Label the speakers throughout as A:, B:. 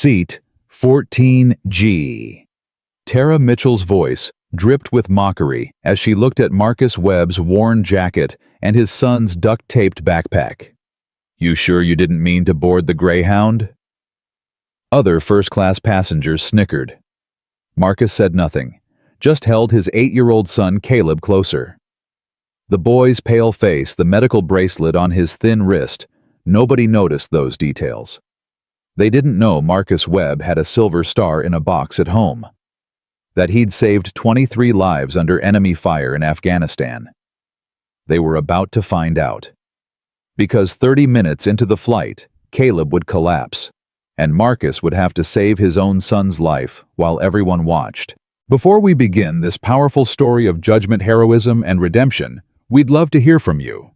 A: Seat 14G. Tara Mitchell's voice dripped with mockery as she looked at Marcus Webb's worn jacket and his son's duct-taped backpack. "You sure you didn't mean to board the Greyhound?" Other first-class passengers snickered. Marcus said nothing, just held his 8-year-old son Caleb closer. The boy's pale face, the medical bracelet on his thin wrist, nobody noticed those details. They didn't know Marcus Webb had a silver star in a box at home, that he'd saved 23 lives under enemy fire in Afghanistan. They were about to find out. Because 30 minutes into the flight, Caleb would collapse, and Marcus would have to save his own son's life while everyone watched. Before we begin this powerful story of judgment, heroism, and redemption, we'd love to hear from you.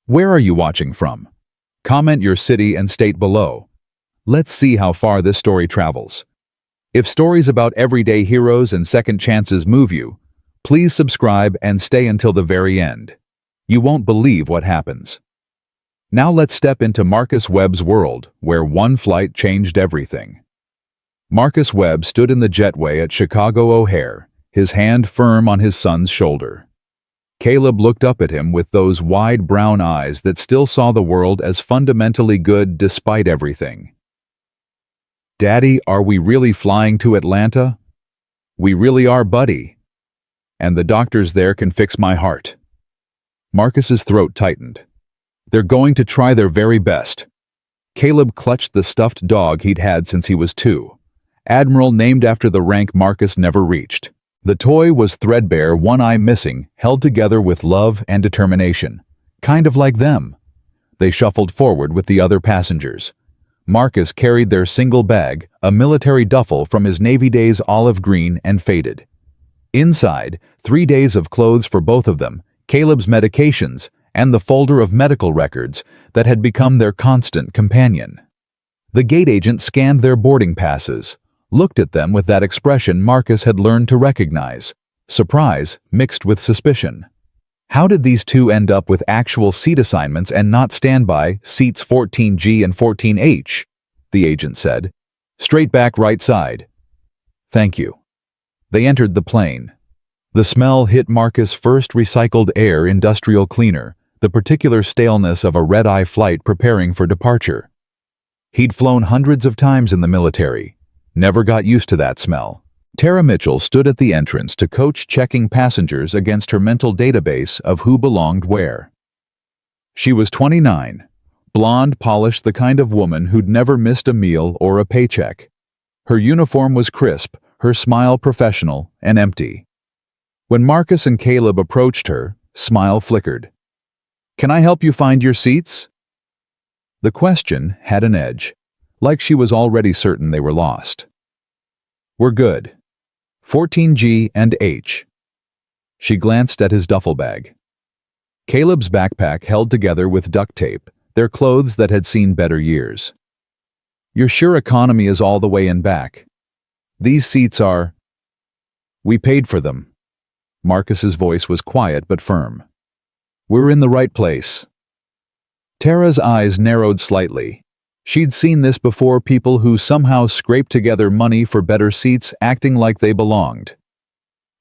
A: Where are you watching from? Comment your city and state below. Let's see how far this story travels. If stories about everyday heroes and second chances move you, please subscribe and stay until the very end. You won't believe what happens. Now let's step into Marcus Webb's world, where one flight changed everything. Marcus Webb stood in the jetway at Chicago O'Hare, his hand firm on his son's shoulder. Caleb looked up at him with those wide brown eyes that still saw the world as fundamentally good despite everything. "Daddy, are we really flying to Atlanta?" "We really are, buddy. And the doctors there can fix my heart." Marcus's throat tightened. "They're going to try their very best." Caleb clutched the stuffed dog he'd had since he was 2, Admiral named after the rank Marcus never reached. The toy was threadbare, one eye missing, held together with love and determination. Kind of like them. They shuffled forward with the other passengers. Marcus carried their single bag, a military duffel from his Navy days, olive green and faded. Inside, 3 days of clothes for both of them, Caleb's medications, and the folder of medical records that had become their constant companion. The gate agent scanned their boarding passes, looked at them with that expression Marcus had learned to recognize, surprise mixed with suspicion. How did these two end up with actual seat assignments and not standby seats 14G and 14H? The agent said. "Straight back, right side." "Thank you." They entered the plane. The smell hit Marcus' first recycled air industrial cleaner, the particular staleness of a red-eye flight preparing for departure. He'd flown hundreds of times in the military, never got used to that smell. Tara Mitchell stood at the entrance to coach checking passengers against her mental database of who belonged where. She was 29, blonde, polished, the kind of woman who'd never missed a meal or a paycheck. Her uniform was crisp, her smile professional and empty. When Marcus and Caleb approached her, smile flickered. "Can I help you find your seats?" The question had an edge, like she was already certain they were lost. "We're good. 14G and H." She glanced at his duffel bag. Caleb's backpack held together with duct tape, their clothes that had seen better years. "You're sure economy is all the way in back? These seats are—" "We paid for them." Marcus's voice was quiet but firm. "We're in the right place." Tara's eyes narrowed slightly. She'd seen this before, people who somehow scraped together money for better seats acting like they belonged.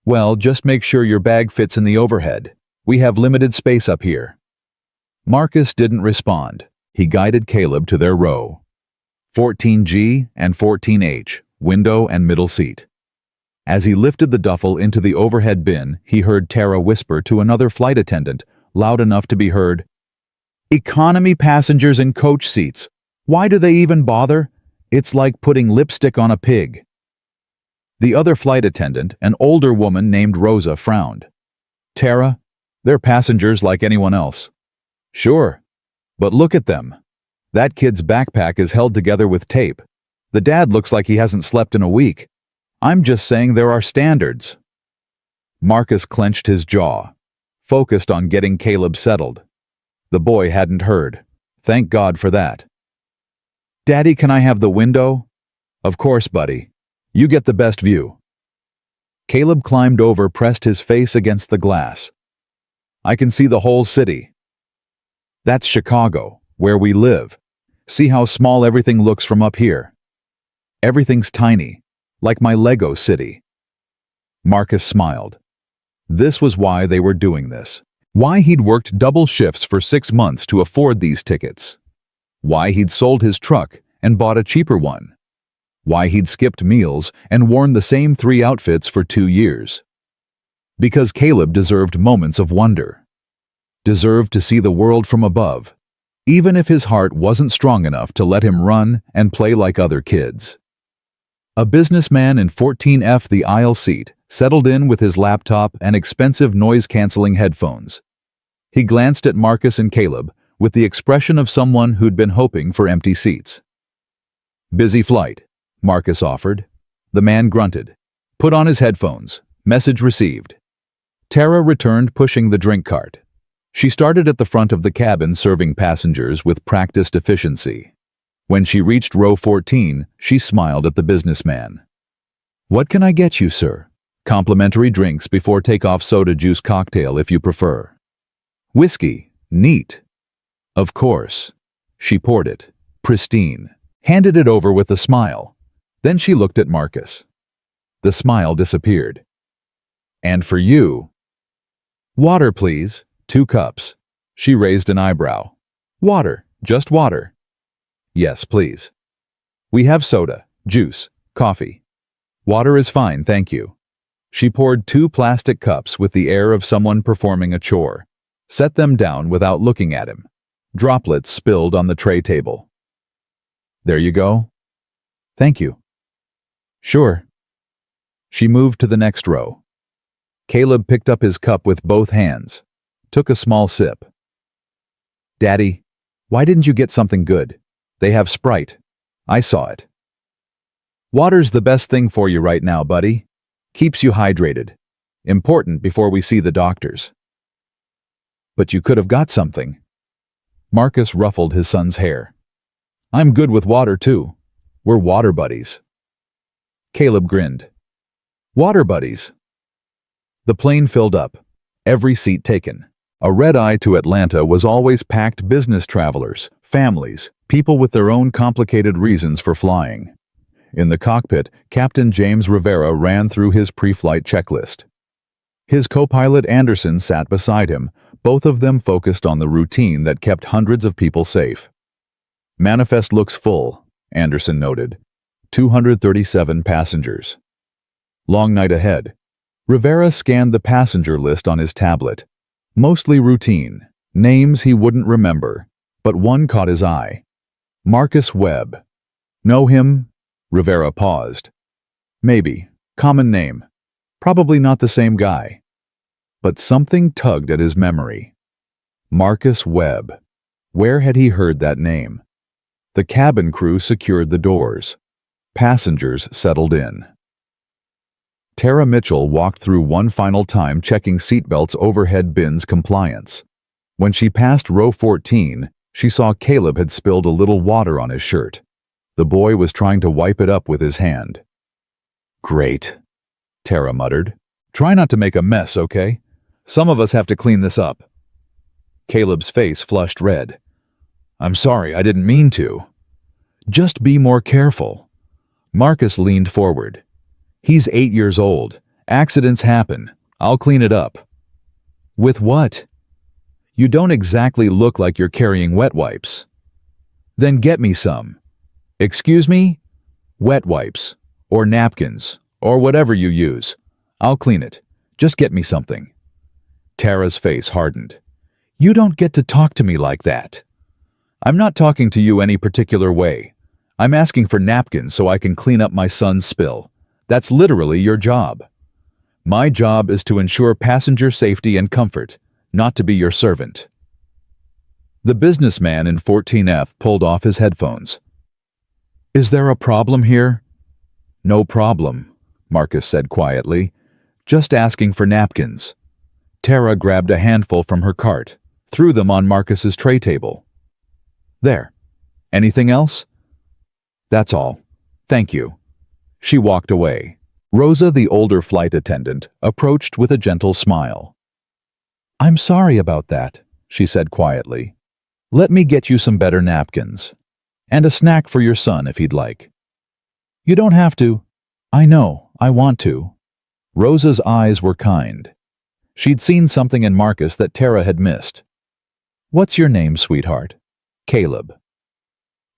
A: "Well, just make sure your bag fits in the overhead. We have limited space up here." Marcus didn't respond. He guided Caleb to their row. 14G and 14H, window and middle seat. As he lifted the duffel into the overhead bin, he heard Tara whisper to another flight attendant, loud enough to be heard, "Economy passengers in coach seats. Why do they even bother? It's like putting lipstick on a pig." The other flight attendant, an older woman named Rosa, frowned. "Tara, they're passengers like anyone else." "Sure, but look at them. That kid's backpack is held together with tape. The dad looks like he hasn't slept in a week. I'm just saying there are standards." Marcus clenched his jaw, focused on getting Caleb settled. The boy hadn't heard. Thank God for that. "Daddy, can I have the window?" "Of course, buddy. You get the best view." Caleb climbed over, pressed his face against the glass. "I can see the whole city." "That's Chicago, where we live. See how small everything looks from up here." Everything's tiny, like my Lego city. Marcus smiled. This was why they were doing this. Why he'd worked double shifts for 6 months to afford these tickets. Why he'd sold his truck and bought a cheaper one. Why he'd skipped meals and worn the same 3 outfits for 2 years. Because Caleb deserved moments of wonder. Deserved to see the world from above, even if his heart wasn't strong enough to let him run and play like other kids. A businessman in 14F, the aisle seat, settled in with his laptop and expensive noise-canceling headphones. He glanced at Marcus and Caleb with the expression of someone who'd been hoping for empty seats. "Busy flight," Marcus offered. The man grunted. Put on his headphones. Message received. Tara returned pushing the drink cart. She started at the front of the cabin serving passengers with practiced efficiency. When she reached row 14, she smiled at the businessman. "What can I get you, sir?" "Complimentary drinks before takeoff, soda juice cocktail if you prefer." "Whiskey. Neat." "Of course." She poured it. Pristine. Handed it over with a smile. Then she looked at Marcus. The smile disappeared. "And for you." "Water, please. 2 cups." She raised an eyebrow. "Water. Just water." "Yes, please." "We have soda, juice, coffee." "Water is fine, thank you." She poured 2 plastic cups with the air of someone performing a chore. Set them down without looking at him. Droplets spilled on the tray table. "There you go." "Thank you." "Sure." She moved to the next row. Caleb picked up his cup with both hands. Took a small sip. "Daddy, why didn't you get something good? They have Sprite. I saw it." "Water's the best thing for you right now, buddy. Keeps you hydrated. Important before we see the doctors." "But you could have got something." Marcus ruffled his son's hair. "I'm good with water, too. We're water buddies." Caleb grinned. "Water buddies." The plane filled up. Every seat taken. A red-eye to Atlanta was always packed business travelers, families, people with their own complicated reasons for flying. In the cockpit, Captain James Rivera ran through his pre-flight checklist. His co-pilot Anderson sat beside him, both of them focused on the routine that kept hundreds of people safe. "Manifest looks full," Anderson noted. 237 passengers. Long night ahead. Rivera scanned the passenger list on his tablet. Mostly routine, names he wouldn't remember, but one caught his eye. Marcus Webb. "Know him?" Rivera paused. "Maybe. Common name. Probably not the same guy." But something tugged at his memory. Marcus Webb. Where had he heard that name? The cabin crew secured the doors. Passengers settled in. Tara Mitchell walked through one final time checking seatbelts' overhead bins compliance. When she passed row 14, she saw Caleb had spilled a little water on his shirt. The boy was trying to wipe it up with his hand. "Great," Tara muttered. "Try not to make a mess, okay? Some of us have to clean this up." Caleb's face flushed red. "I'm sorry, I didn't mean to." "Just be more careful." Marcus leaned forward. "He's 8 years old. Accidents happen. I'll clean it up." "With what?" "You don't exactly look like you're carrying wet wipes." "Then get me some." "Excuse me?" "Wet wipes. Or napkins. Or whatever you use. I'll clean it. Just get me something." Tara's face hardened. "You don't get to talk to me like that." "I'm not talking to you any particular way. I'm asking for napkins so I can clean up my son's spill. That's literally your job. My job is to ensure passenger safety and comfort, not to be your servant." The businessman in 14F pulled off his headphones. "Is there a problem here?" "No problem," Marcus said quietly. "Just asking for napkins." Tara grabbed a handful from her cart, threw them on Marcus's tray table. "There. Anything else?" "That's all. Thank you." She walked away. Rosa, the older flight attendant, approached with a gentle smile. "I'm sorry about that," she said quietly. "Let me get you some better napkins. And a snack for your son if he'd like." You don't have to. I know, I want to. Rosa's eyes were kind. She'd seen something in Marcus that Tara had missed. What's your name, sweetheart? Caleb.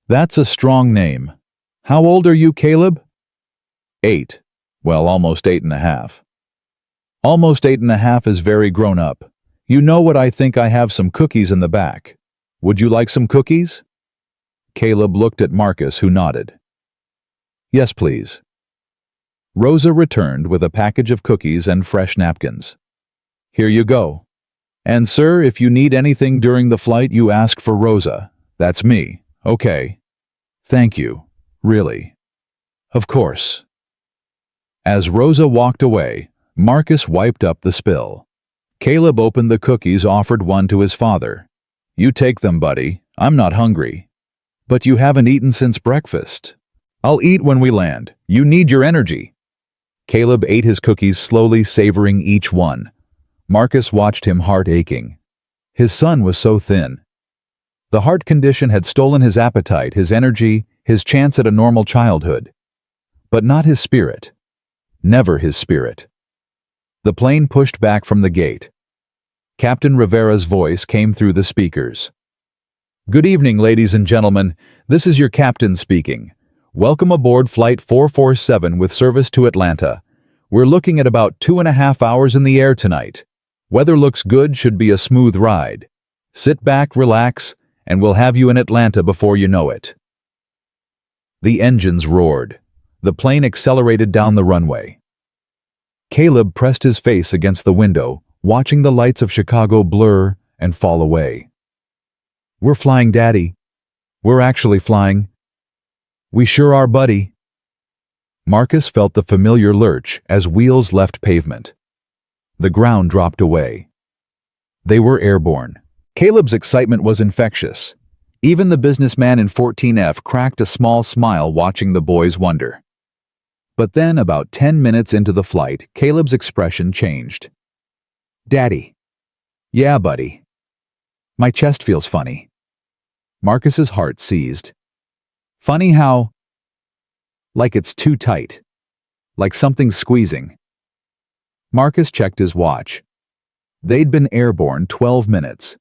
A: That's a strong name. How old are you, Caleb? 8. Well, almost 8.5. Almost 8.5 is very grown up. You know what, I think I have some cookies in the back. Would you like some cookies? Caleb looked at Marcus, who nodded. Yes, please. Rosa returned with a package of cookies and fresh napkins. Here you go. And sir, if you need anything during the flight, you ask for Rosa. That's me, okay? Thank you, really. Of course. As Rosa walked away, Marcus wiped up the spill. Caleb opened the cookies, offered one to his father. You take them, buddy. I'm not hungry. But you haven't eaten since breakfast. I'll eat when we land. You need your energy. Caleb ate his cookies slowly, savoring each one. Marcus watched him, heart aching. His son was so thin. The heart condition had stolen his appetite, his energy, his chance at a normal childhood. But not his spirit. Never his spirit. The plane pushed back from the gate. Captain Rivera's voice came through the speakers. Good evening, ladies and gentlemen. This is your captain speaking. Welcome aboard Flight 447 with service to Atlanta. We're looking at about 2.5 hours in the air tonight. Weather looks good, should be a smooth ride. Sit back, relax, and we'll have you in Atlanta before you know it. The engines roared. The plane accelerated down the runway. Caleb pressed his face against the window, watching the lights of Chicago blur and fall away. We're flying, Daddy. We're actually flying. We sure are, buddy. Marcus felt the familiar lurch as wheels left pavement. The ground dropped away. They were airborne. Caleb's excitement was infectious. Even the businessman in 14F cracked a small smile watching the boys wonder. But then, about 10 minutes into the flight, Caleb's expression changed. Daddy. Yeah, buddy. My chest feels funny. Marcus's heart seized. Funny how? Like it's too tight. Like something's squeezing. Marcus checked his watch. They'd been airborne 12 minutes.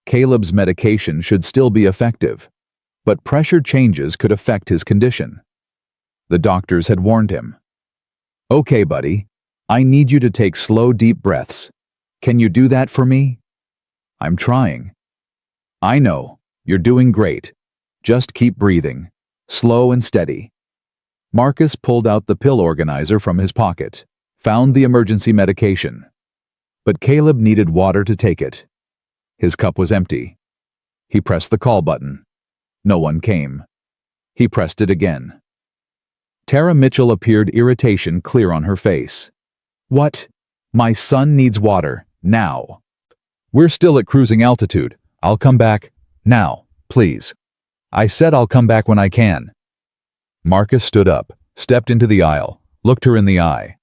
A: Caleb's medication should still be effective, but pressure changes could affect his condition. The doctors had warned him. Okay, buddy. I need you to take slow, deep breaths. Can you do that for me? I'm trying. I know. You're doing great. Just keep breathing. Slow and steady. Marcus pulled out the pill organizer from his pocket, found the emergency medication. But Caleb needed water to take it. His cup was empty. He pressed the call button. No one came. He pressed it again. Tara Mitchell appeared, irritation clear on her face. What? My son needs water, now. We're still at cruising altitude. I'll come back, now, please. I said I'll come back when I can. Marcus stood up, stepped into the aisle, looked her in the eye.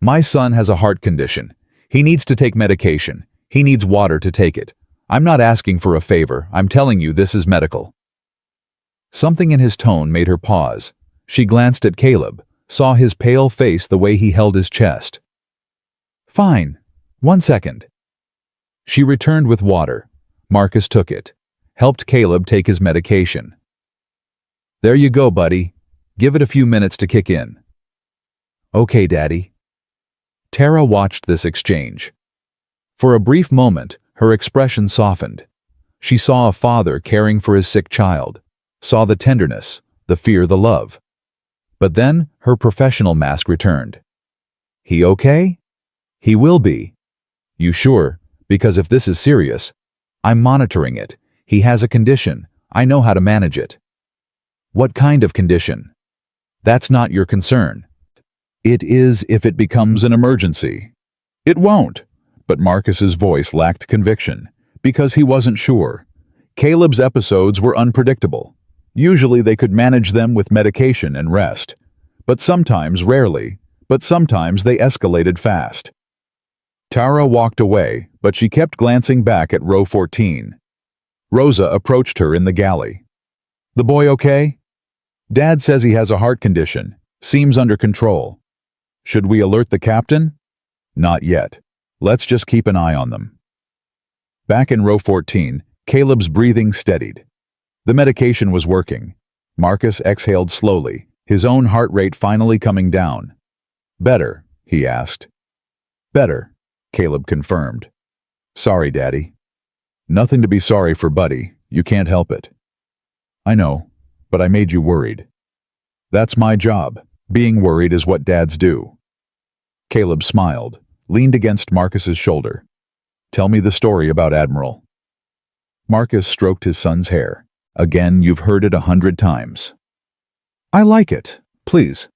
A: My son has a heart condition. He needs to take medication. He needs water to take it. I'm not asking for a favor. I'm telling you this is medical. Something in his tone made her pause. She glanced at Caleb, saw his pale face, the way he held his chest. Fine. 1 second. She returned with water. Marcus took it, helped Caleb take his medication. There you go, buddy. Give it a few minutes to kick in. Okay, Daddy. Tara watched this exchange. For a brief moment, her expression softened. She saw a father caring for his sick child, saw the tenderness, the fear, the love. But then her professional mask returned. He okay? He will be. You sure? Because if this is serious, I'm monitoring it. He has a condition. I know how to manage it. What kind of condition? That's not your concern. It is if it becomes an emergency. It won't. But Marcus's voice lacked conviction, because he wasn't sure. Caleb's episodes were unpredictable. Usually they could manage them with medication and rest. But sometimes, rarely, but sometimes they escalated fast. Tara walked away, but she kept glancing back at row 14. Rosa approached her in the galley. The boy okay? Dad says he has a heart condition. Seems under control. Should we alert the captain? Not yet. Let's just keep an eye on them. Back in row 14, Caleb's breathing steadied. The medication was working. Marcus exhaled slowly, his own heart rate finally coming down. Better, he asked. Better, Caleb confirmed. Sorry, Daddy. Nothing to be sorry for, buddy. You can't help it. I know, but I made you worried. That's my job. Being worried is what dads do. Caleb smiled, leaned against Marcus's shoulder. Tell me the story about Admiral. Marcus stroked his son's hair. Again, you've heard it 100 times. I like it. Please.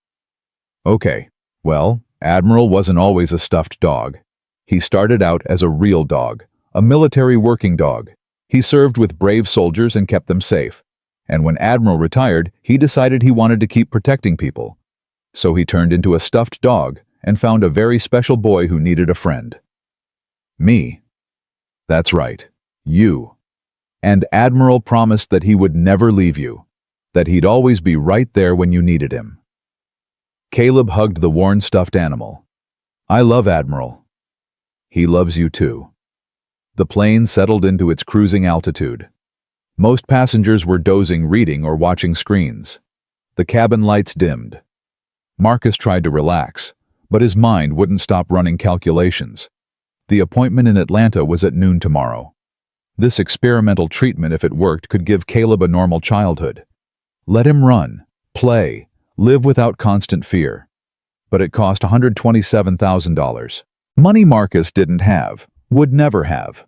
A: Okay. Well, Admiral wasn't always a stuffed dog. He started out as a real dog, a military working dog. He served with brave soldiers and kept them safe. And when Admiral retired, he decided he wanted to keep protecting people. So he turned into a stuffed dog and found a very special boy who needed a friend. Me. That's right. You. And Admiral promised that he would never leave you, that he'd always be right there when you needed him. Caleb hugged the worn stuffed animal. I love Admiral. He loves you too. The plane settled into its cruising altitude. Most passengers were dozing, reading, or watching screens. The cabin lights dimmed. Marcus tried to relax, but his mind wouldn't stop running calculations. The appointment in Atlanta was at noon tomorrow. This experimental treatment, if it worked, could give Caleb a normal childhood. Let him run, play, live without constant fear. But it cost $127,000. Money Marcus didn't have, would never have.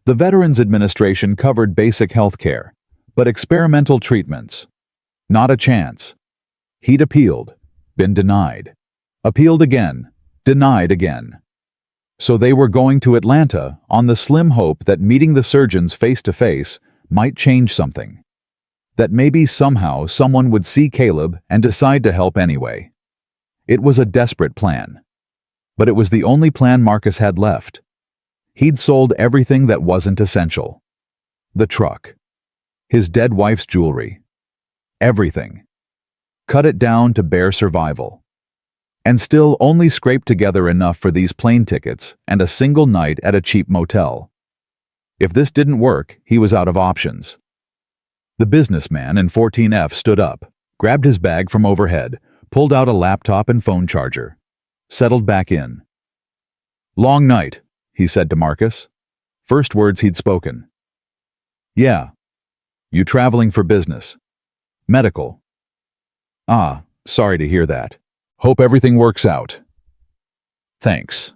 A: The Veterans Administration covered basic health care, but experimental treatments? Not a chance. He'd appealed, been denied. Appealed again, denied again. So they were going to Atlanta on the slim hope that meeting the surgeons face-to-face might change something. That maybe somehow someone would see Caleb and decide to help anyway. It was a desperate plan. But it was the only plan Marcus had left. He'd sold everything that wasn't essential. The truck. His dead wife's jewelry. Everything. Cut it down to bare survival. And still only scraped together enough for these plane tickets and a single night at a cheap motel. If this didn't work, he was out of options. The businessman in 14F stood up, grabbed his bag from overhead, pulled out a laptop and phone charger. Settled back in. Long night, he said to Marcus. First words he'd spoken. Yeah. You traveling for business? Medical. Ah, sorry to hear that. Hope everything works out. Thanks.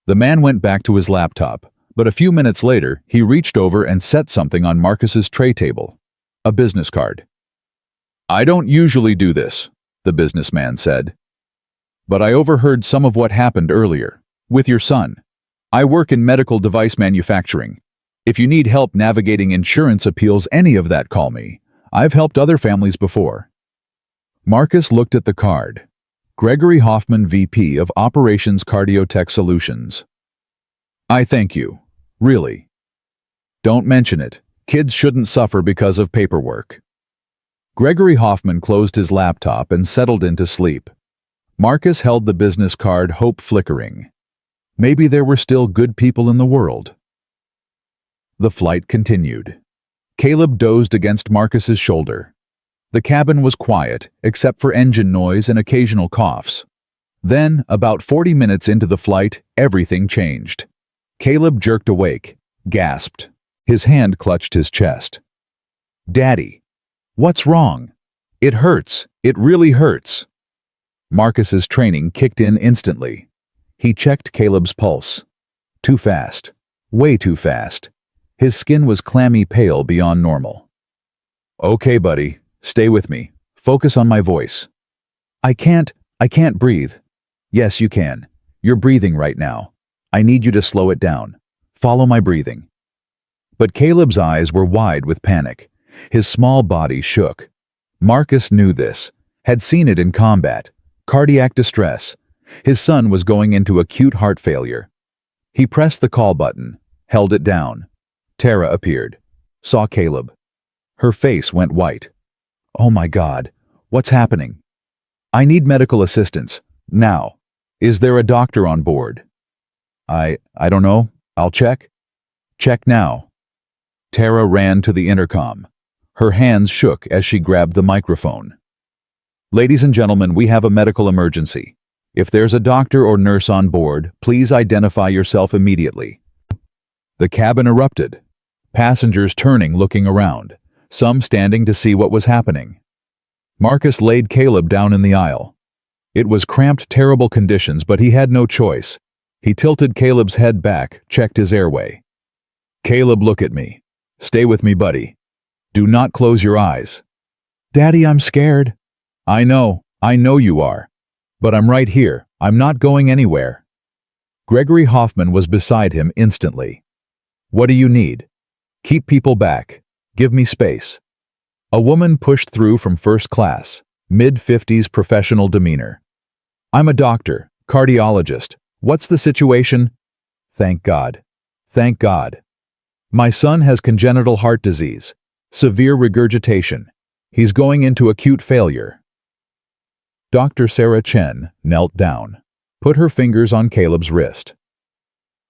A: The man went back to his laptop, but a few minutes later, he reached over and set something on Marcus's tray table. A business card. I don't usually do this, the businessman said. But I overheard some of what happened earlier, with your son. I work in medical device manufacturing. If you need help navigating insurance appeals, any of that, call me. I've helped other families before. Marcus looked at the card. Gregory Hoffman, VP of Operations Cardiotech Solutions. I thank you. Really. Don't mention it. Kids shouldn't suffer because of paperwork. Gregory Hoffman closed his laptop and settled into sleep. Marcus held the business card, hope flickering. Maybe there were still good people in the world. The flight continued. Caleb dozed against Marcus's shoulder. The cabin was quiet, except for engine noise and occasional coughs. Then, about 40 minutes into the flight, everything changed. Caleb jerked awake, gasped. His hand clutched his chest. Daddy, what's wrong? It hurts. It really hurts. Marcus's training kicked in instantly. He checked Caleb's pulse. Too fast. Way too fast. His skin was clammy pale beyond normal. Okay, buddy. Stay with me. Focus on my voice. I can't breathe. Yes, you can. You're breathing right now. I need you to slow it down. Follow my breathing. But Caleb's eyes were wide with panic. His small body shook. Marcus knew this, had seen it in combat. Cardiac distress. His son was going into acute heart failure. He pressed the call button, held it down. Tara appeared, saw Caleb. Her face went white. Oh my God, What's happening? I need medical assistance. Now. Is there a doctor on board? I don't know. I'll check. Check now. Tara ran to the intercom. Her hands shook as she grabbed the microphone. Ladies and gentlemen, we have a medical emergency. If there's a doctor or nurse on board, please identify yourself immediately. The cabin erupted. Passengers turning, looking around, some standing to see what was happening. Marcus laid Caleb down in the aisle. It was cramped, terrible conditions, but he had no choice. He tilted Caleb's head back, checked his airway. Caleb, look at me. Stay with me, buddy. Do not close your eyes. Daddy, I'm scared. I know you are. But I'm right here. I'm not going anywhere. Gregory Hoffman was beside him instantly. What do you need? Keep people back. Give me space. A woman pushed through from first class, mid-50s professional demeanor. I'm a doctor, cardiologist. What's the situation? Thank God. Thank God. My son has congenital heart disease, severe regurgitation. He's going into acute failure. Dr. Sarah Chen knelt down, put her fingers on Caleb's wrist.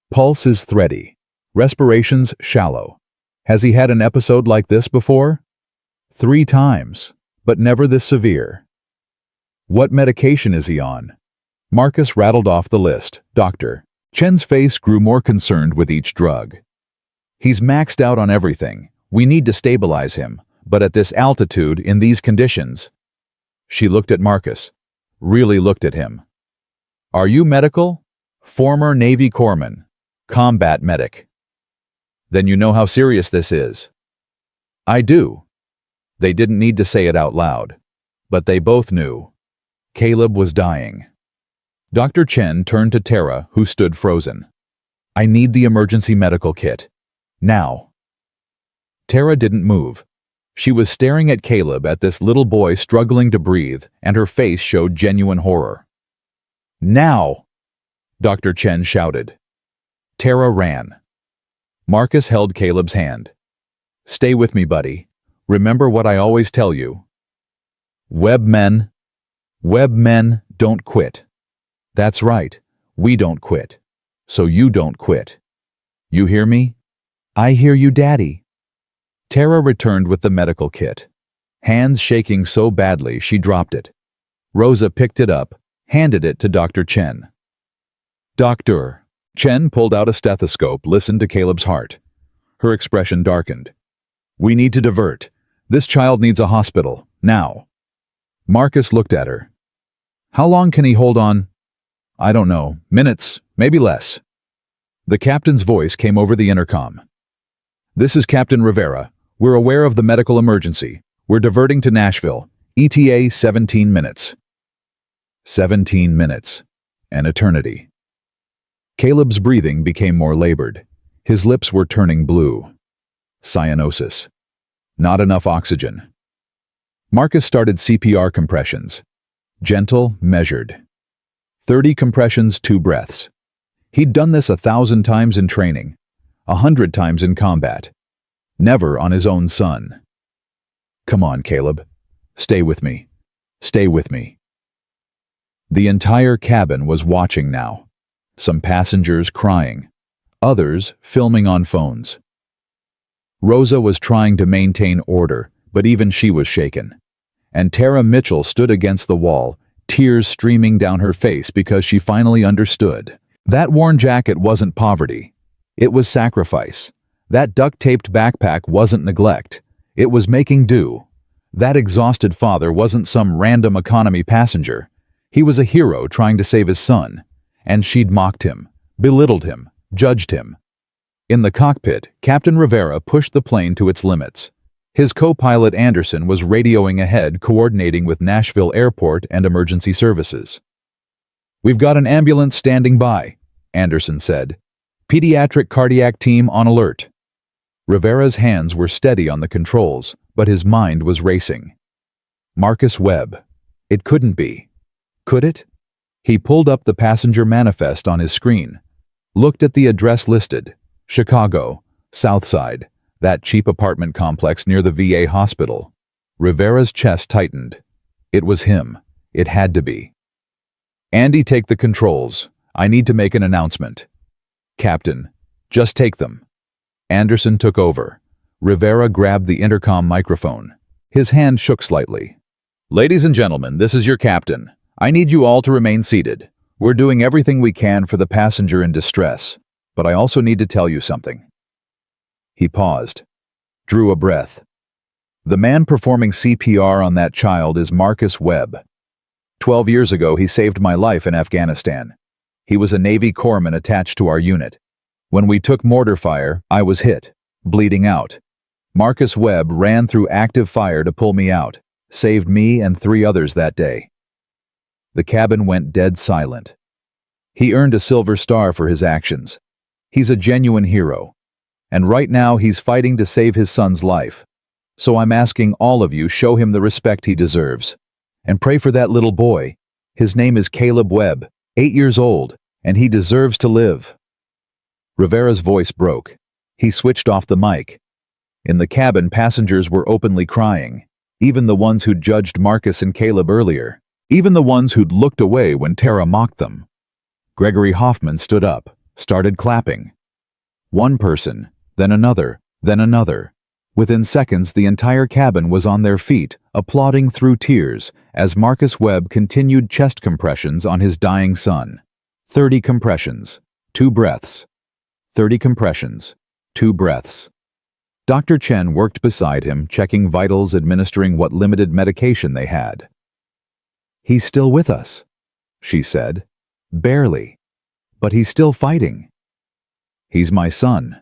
A: Pulse is thready, respirations shallow. Has he had an episode like this before? 3 times, but never this severe. What medication is he on? Marcus rattled off the list. Doctor. Chen's face grew more concerned with each drug. He's maxed out on everything. We need to stabilize him, but at this altitude, in these conditions. She looked at Marcus, really looked at him. Are you medical? Former Navy corpsman, combat medic. Then you know how serious this is. I do. They didn't need to say it out loud, but they both knew. Caleb was dying. Dr. Chen turned to Tara, who stood frozen. I need the emergency medical kit. Now. Tara didn't move. She was staring at Caleb, at this little boy struggling to breathe, and her face showed genuine horror. Now! Dr. Chen shouted. Tara ran. Marcus held Caleb's hand. Stay with me, buddy. Remember what I always tell you. Web men don't quit. That's right, we don't quit. So you don't quit. You hear me? I hear you, Daddy. Tara returned with the medical kit, hands shaking so badly she dropped it. Rosa picked it up, handed it to Dr. Chen. Doctor. Chen pulled out a stethoscope, listened to Caleb's heart. Her expression darkened. We need to divert. This child needs a hospital, now. Marcus looked at her. How long can he hold on? I don't know, minutes, maybe less. The captain's voice came over the intercom. This is Captain Rivera. We're aware of the medical emergency. We're diverting to Nashville. ETA 17 minutes. 17 minutes. An eternity. Caleb's breathing became more labored. His lips were turning blue. Cyanosis. Not enough oxygen. Marcus started CPR compressions. Gentle, measured. 30 compressions, 2 breaths. He'd done this 1,000 times in training, 100 times in combat. Never on his own son. Come on, Caleb. Stay with me. Stay with me. The entire cabin was watching now. Some passengers crying. Others filming on phones. Rosa was trying to maintain order, but even she was shaken. And Tara Mitchell stood against the wall, tears streaming down her face because she finally understood. That worn jacket wasn't poverty. It was sacrifice. That duct-taped backpack wasn't neglect. It was making do. That exhausted father wasn't some random economy passenger. He was a hero trying to save his son. And she'd mocked him, belittled him, judged him. In the cockpit, Captain Rivera pushed the plane to its limits. His co-pilot Anderson was radioing ahead, coordinating with Nashville Airport and emergency services. We've got an ambulance standing by, Anderson said. Pediatric cardiac team on alert. Rivera's hands were steady on the controls, but his mind was racing. Marcus Webb. It couldn't be. Could it? He pulled up the passenger manifest on his screen, looked at the address listed, Chicago, Southside, that cheap apartment complex near the VA hospital. Rivera's chest tightened. It was him. It had to be. Andy, take the controls. I need to make an announcement. Captain, just take them. Anderson took over. Rivera grabbed the intercom microphone. His hand shook slightly. Ladies and gentlemen, this is your captain. I need you all to remain seated. We're doing everything we can for the passenger in distress, but I also need to tell you something. He paused, drew a breath. The man performing CPR on that child is Marcus Webb. 12 years ago, he saved my life in Afghanistan. He was a Navy corpsman attached to our unit. When we took mortar fire, I was hit, bleeding out. Marcus Webb ran through active fire to pull me out, saved me and 3 others that day. The cabin went dead silent. He earned a Silver Star for his actions. He's a genuine hero. And right now he's fighting to save his son's life. So I'm asking all of you, show him the respect he deserves. And pray for that little boy. His name is Caleb Webb, 8 years old, and he deserves to live. Rivera's voice broke. He switched off the mic. In the cabin, passengers were openly crying, even the ones who'd judged Marcus and Caleb earlier, even the ones who'd looked away when Tara mocked them. Gregory Hoffman stood up, started clapping. One person, then another, then another. Within seconds, the entire cabin was on their feet, applauding through tears as Marcus Webb continued chest compressions on his dying son. 30 compressions, 2 breaths. 30 compressions, 2 breaths. Dr. Chen worked beside him, checking vitals, administering what limited medication they had. He's still with us, she said. Barely. But he's still fighting. He's my son,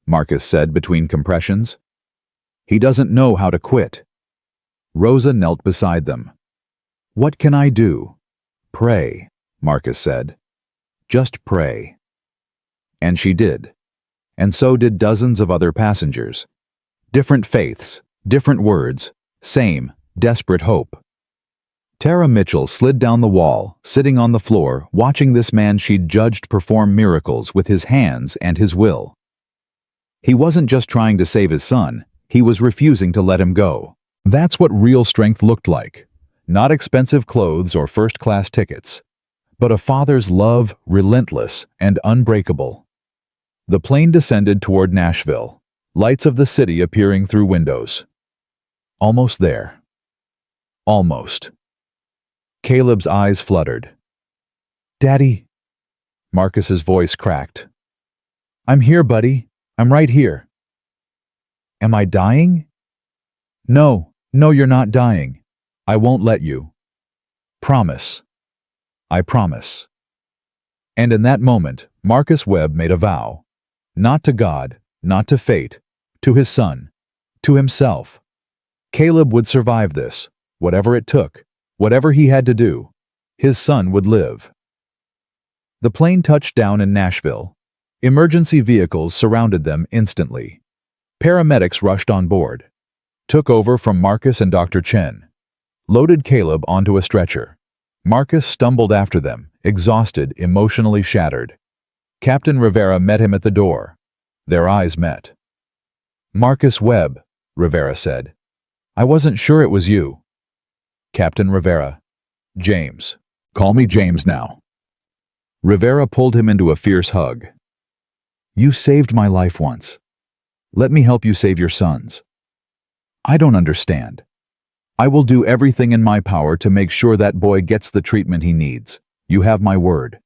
A: Marcus said between compressions. He doesn't know how to quit. Rosa knelt beside them. What can I do? Pray, Marcus said. Just pray. And she did. And so did dozens of other passengers. Different faiths, different words, same, desperate hope. Tara Mitchell slid down the wall, sitting on the floor, watching this man she'd judged perform miracles with his hands and his will. He wasn't just trying to save his son, he was refusing to let him go. That's what real strength looked like. Not expensive clothes or first-class tickets, but a father's love, relentless and unbreakable. The plane descended toward Nashville, lights of the city appearing through windows. Almost there. Almost. Caleb's eyes fluttered. Daddy. Marcus's voice cracked. I'm here, buddy. I'm right here. Am I dying? No, you're not dying. I won't let you. Promise. I promise. And in that moment, Marcus Webb made a vow. Not to God, not to fate, to his son, to himself. Caleb would survive this, whatever it took, whatever he had to do. His son would live. The plane touched down in Nashville. Emergency vehicles surrounded them instantly. Paramedics rushed on board, took over from Marcus and Dr. Chen, loaded Caleb onto a stretcher. Marcus stumbled after them, exhausted, emotionally shattered. Captain Rivera met him at the door. Their eyes met. Marcus Webb, Rivera said. I wasn't sure it was you. Captain Rivera. James. Call me James now. Rivera pulled him into a fierce hug. You saved my life once. Let me help you save your son's. I don't understand. I will do everything in my power to make sure that boy gets the treatment he needs. You have my word.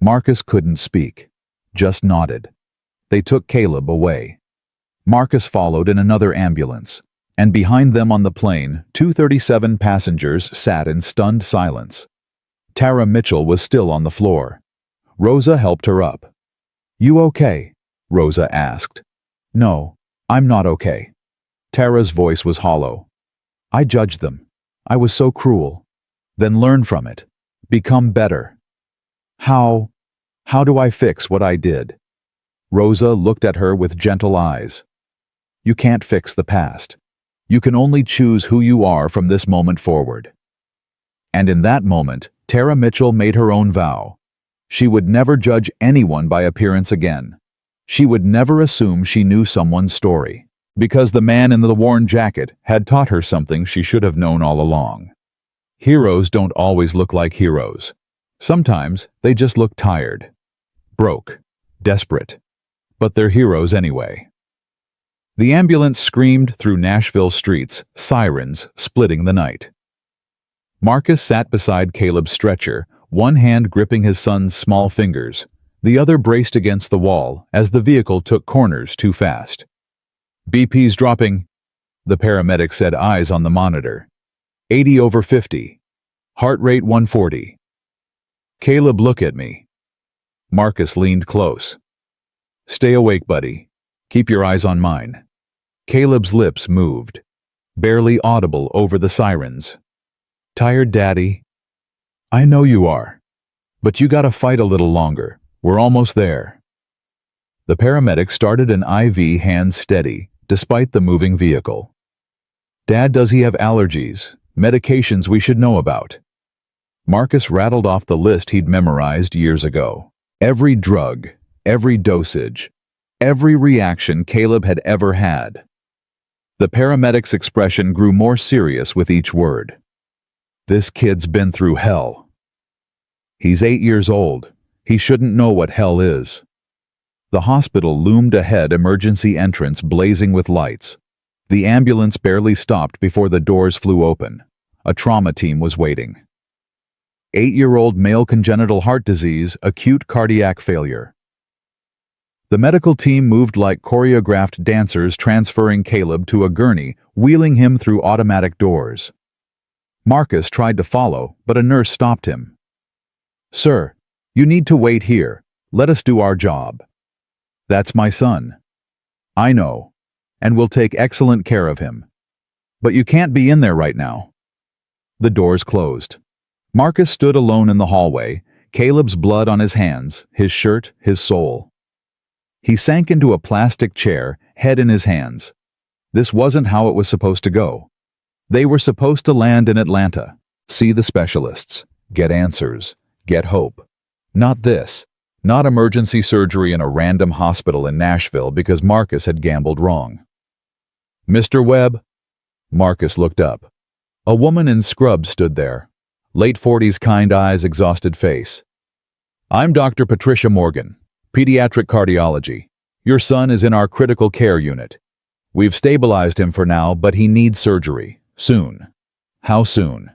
A: Marcus couldn't speak, just nodded. They took Caleb away. Marcus followed in another ambulance, and behind them on the plane, 237 passengers sat in stunned silence. Tara Mitchell was still on the floor. Rosa helped her up. You okay? Rosa asked. No, I'm not okay. Tara's voice was hollow. I judged them. I was so cruel. Then learn from it. Become better. How do I fix what I did? Rosa looked at her with gentle eyes. You can't fix the past. You can only choose who you are from this moment forward. And in that moment, Tara Mitchell made her own vow. She would never judge anyone by appearance again. She would never assume she knew someone's story, because the man in the worn jacket had taught her something she should have known all along. Heroes don't always look like heroes. Sometimes they just look tired, broke, desperate. But they're heroes anyway. The ambulance screamed through Nashville streets, sirens splitting the night. Marcus sat beside Caleb's stretcher, one hand gripping his son's small fingers, the other braced against the wall as the vehicle took corners too fast. "BP's dropping," the paramedic said, eyes on the monitor. 80 over 50. Heart rate 140. "Caleb, look at me." Marcus leaned close. "Stay awake, buddy. Keep your eyes on mine." Caleb's lips moved, barely audible over the sirens. "Tired, Daddy?" "I know you are. But you gotta fight a little longer. We're almost there." The paramedic started an IV, hands steady, despite the moving vehicle. "Dad, does he have allergies? Medications we should know about?" Marcus rattled off the list he'd memorized years ago. Every drug, every dosage, every reaction Caleb had ever had. The paramedic's expression grew more serious with each word. "This kid's been through hell." "He's 8 years old. He shouldn't know what hell is." The hospital loomed ahead, emergency entrance blazing with lights. The ambulance barely stopped before the doors flew open. A trauma team was waiting. 8-year-old male, congenital heart disease, acute cardiac failure. The medical team moved like choreographed dancers, transferring Caleb to a gurney, wheeling him through automatic doors. Marcus tried to follow, but a nurse stopped him. "Sir, you need to wait here. Let us do our job." "That's my son." "I know, and we'll take excellent care of him. But you can't be in there right now." The doors closed. Marcus stood alone in the hallway, Caleb's blood on his hands, his shirt, his soul. He sank into a plastic chair, head in his hands. This wasn't how it was supposed to go. They were supposed to land in Atlanta, see the specialists, get answers, get hope. Not this. Not emergency surgery in a random hospital in Nashville because Marcus had gambled wrong. "Mr. Webb?" Marcus looked up. A woman in scrubs stood there. Late 40s, kind eyes, exhausted face. "I'm Dr. Patricia Morgan, pediatric cardiology. Your son is in our critical care unit. We've stabilized him for now, but he needs surgery. Soon." "How soon?"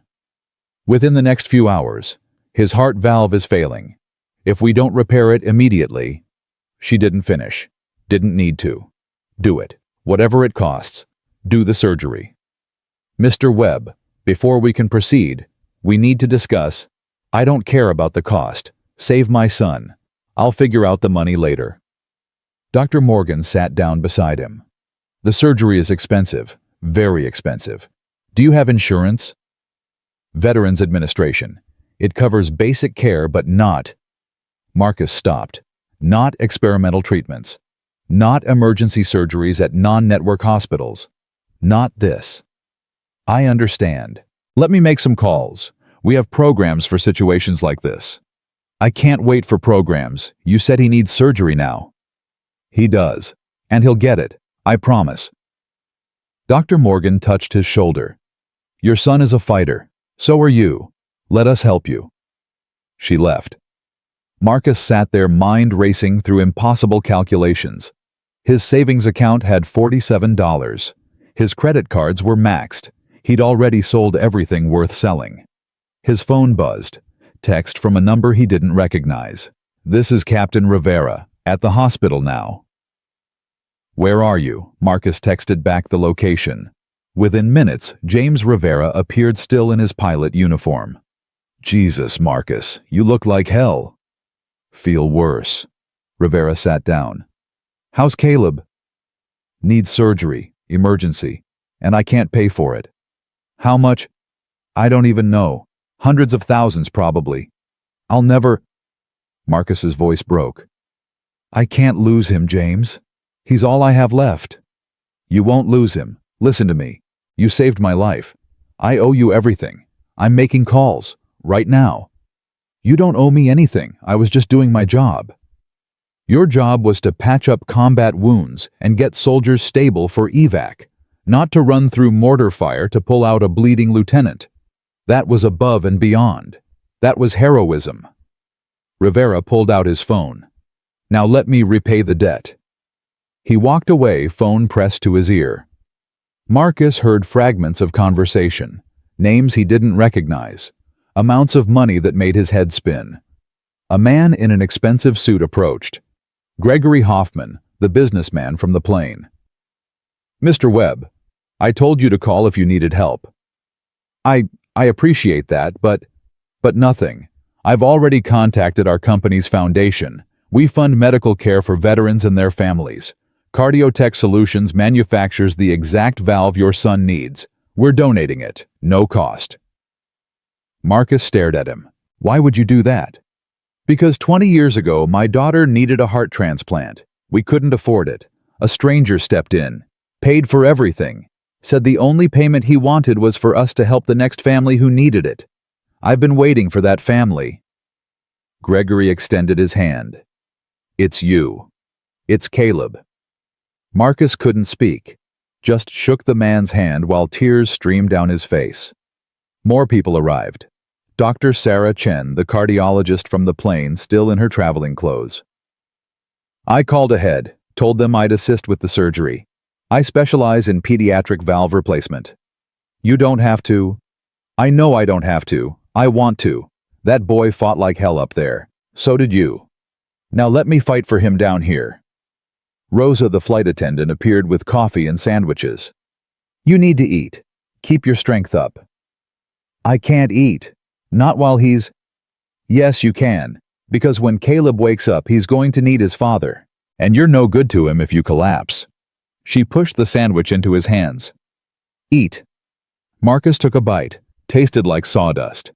A: "Within the next few hours. His heart valve is failing. If we don't repair it immediately..." She didn't finish. Didn't need to. "Do it. Whatever it costs. Do the surgery." "Mr. Webb, before we can proceed, we need to discuss..." "I don't care about the cost. Save my son. I'll figure out the money later." Dr. Morgan sat down beside him. "The surgery is expensive. Very expensive. Do you have insurance?" "Veterans Administration. It covers basic care, but not..." Marcus stopped. "Not experimental treatments. Not emergency surgeries at non-network hospitals. Not this." "I understand. Let me make some calls. We have programs for situations like this." "I can't wait for programs. You said he needs surgery now." "He does. And he'll get it. I promise." Dr. Morgan touched his shoulder. "Your son is a fighter. So are you. Let us help you." She left. Marcus sat there, mind racing through impossible calculations. His savings account had $47. His credit cards were maxed. He'd already sold everything worth selling. His phone buzzed. Text from a number he didn't recognize. "This is Captain Rivera, at the hospital now." "Where are you?" Marcus texted back the location. Within minutes, James Rivera appeared, still in his pilot uniform. "Jesus, Marcus, you look like hell." "Feel worse." Rivera sat down. "How's Caleb?" "Needs surgery, emergency, and I can't pay for it." "How much?" "I don't even know. Hundreds of thousands, probably. I'll never..." Marcus's voice broke. "I can't lose him, James. He's all I have left." "You won't lose him. Listen to me. You saved my life. I owe you everything. I'm making calls. Right now. You don't owe me anything. I was just doing my job. Your job was to patch up combat wounds and get soldiers stable for evac, not to run through mortar fire to pull out a bleeding lieutenant. That was above and beyond. That was heroism. Rivera pulled out his phone. Now let me repay the debt. He walked away, phone pressed to his ear. Marcus heard fragments of conversation, names he didn't recognize, amounts of money that made his head spin. A man in an expensive suit approached. Gregory Hoffman, the businessman from the plane. Mr. Webb, I told you to call if you needed help. I appreciate that, but nothing. I've already contacted our company's foundation. We fund medical care for veterans and their families. Cardiotech Solutions manufactures the exact valve your son needs. We're donating it, no cost. Marcus stared at him. Why would you do that? Because 20 years ago, my daughter needed a heart transplant. We couldn't afford it. A stranger stepped in, paid for everything, said the only payment he wanted was for us to help the next family who needed it. I've been waiting for that family. Gregory extended his hand. It's you. It's Caleb. Marcus couldn't speak, just shook the man's hand while tears streamed down his face. More people arrived. Dr. Sarah Chen, the cardiologist from the plane, still in her traveling clothes. I called ahead, told them I'd assist with the surgery. I specialize in pediatric valve replacement. You don't have to. I know I don't have to. I want to. That boy fought like hell up there. So did you. Now let me fight for him down here. Rosa, the flight attendant, appeared with coffee and sandwiches. You need to eat. Keep your strength up. I can't eat. Not while he's... Yes, you can. Because when Caleb wakes up, he's going to need his father. And you're no good to him if you collapse. She pushed the sandwich into his hands. Eat. Marcus took a bite, tasted like sawdust.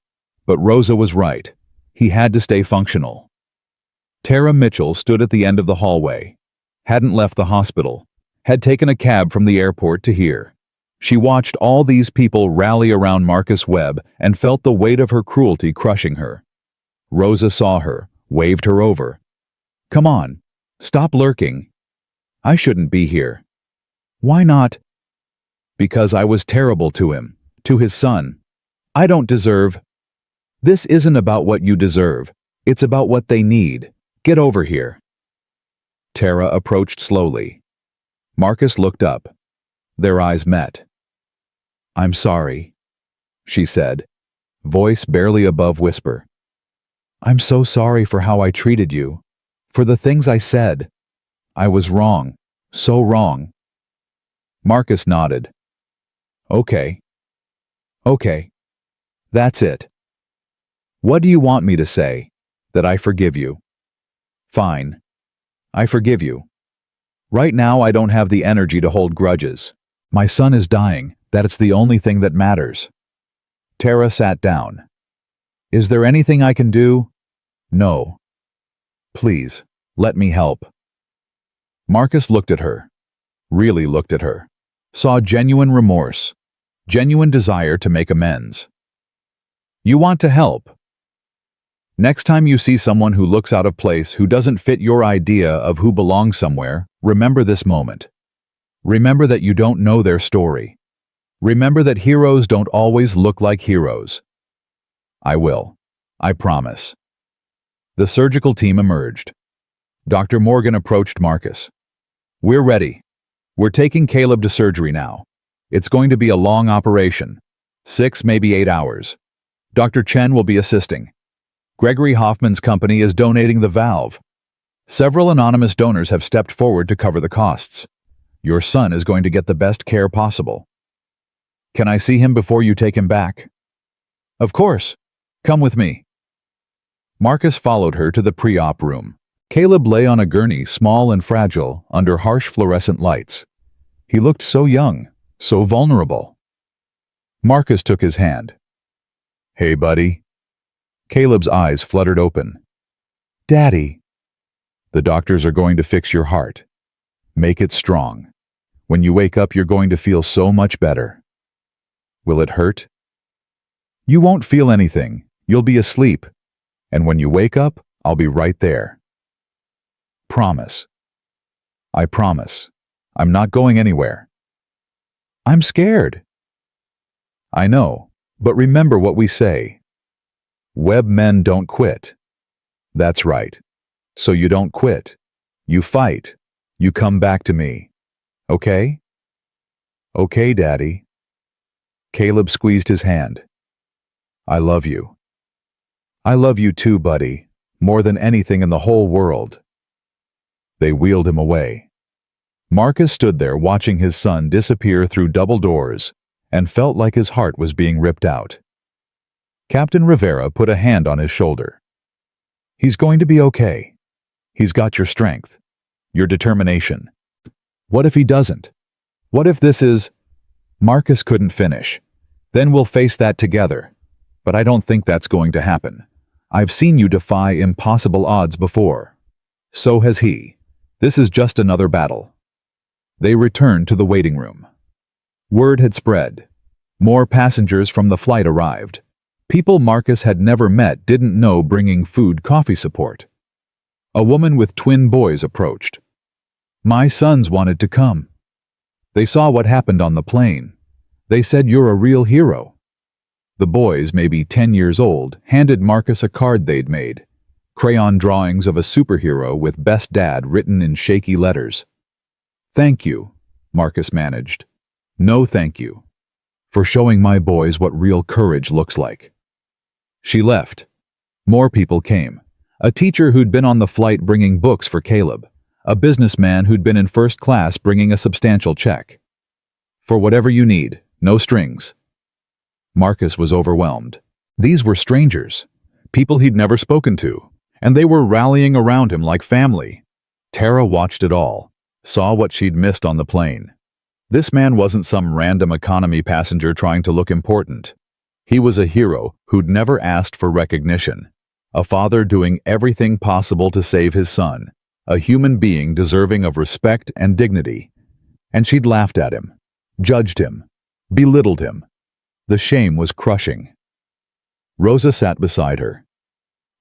A: But Rosa was right. He had to stay functional. Tara Mitchell stood at the end of the hallway. Hadn't left the hospital. Had taken a cab from the airport to here. She watched all these people rally around Marcus Webb and felt the weight of her cruelty crushing her. Rosa saw her, waved her over. Come on. Stop lurking. I shouldn't be here. Why not? Because I was terrible to him, to his son. I don't deserve... This isn't about what you deserve. It's about what they need. Get over here. Tara approached slowly. Marcus looked up. Their eyes met. I'm sorry, she said, voice barely above whisper. I'm so sorry for how I treated you, for the things I said. I was wrong, so wrong. Marcus nodded. Okay. Okay. That's it. What do you want me to say? That I forgive you? Fine. I forgive you. Right now I don't have the energy to hold grudges. My son is dying. That's the only thing that matters. Tara sat down. Is there anything I can do? No. Please, let me help. Marcus looked at her. Really looked at her. Saw genuine remorse. Genuine desire to make amends. You want to help. Next time you see someone who looks out of place, who doesn't fit your idea of who belongs somewhere, remember this moment. Remember that you don't know their story. Remember that heroes don't always look like heroes. I will. I promise. The surgical team emerged. Dr. Morgan approached Marcus. We're ready. We're taking Caleb to surgery now. It's going to be a long operation. 6, maybe 8 hours. Dr. Chen will be assisting. Gregory Hoffman's company is donating the valve. Several anonymous donors have stepped forward to cover the costs. Your son is going to get the best care possible. Can I see him before you take him back? Of course. Come with me. Marcus followed her to the pre-op room. Caleb lay on a gurney, small and fragile, under harsh fluorescent lights. He looked so young, so vulnerable. Marcus took his hand. Hey, buddy. Caleb's eyes fluttered open. Daddy. The doctors are going to fix your heart. Make it strong. When you wake up, you're going to feel so much better. Will it hurt? You won't feel anything. You'll be asleep. And when you wake up, I'll be right there. Promise. I promise. I'm not going anywhere. I'm scared. I know. But remember what we say. Web men don't quit. That's right. So you don't quit. You fight. You come back to me. Okay? Okay, Daddy. Caleb squeezed his hand. I love you. I love you too, buddy, more than anything in the whole world. They wheeled him away. Marcus stood there watching his son disappear through double doors and felt like his heart was being ripped out. Captain Rivera put a hand on his shoulder. He's going to be okay. He's got your strength, your determination. What if he doesn't? What if this is... Marcus couldn't finish. Then we'll face that together. But I don't think that's going to happen. I've seen you defy impossible odds before. So has he. This is just another battle. They returned to the waiting room. Word had spread. More passengers from the flight arrived. People Marcus had never met didn't know bringing food coffee support. A woman with twin boys approached. My sons wanted to come. They saw what happened on the plane. They said you're a real hero. The boys, maybe 10 years old, handed Marcus a card they'd made. Crayon drawings of a superhero with Best Dad written in shaky letters. Thank you, Marcus managed. No thank you. For showing my boys what real courage looks like. She left. More people came. A teacher who'd been on the flight bringing books for Caleb. A businessman who'd been in first class bringing a substantial check. For whatever you need, no strings. Marcus was overwhelmed. These were strangers, people he'd never spoken to, and they were rallying around him like family. Tara watched it all, saw what she'd missed on the plane. This man wasn't some random economy passenger trying to look important. He was a hero who'd never asked for recognition, a father doing everything possible to save his son, a human being deserving of respect and dignity. And she'd laughed at him, judged him, belittled him. The shame was crushing. Rosa sat beside her.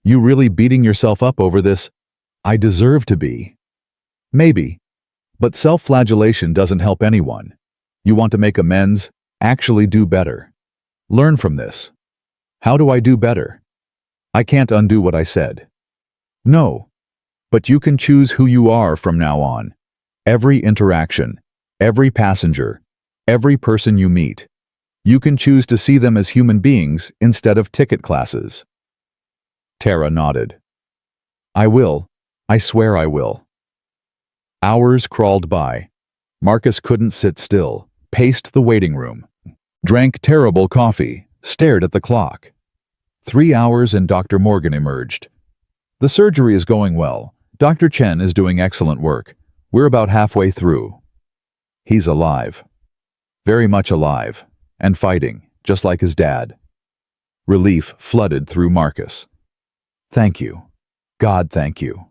A: You really beating yourself up over this? I deserve to be. Maybe. But self-flagellation doesn't help anyone. You want to make amends? Actually do better. Learn from this. How do I do better? I can't undo what I said. No. But you can choose who you are from now on. Every interaction, every passenger, every person you meet. You can choose to see them as human beings instead of ticket classes. Tara nodded. I will. I swear I will. Hours crawled by. Marcus couldn't sit still, paced the waiting room, drank terrible coffee, stared at the clock. 3 hours and Dr. Morgan emerged. The surgery is going well. Dr. Chen is doing excellent work. We're about halfway through. He's alive. Very much alive. And fighting, just like his dad. Relief flooded through Marcus. Thank you. God, thank you.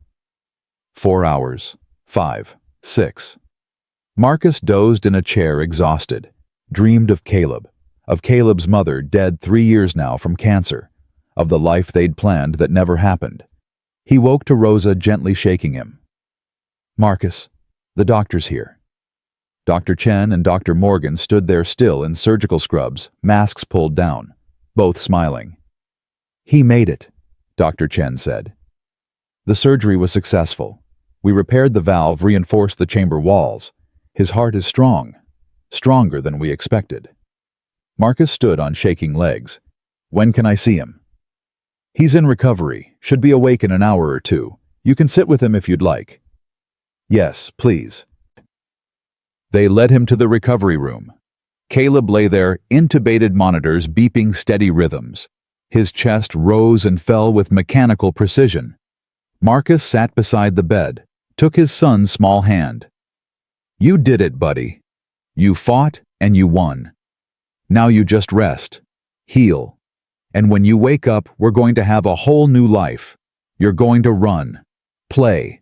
A: 4 hours. 5. 6. Marcus dozed in a chair exhausted, dreamed of Caleb's mother dead 3 years now from cancer, of the life they'd planned that never happened. He woke to Rosa gently shaking him. Marcus, the doctor's here. Dr. Chen and Dr. Morgan stood there still in surgical scrubs, masks pulled down, both smiling. He made it, Dr. Chen said. The surgery was successful. We repaired the valve, reinforced the chamber walls. His heart is strong, stronger than we expected. Marcus stood on shaking legs. When can I see him? He's in recovery, should be awake in an hour or two. You can sit with him if you'd like. Yes, please. They led him to the recovery room. Caleb lay there, intubated monitors beeping steady rhythms. His chest rose and fell with mechanical precision. Marcus sat beside the bed, took his son's small hand. You did it, buddy. You fought and you won. Now you just rest, heal. And when you wake up, we're going to have a whole new life. You're going to run, play,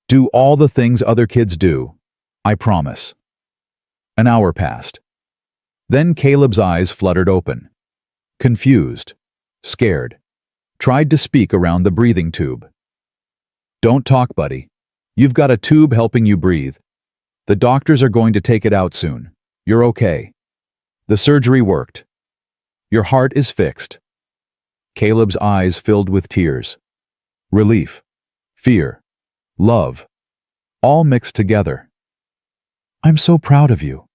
A: do all the things other kids do. I promise. An hour passed. Then Caleb's eyes fluttered open. Confused, scared. Tried to speak around the breathing tube. Don't talk, buddy. You've got a tube helping you breathe. The doctors are going to take it out soon. You're okay. The surgery worked. Your heart is fixed." Caleb's eyes filled with tears. Relief, fear, love, all mixed together. "I'm so proud of you,"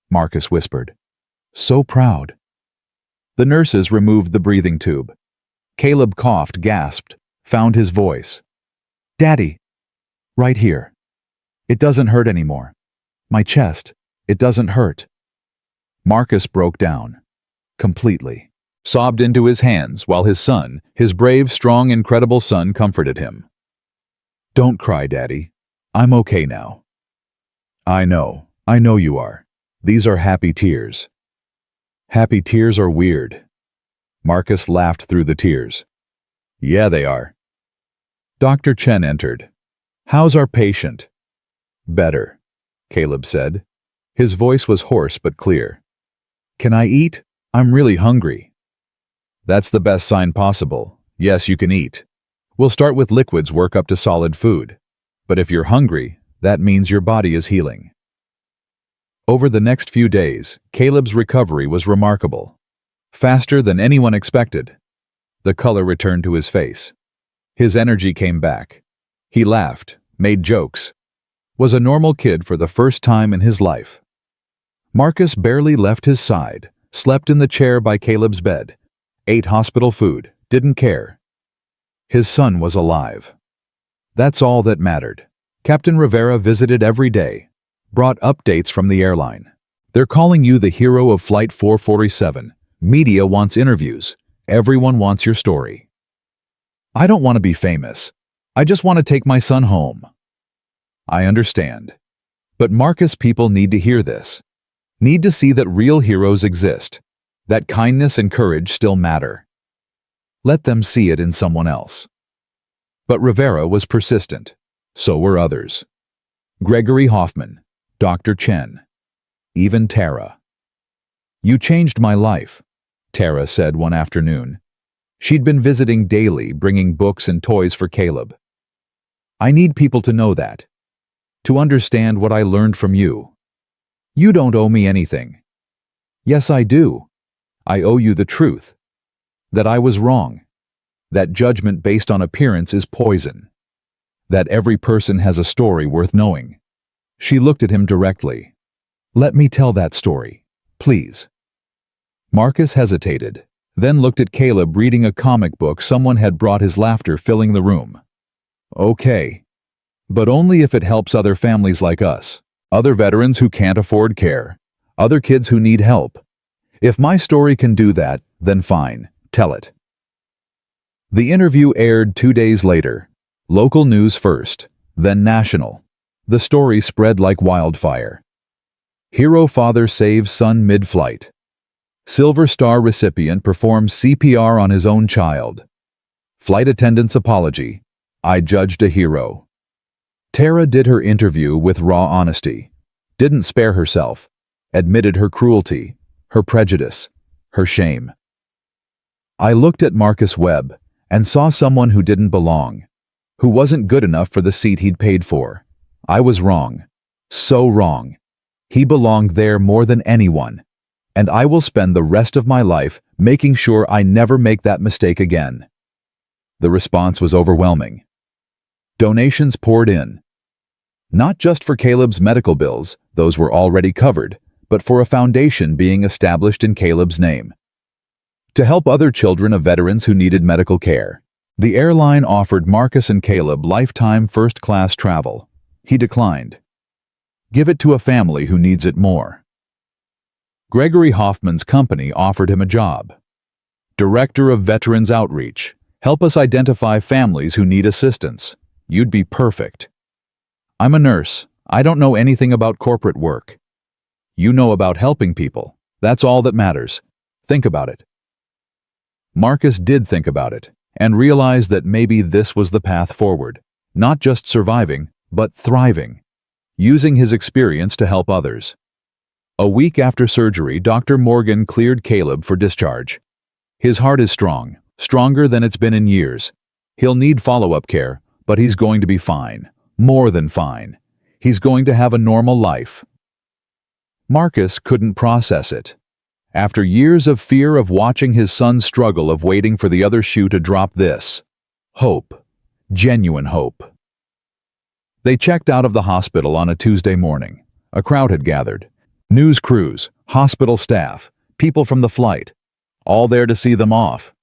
A: Marcus whispered. "So proud." The nurses removed the breathing tube. Caleb coughed, gasped, found his voice. "Daddy, right here. It doesn't hurt anymore. My chest, it doesn't hurt." Marcus broke down, completely, sobbed into his hands while his son, his brave, strong, incredible son, comforted him. "Don't cry, Daddy. I'm okay now." I know you are. These are happy tears." "Happy tears are weird." Marcus laughed through the tears. "Yeah, they are." Dr. Chen entered. "How's our patient?" "Better," Caleb said. His voice was hoarse but clear. "Can I eat? I'm really hungry." "That's the best sign possible. Yes, you can eat. We'll start with liquids, work up to solid food. But if you're hungry, that means your body is healing." Over the next few days, Caleb's recovery was remarkable. Faster than anyone expected. The color returned to his face. His energy came back. He laughed, made jokes, was a normal kid for the first time in his life. Marcus barely left his side, slept in the chair by Caleb's bed, ate hospital food, didn't care. His son was alive. That's all that mattered. Captain Rivera visited every day, brought updates from the airline. "They're calling you the hero of Flight 447. Media wants interviews. Everyone wants your story." "I don't want to be famous. I just want to take my son home." "I understand. But Marcus, people need to hear this. Need to see that real heroes exist, that kindness and courage still matter. Let them see it in someone else." But Rivera was persistent. So were others. Gregory Hoffman, Dr. Chen, even Tara. "You changed my life," Tara said one afternoon. She'd been visiting daily, bringing books and toys for Caleb. "I need people to know that, to understand what I learned from you. You don't owe me anything." "Yes, I do. I owe you the truth. That I was wrong. That judgment based on appearance is poison. That every person has a story worth knowing." She looked at him directly. "Let me tell that story, please." Marcus hesitated, then looked at Caleb reading a comic book someone had brought, his laughter filling the room. "Okay. But only if it helps other families like us, other veterans who can't afford care, other kids who need help. If my story can do that, then fine, tell it." The interview aired 2 days later. Local news first, then national. The story spread like wildfire. Hero father saves son mid-flight. Silver Star recipient performs CPR on his own child. Flight attendant's apology. "I judged a hero." Tara did her interview with raw honesty. Didn't spare herself. Admitted her cruelty, her prejudice, her shame. I looked at Marcus Webb and saw someone who didn't belong, who wasn't good enough for the seat he'd paid for. I was wrong. So wrong. He belonged there more than anyone. And I will spend the rest of my life making sure I never make that mistake again. The response was overwhelming. Donations poured in. Not just for Caleb's medical bills, those were already covered, but for a foundation being established in Caleb's name. To help other children of veterans who needed medical care. The airline offered Marcus and Caleb lifetime first-class travel. He declined. Give it to a family who needs it more. Gregory Hoffman's company offered him a job. Director of Veterans Outreach. Help us identify families who need assistance. You'd be perfect. I'm a nurse. I don't know anything about corporate work. You know about helping people. That's all that matters. Think about it. Marcus did think about it, and realized that maybe this was the path forward. Not just surviving, but thriving. Using his experience to help others. A week after surgery, Dr. Morgan cleared Caleb for discharge. His heart is strong, stronger than it's been in years. He'll need follow-up care, but he's going to be fine. More than fine. He's going to have a normal life. Marcus couldn't process it. After years of fear of watching his son's struggle of waiting for the other shoe to drop this. Hope. Genuine hope. They checked out of the hospital on a Tuesday morning. A crowd had gathered. News crews, hospital staff, people from the flight, all there to see them off.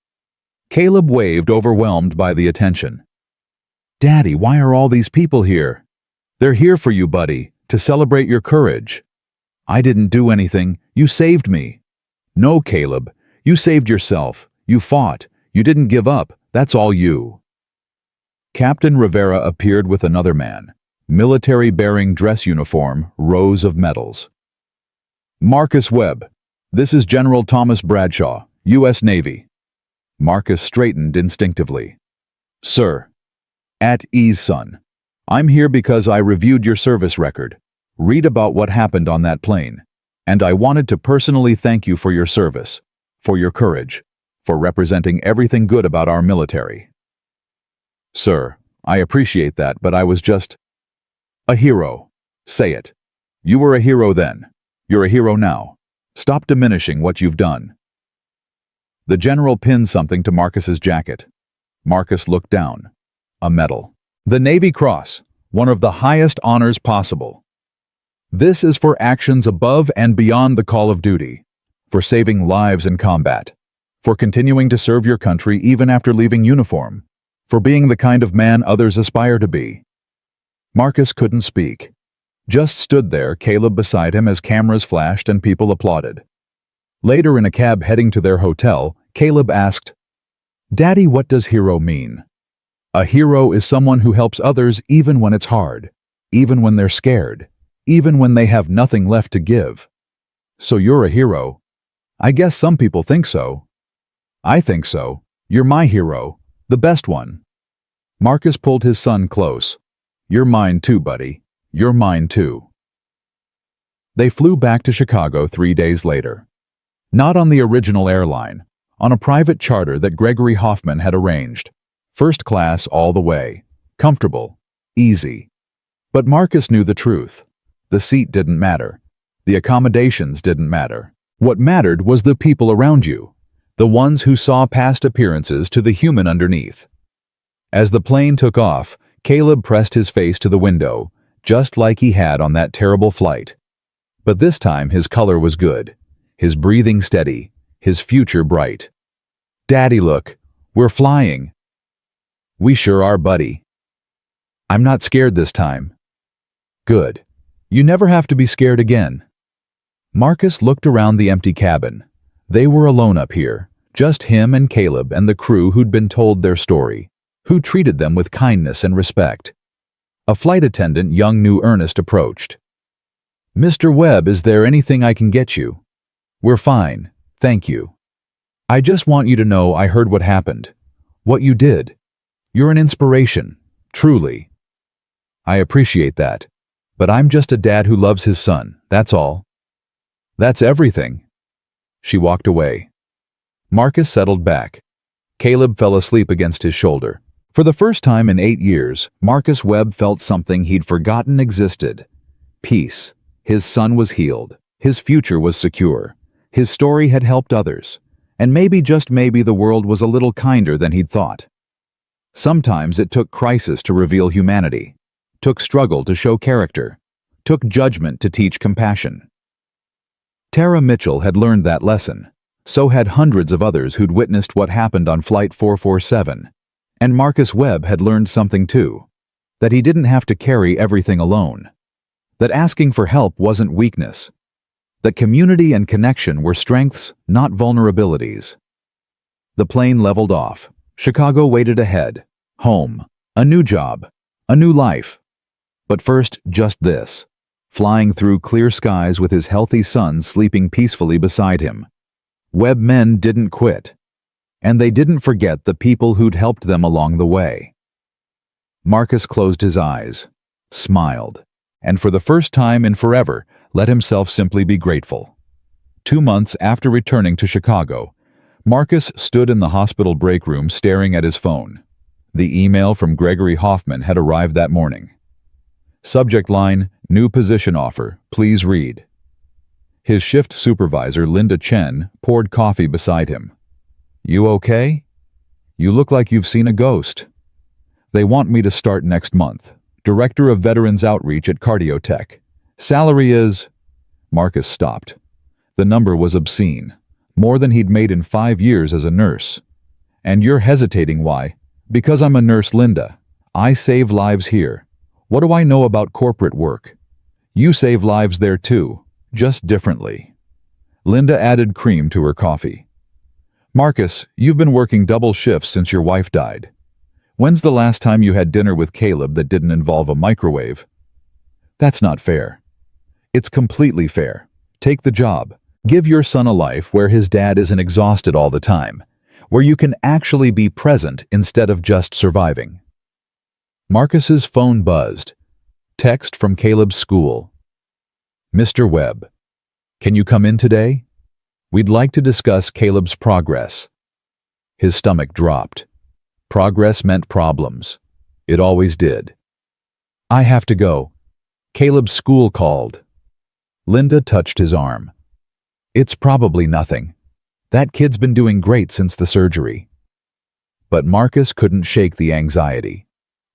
A: Caleb waved, overwhelmed by the attention. "Daddy, why are all these people here?" "They're here for you, buddy, to celebrate your courage." "I didn't do anything. You saved me." "No, Caleb, you saved yourself. You fought. You didn't give up. That's all you." Captain Rivera appeared with another man, military-bearing dress uniform, rows of medals. "Marcus Webb, this is General Thomas Bradshaw, U.S. Navy." Marcus straightened instinctively. "Sir." "At ease, son. I'm here because I reviewed your service record. Read about what happened on that plane. And I wanted to personally thank you for your service, for your courage, for representing everything good about our military." "Sir, I appreciate that, but I was just a hero. Say it. You were a hero then. You're a hero now. Stop diminishing what you've done." The general pinned something to Marcus's jacket. Marcus looked down. A medal. The Navy Cross, one of the highest honors possible. "This is for actions above and beyond the call of duty, for saving lives in combat, for continuing to serve your country even after leaving uniform, for being the kind of man others aspire to be." Marcus couldn't speak. Just stood there, Caleb beside him as cameras flashed and people applauded. Later, in a cab heading to their hotel, Caleb asked, "Daddy, what does hero mean?" "A hero is someone who helps others even when it's hard, even when they're scared, even when they have nothing left to give." "So you're a hero." "I guess some people think so." "I think so. You're my hero, the best one." Marcus pulled his son close. "You're mine too, buddy. You're mine too." They flew back to Chicago 3 days later. Not on the original airline, on a private charter that Gregory Hoffman had arranged. First class all the way. Comfortable. Easy. But Marcus knew the truth. The seat didn't matter. The accommodations didn't matter. What mattered was the people around you, the ones who saw past appearances to the human underneath. As the plane took off, Caleb pressed his face to the window, just like he had on that terrible flight. But this time his color was good, his breathing steady, his future bright. "Daddy, look, we're flying." "We sure are, buddy." "I'm not scared this time." "Good. You never have to be scared again." Marcus looked around the empty cabin. They were alone up here, just him and Caleb and the crew who'd been told their story, who treated them with kindness and respect. A flight attendant, young New Ernest, approached. "Mr. Webb, is there anything I can get you?" "We're fine, thank you. I just want you to know I heard what happened, what you did. You're an inspiration, truly." "I appreciate that, but I'm just a dad who loves his son, that's all." "That's everything." She walked away. Marcus settled back. Caleb fell asleep against his shoulder. For the first time in 8 years, Marcus Webb felt something he'd forgotten existed. Peace. His son was healed. His future was secure. His story had helped others. And maybe, just maybe, the world was a little kinder than he'd thought. Sometimes it took crisis to reveal humanity, took struggle to show character, took judgment to teach compassion. Tara Mitchell had learned that lesson. So had hundreds of others who'd witnessed what happened on Flight 447. And Marcus Webb had learned something too, that he didn't have to carry everything alone, that asking for help wasn't weakness, that community and connection were strengths, not vulnerabilities. The plane leveled off. Chicago waited ahead. Home. A new job. A new life. But first, just this. Flying through clear skies with his healthy son sleeping peacefully beside him. Webb men didn't quit. And they didn't forget the people who'd helped them along the way. Marcus closed his eyes, smiled, and for the first time in forever, let himself simply be grateful. 2 months after returning to Chicago, Marcus stood in the hospital break room staring at his phone. The email from Gregory Hoffman had arrived that morning. Subject line, "New position offer, please read." His shift supervisor, Linda Chen, poured coffee beside him. "You okay? You look like you've seen a ghost." "They want me to start next month. Director of Veterans Outreach at Cardiotech. Salary is—" Marcus stopped. The number was obscene. More than he'd made in 5 years as a nurse. "And you're hesitating, why?" "Because I'm a nurse, Linda. I save lives here. What do I know about corporate work? You save lives there too, just differently." Linda added cream to her coffee. "Marcus, you've been working double shifts since your wife died. When's the last time you had dinner with Caleb that didn't involve a microwave?" "That's not fair." "It's completely fair. Take the job. Give your son a life where his dad isn't exhausted all the time, where you can actually be present instead of just surviving." Marcus's phone buzzed. Text from Caleb's school. "Mr. Webb, can you come in today? We'd like to discuss Caleb's progress." His stomach dropped. Progress meant problems. It always did. "I have to go. Caleb's school called." Linda touched his arm. "It's probably nothing. That kid's been doing great since the surgery." But Marcus couldn't shake the anxiety.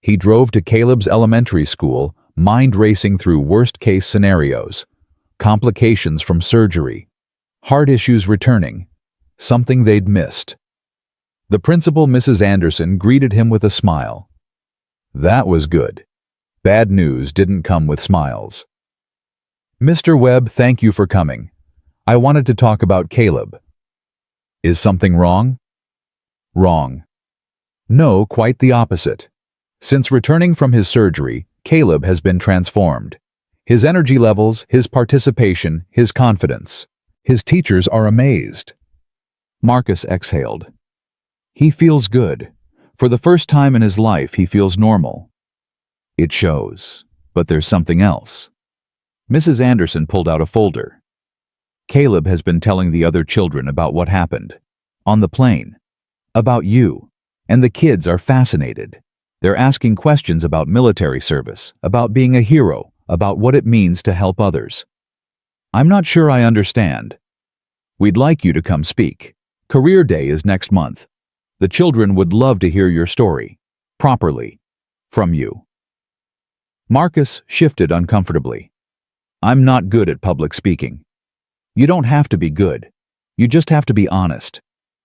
A: He drove to Caleb's elementary school, mind racing through worst-case scenarios. Complications from surgery. Heart issues returning. Something they'd missed. The principal, Mrs. Anderson, greeted him with a smile. That was good. Bad news didn't come with smiles. "Mr. Webb, thank you for coming. I wanted to talk about Caleb." "Is something wrong?" "Wrong. No, quite the opposite. Since returning from his surgery, Caleb has been transformed. His energy levels, his participation, his confidence. His teachers are amazed." Marcus exhaled. He feels good. For the first time in his life, he feels normal. It shows. But there's something else. Mrs. Anderson pulled out a folder. "Caleb has been telling the other children about what happened. On the plane. About you. And the kids are fascinated. They're asking questions about military service, about being a hero, about what it means to help others. I'm not sure I understand. We'd like you to come speak. Career Day is next month. The children would love to hear your story. Properly. From you." Marcus shifted uncomfortably. "I'm not good at public speaking." "You don't have to be good. You just have to be honest.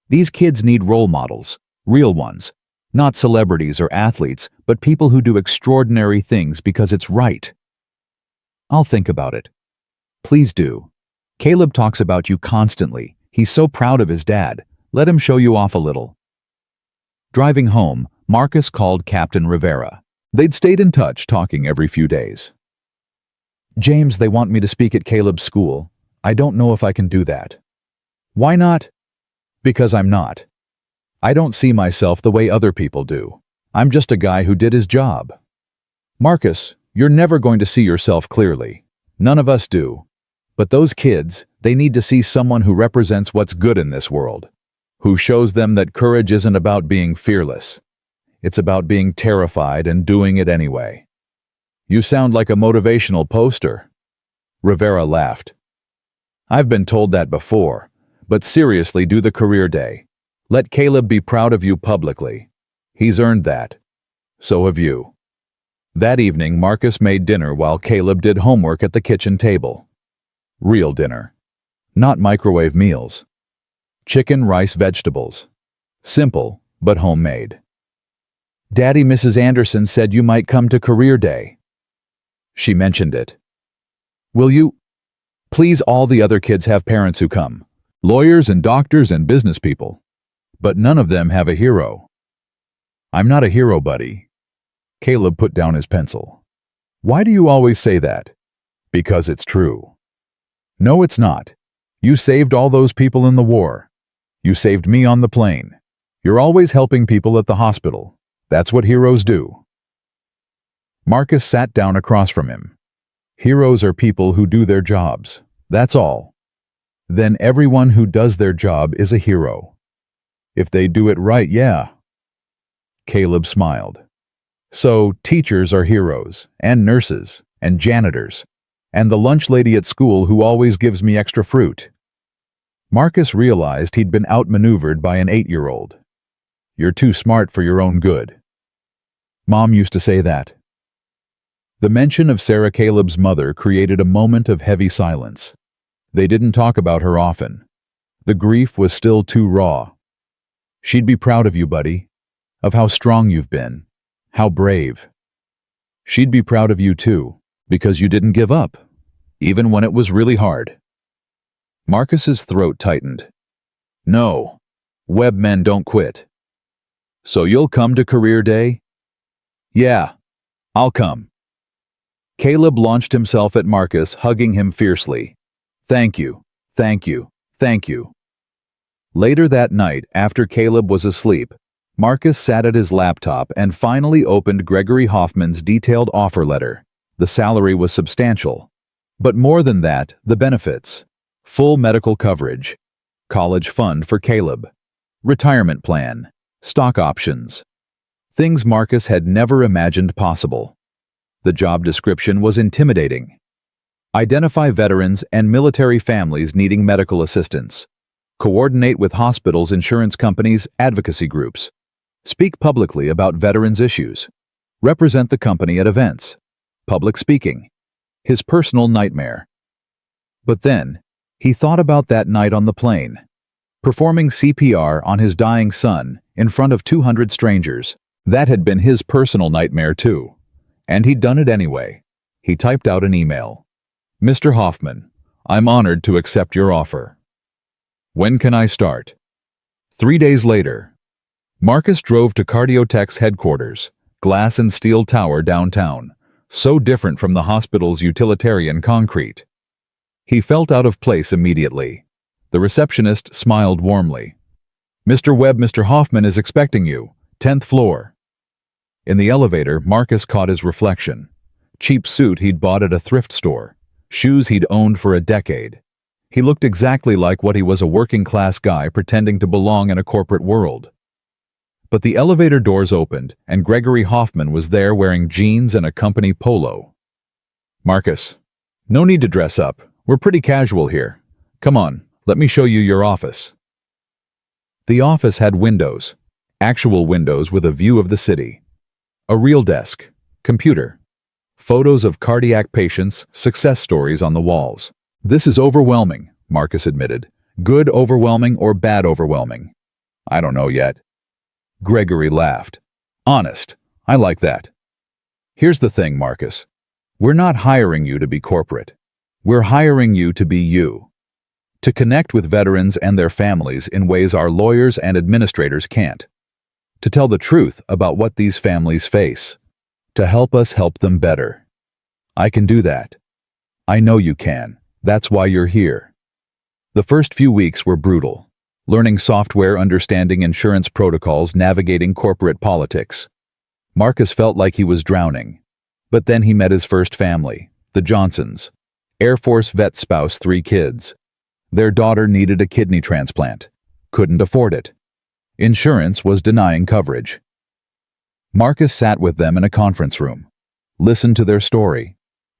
A: These kids need role models, real ones. Not celebrities or athletes, but people who do extraordinary things because it's right." "I'll think about it." "Please do. Caleb talks about you constantly. He's so proud of his dad. Let him show you off a little." Driving home, Marcus called Captain Rivera. They'd stayed in touch, talking every few days. "James, they want me to speak at Caleb's school. I don't know if I can do that." "Why not?" "Because I'm not. I don't see myself the way other people do. I'm just a guy who did his job." "Marcus, you're never going to see yourself clearly. None of us do. But those kids, they need to see someone who represents what's good in this world. Who shows them that courage isn't about being fearless. It's about being terrified and doing it anyway." "You sound like a motivational poster." Rivera laughed. "I've been told that before, but seriously, do the Career Day. Let Caleb be proud of you publicly. He's earned that. So have you." That evening, Marcus made dinner while Caleb did homework at the kitchen table. Real dinner. Not microwave meals. Chicken, rice, vegetables. Simple, but homemade. "Daddy, Mrs. Anderson said you might come to Career Day." She mentioned it. "Will you? Please, all the other kids have parents who come. Lawyers and doctors and business people. But none of them have a hero." "I'm not a hero, buddy." Caleb put down his pencil. "Why do you always say that?" "Because it's true." "No, it's not. You saved all those people in the war. You saved me on the plane. You're always helping people at the hospital. That's what heroes do." Marcus sat down across from him. "Heroes are people who do their jobs. That's all. Then everyone who does their job is a hero. If they do it right, yeah." Caleb smiled. "So teachers are heroes, and nurses, and janitors. And the lunch lady at school who always gives me extra fruit. Marcus realized he'd been outmaneuvered by an 8-year-old. You're too smart for your own good. Mom used to say that. The mention of Sarah Caleb's mother created a moment of heavy silence. They didn't talk about her often. The grief was still too raw. She'd be proud of you, buddy, of how strong you've been, how brave. She'd be proud of you too, because you didn't give up, even when it was really hard. Marcus's throat tightened. No, Webb men don't quit. So you'll come to career day? Yeah, I'll come. Caleb launched himself at Marcus, hugging him fiercely. Thank you, thank you, thank you. Later that night, after Caleb was asleep, Marcus sat at his laptop and finally opened Gregory Hoffman's detailed offer letter. The salary was substantial. But more than that, the benefits. Full medical coverage, college fund for Caleb, retirement plan, stock options. Things Marcus had never imagined possible. The job description was intimidating. Identify veterans and military families needing medical assistance. Coordinate with hospitals, insurance companies, advocacy groups. Speak publicly about veterans' issues. Represent the company at events. Public speaking. His personal nightmare. But then, he thought about that night on the plane. Performing CPR on his dying son in front of 200 strangers. That had been his personal nightmare too. And he'd done it anyway. He typed out an email. Mr. Hoffman, I'm honored to accept your offer. When can I start? 3 days later. Marcus drove to Cardiotech's headquarters, glass and steel tower downtown, so different from the hospital's utilitarian concrete. He felt out of place immediately. The receptionist smiled warmly. Mr. Webb, Mr. Hoffman is expecting you, 10th floor. In the elevator, Marcus caught his reflection. Cheap suit he'd bought at a thrift store, shoes he'd owned for a decade. He looked exactly like what he was, a working-class guy pretending to belong in a corporate world. But the elevator doors opened, and Gregory Hoffman was there wearing jeans and a company polo. Marcus, no need to dress up. We're pretty casual here. Come on, let me show you your office. The office had windows, actual windows with a view of the city. A real desk, computer, photos of cardiac patients, success stories on the walls. This is overwhelming, Marcus admitted. Good overwhelming or bad overwhelming? I don't know yet. Gregory laughed. Honest, I like that. Here's the thing, Marcus. We're not hiring you to be corporate. We're hiring you to be you. To connect with veterans and their families in ways our lawyers and administrators can't. To tell the truth about what these families face. To help us help them better. I can do that. I know you can. That's why you're here. The first few weeks were brutal. Learning software, understanding insurance protocols, navigating corporate politics. Marcus felt like he was drowning. But then he met his first family, the Johnsons. Air Force vet spouse, 3 kids. Their daughter needed a kidney transplant. Couldn't afford it. Insurance was denying coverage. Marcus sat with them in a conference room, listened to their story,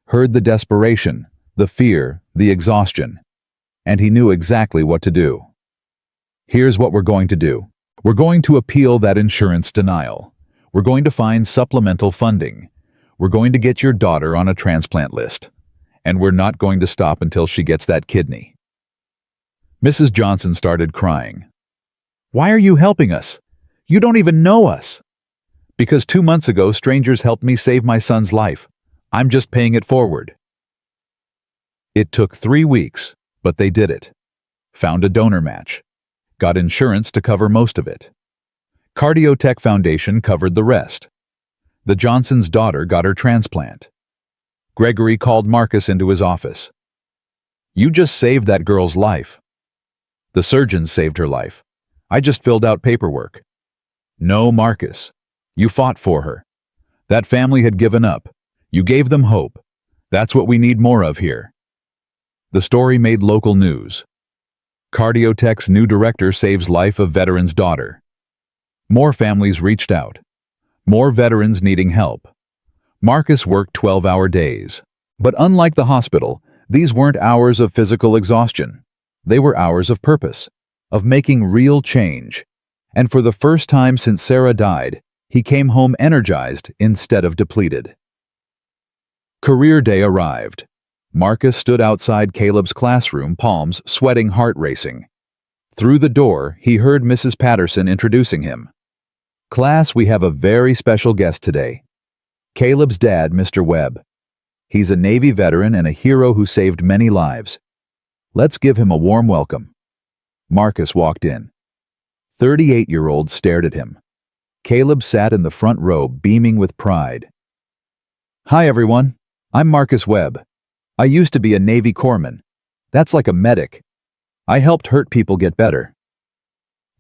A: heard the desperation, the fear, the exhaustion, and he knew exactly what to do. Here's what we're going to do. We're going to appeal that insurance denial. We're going to find supplemental funding. We're going to get your daughter on a transplant list. And we're not going to stop until she gets that kidney. Mrs. Johnson started crying. Why are you helping us? You don't even know us. Because 2 months ago, strangers helped me save my son's life. I'm just paying it forward. It took 3 weeks, but they did it. Found a donor match. Got insurance to cover most of it. Cardiotech Foundation covered the rest. The Johnson's daughter got her transplant. Gregory called Marcus into his office. You just saved that girl's life. The surgeons saved her life. I just filled out paperwork. No, Marcus. You fought for her. That family had given up. You gave them hope. That's what we need more of here. The story made local news. Cardiotech's new director saves life of veteran's daughter. More families reached out. More veterans needing help. Marcus worked 12-hour days, But unlike the hospital, these weren't hours of physical exhaustion. They were hours of purpose, of making real change. And for the first time since Sarah died, he came home energized instead of depleted. Career day arrived. Marcus stood outside Caleb's classroom, palms sweating, heart racing. Through the door, he heard Mrs. Patterson introducing him. "Class, we have a very special guest today. Caleb's dad, Mr. Webb. He's a Navy veteran and a hero who saved many lives. Let's give him a warm welcome." Marcus walked in. 38-year-olds stared at him. Caleb sat in the front row, beaming with pride. "Hi, everyone. I'm Marcus Webb. I used to be a Navy corpsman. That's like a medic. I helped hurt people get better."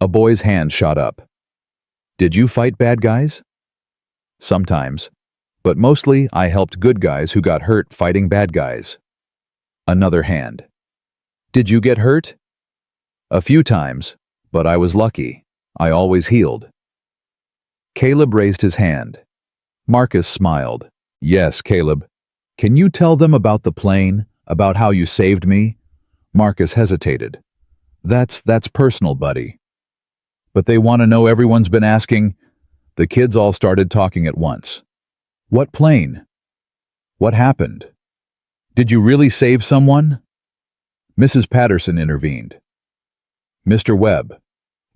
A: A boy's hand shot up. "Did you fight bad guys?" "Sometimes. But mostly I helped good guys who got hurt fighting bad guys." Another hand. "Did you get hurt?" "A few times, but I was lucky. I always healed." Caleb raised his hand. Marcus smiled. "Yes, Caleb. Can you tell them about the plane, about how you saved me?" Marcus hesitated. That's personal, buddy." "But they want to know, everyone's been asking." The kids all started talking at once. "What plane? What happened? Did you really save someone?" Mrs. Patterson intervened. "Mr. Webb,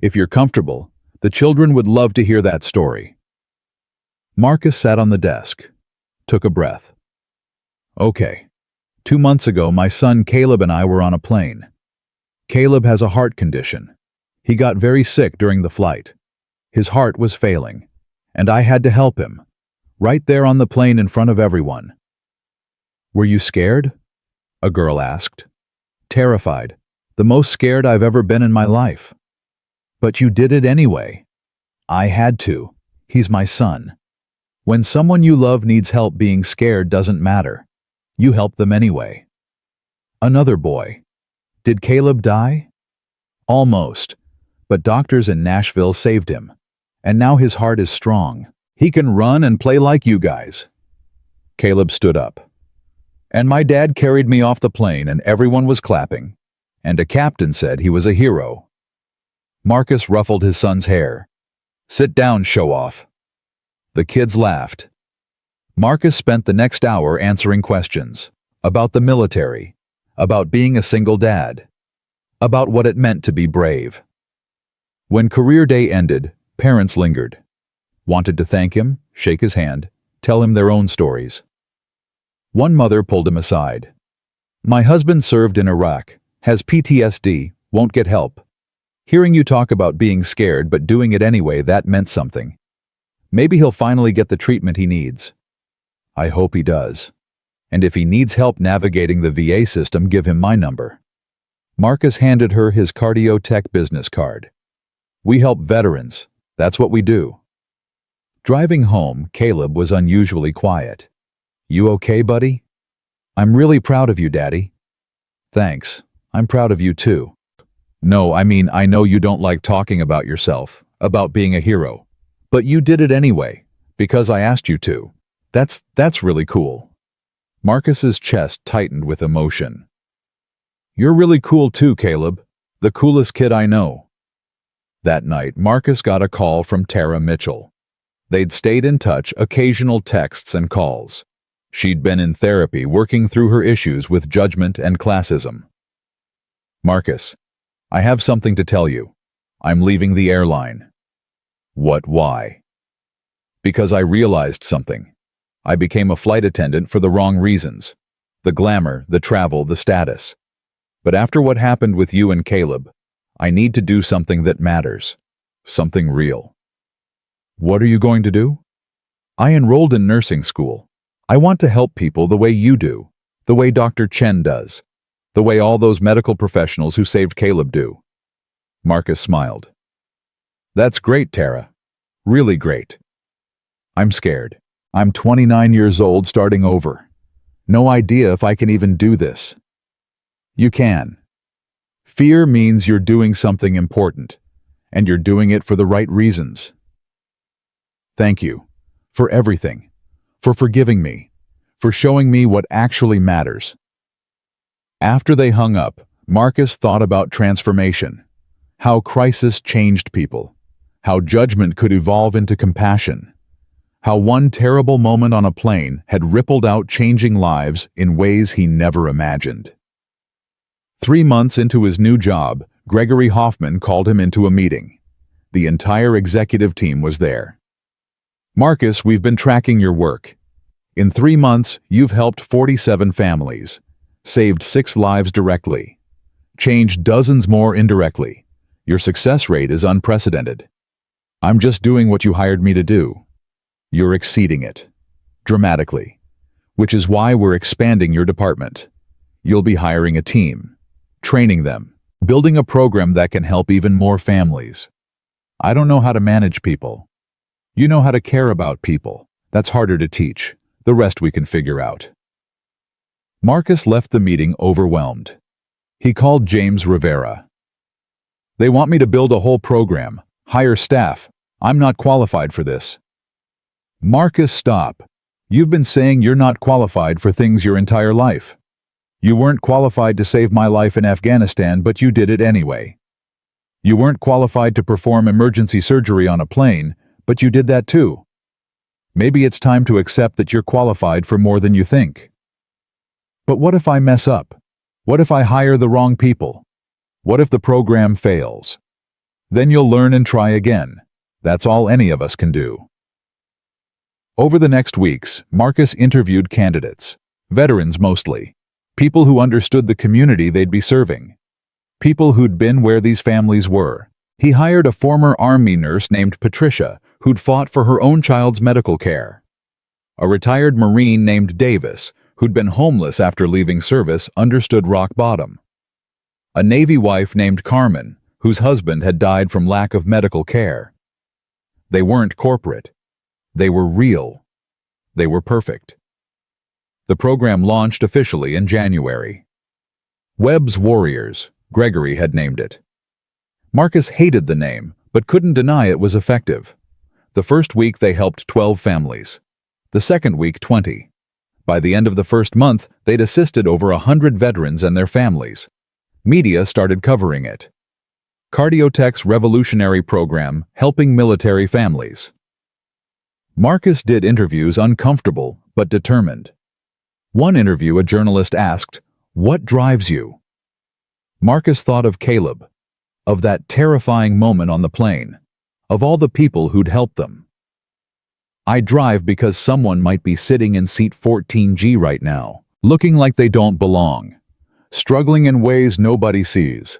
A: if you're comfortable, the children would love to hear that story." Marcus sat on the desk, took a breath. "Okay. 2 months ago, my son Caleb and I were on a plane. Caleb has a heart condition. He got very sick during the flight. His heart was failing, and I had to help him, right there on the plane in front of everyone." "Were you scared?" a girl asked. "Terrified. The most scared I've ever been in my life." "But you did it anyway." "I had to. He's my son. When someone you love needs help, being scared doesn't matter. You help them anyway." Another boy. "Did Caleb die?" "Almost. But doctors in Nashville saved him. And now his heart is strong. He can run and play like you guys." Caleb stood up. "And my dad carried me off the plane and everyone was clapping. And a captain said he was a hero." Marcus ruffled his son's hair. "Sit down, show-off." The kids laughed. Marcus spent the next hour answering questions about the military, about being a single dad, about what it meant to be brave. When career day ended, parents lingered, wanted to thank him, shake his hand, tell him their own stories. One mother pulled him aside. "My husband served in Iraq, has PTSD, won't get help. Hearing you talk about being scared but doing it anyway, that meant something. Maybe he'll finally get the treatment he needs." "I hope he does. And if he needs help navigating the VA system, give him my number." Marcus handed her his cardio tech business card. "We help veterans. That's what we do." Driving home, Caleb was unusually quiet. "You okay, buddy?" "I'm really proud of you, Daddy." "Thanks. I'm proud of you too." "No, I mean, I know you don't like talking about yourself, about being a hero. But you did it anyway, because I asked you to. That's really cool." Marcus's chest tightened with emotion. "You're really cool too, Caleb. The coolest kid I know." That night, Marcus got a call from Tara Mitchell. They'd stayed in touch, occasional texts and calls. She'd been in therapy, working through her issues with judgment and classism. "Marcus, I have something to tell you. I'm leaving the airline." "What, why?" "Because I realized something. I became a flight attendant for the wrong reasons. The glamour, the travel, the status. But after what happened with you and Caleb, I need to do something that matters. Something real." "What are you going to do?" "I enrolled in nursing school. I want to help people the way you do, the way Dr. Chen does, the way all those medical professionals who saved Caleb do." Marcus smiled. "That's great, Tara. Really great. I'm scared. I'm 29 years old, starting over. No idea if I can even do this." "You can. Fear means you're doing something important, and you're doing it for the right reasons." "Thank you. For everything. For forgiving me. for showing me what actually matters." After they hung up, Marcus thought about transformation, how crisis changed people, how judgment could evolve into compassion, how one terrible moment on a plane had rippled out, changing lives in ways he never imagined. 3 months into his new job, Gregory Hoffman called him into a meeting. The entire executive team was there. "Marcus, we've been tracking your work. In 3 months, you've helped 47 families, saved 6 lives directly, changed dozens more indirectly. Your success rate is unprecedented. I'm just doing what you hired me to do. You're exceeding it, dramatically, which is why we're expanding your department. You'll be hiring a team, training them, building a program that can help even more families. I don't know how to manage people. You know how to care about people. That's harder to teach. The rest we can figure out." Marcus left the meeting overwhelmed. He called James Rivera. "They want me to build a whole program, hire staff. I'm not qualified for this." "Marcus, stop. You've been saying you're not qualified for things your entire life. You weren't qualified to save my life in Afghanistan, but you did it anyway. You weren't qualified to perform emergency surgery on a plane, but you did that too. Maybe it's time to accept that you're qualified for more than you think." "But what if I mess up? What if I hire the wrong people? What if the program fails? Then you'll learn and try again. That's all any of us can do." Over the next weeks, Marcus interviewed candidates, veterans mostly, people who understood the community they'd be serving, people who'd been where these families were. He hired a former Army nurse named Patricia, who'd fought for her own child's medical care, a retired Marine named Davis, who'd been homeless after leaving service, understood rock bottom, a Navy wife named Carmen, whose husband had died from lack of medical care. They weren't corporate. They were real. They were perfect. The program launched officially in January. Webb's Warriors, Gregory had named it. Marcus hated the name, but couldn't deny it was effective. The first week they helped 12 families. The second week, 20. By the end of the first month, they'd assisted over 100 veterans and their families. Media started covering it. Cardiotech's revolutionary program, helping military families. Marcus did interviews uncomfortable but determined. One interview, a journalist asked, "What drives you?" Marcus thought of Caleb, of that terrifying moment on the plane, of all the people who'd helped them. "I drive because someone might be sitting in seat 14G right now, looking like they don't belong, struggling in ways nobody sees.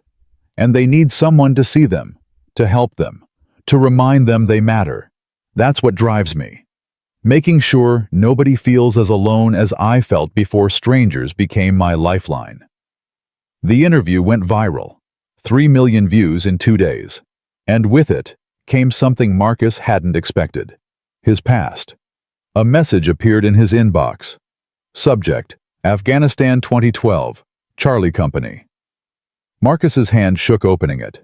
A: And they need someone to see them, to help them, to remind them they matter. That's what drives me. Making sure nobody feels as alone as I felt before strangers became my lifeline." The interview went viral, 3 million views in 2 days. And with it came something Marcus hadn't expected. His past. A message appeared in his inbox. Subject: Afghanistan 2012, Charlie Company. Marcus's hand shook opening it.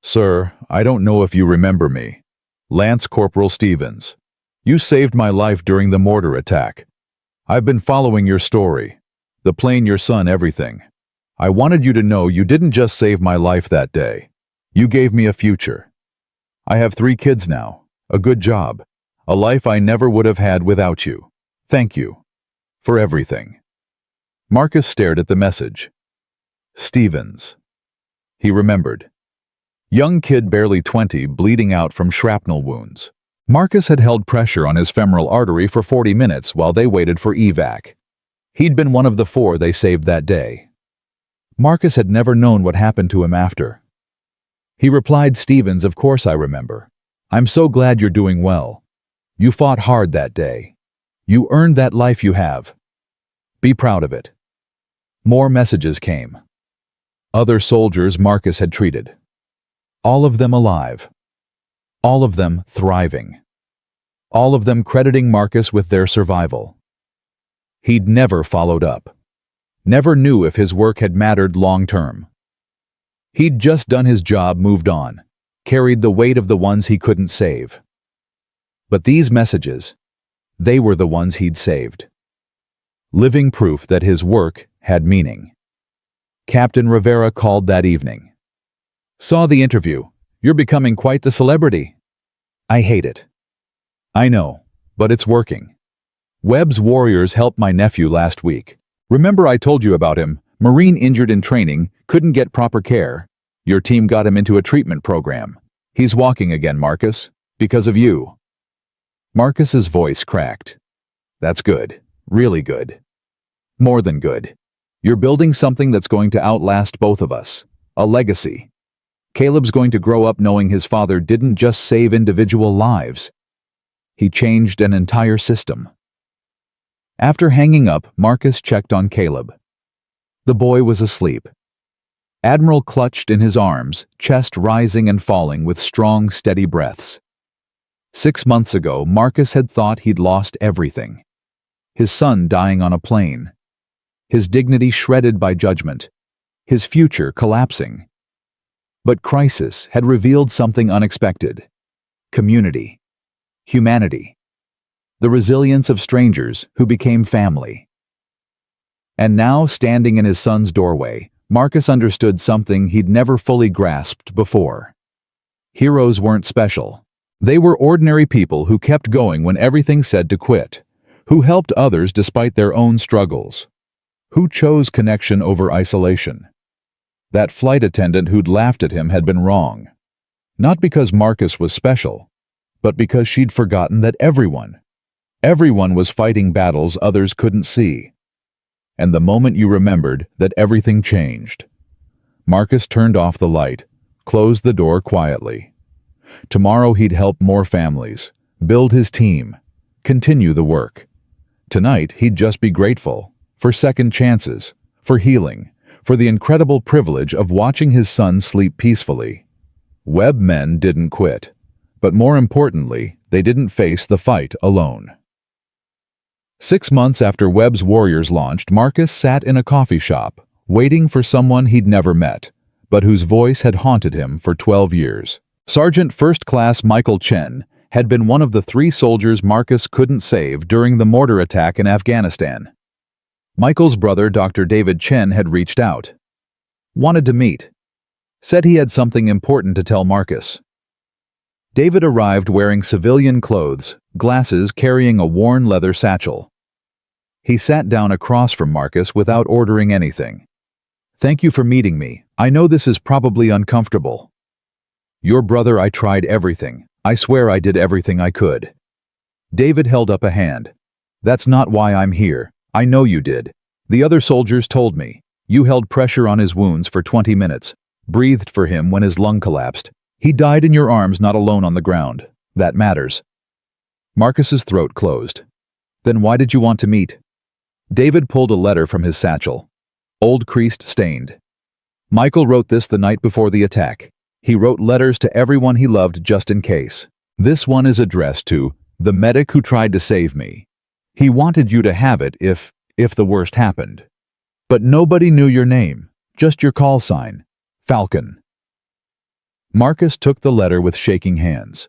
A: "Sir, I don't know if you remember me. Lance Corporal Stevens. You saved my life during the mortar attack. I've been following your story. The plane, your son, everything. I wanted you to know you didn't just save my life that day. You gave me a future. I have 3 kids now, a good job, a life I never would have had without you. Thank you. For everything." Marcus stared at the message. Stevens. He remembered. Young kid, barely 20, bleeding out from shrapnel wounds. Marcus had held pressure on his femoral artery for 40 minutes while they waited for evac. He'd been one of the 4 they saved that day. Marcus had never known what happened to him after. He replied, "Stevens, of course I remember. I'm so glad you're doing well. You fought hard that day. You earned that life you have. Be proud of it." More messages came. Other soldiers Marcus had treated. All of them alive. All of them thriving. All of them crediting Marcus with their survival. He'd never followed up. Never knew if his work had mattered long term. He'd just done his job, moved on, carried the weight of the ones he couldn't save. But these messages, they were the ones he'd saved. living proof that his work had meaning. Captain Rivera called that evening. Saw the interview. You're becoming quite the celebrity. I hate it. I know, but it's working. Webb's Warriors helped my nephew last week. Remember I told you about him? Marine injured in training, couldn't get proper care. Your team got him into a treatment program. He's walking again, Marcus, because of you. Marcus's voice cracked. That's good, really good. More than good. You're building something that's going to outlast both of us. A legacy. Caleb's going to grow up knowing his father didn't just save individual lives. He changed an entire system. After hanging up, Marcus checked on Caleb. The boy was asleep. Admiral clutched in his arms, chest rising and falling with strong, steady breaths. 6 months ago, Marcus had thought he'd lost everything. His son dying on a plane. His dignity shredded by judgment. His future collapsing. But crisis had revealed something unexpected. Community. Humanity. The resilience of strangers who became family. And now, standing in his son's doorway, Marcus understood something he'd never fully grasped before. Heroes weren't special. They were ordinary people who kept going when everything said to quit, who helped others despite their own struggles, who chose connection over isolation. That flight attendant who'd laughed at him had been wrong. Not because Marcus was special, but because she'd forgotten that everyone was fighting battles others couldn't see. And the moment you remembered that everything changed. Marcus turned off the light, closed the door quietly. Tomorrow he'd help more families, build his team, continue the work. Tonight he'd just be grateful for second chances, for healing, for the incredible privilege of watching his son sleep peacefully. Webb men didn't quit, but more importantly, they didn't face the fight alone. 6 months after Webb's Warriors launched, Marcus sat in a coffee shop, waiting for someone he'd never met, but whose voice had haunted him for 12 years. Sergeant First Class Michael Chen had been one of the 3 soldiers Marcus couldn't save during the mortar attack in Afghanistan. Michael's brother, Dr. David Chen, had reached out. Wanted to meet. Said he had something important to tell Marcus. David arrived wearing civilian clothes, glasses, carrying a worn leather satchel. He sat down across from Marcus without ordering anything. Thank you for meeting me. I know this is probably uncomfortable. Your brother, I tried everything. I swear I did everything I could. David held up a hand. That's not why I'm here. I know you did. The other soldiers told me. You held pressure on his wounds for 20 minutes, breathed for him when his lung collapsed. He died in your arms, not alone on the ground. That matters. Marcus's throat closed. Then why did you want to meet? David pulled a letter from his satchel. Old, creased, stained. Michael wrote this the night before the attack. He wrote letters to everyone he loved just in case. This one is addressed to the medic who tried to save me. He wanted you to have it if the worst happened. But nobody knew your name, just your call sign, Falcon. Marcus took the letter with shaking hands.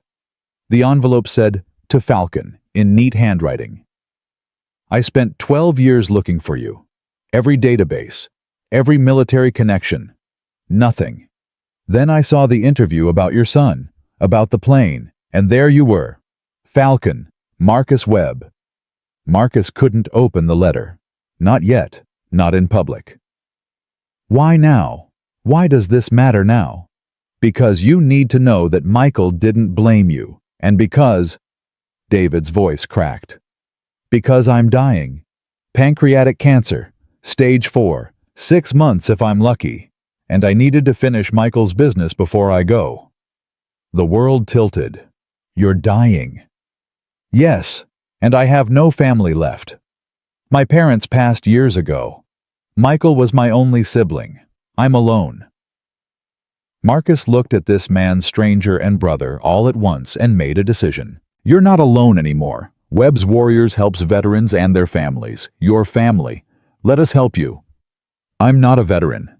A: The envelope said, to Falcon, in neat handwriting. I spent 12 years looking for you. Every database, every military connection. Nothing. Then I saw the interview about your son, about the plane, and there you were. Falcon, Marcus Webb. Marcus couldn't open the letter. Not yet, not in public. Why now? Why does this matter now? Because you need to know that Michael didn't blame you, and because... David's voice cracked. Because I'm dying. Pancreatic cancer, stage 4, 6 months if I'm lucky, and I needed to finish Michael's business before I go. The world tilted. You're dying. Yes, and I have no family left. My parents passed years ago. Michael was my only sibling. I'm alone. Marcus looked at this man, stranger and brother, all at once and made a decision. You're not alone anymore. Webb's Warriors helps veterans and their families. Your family. Let us help you. I'm not a veteran.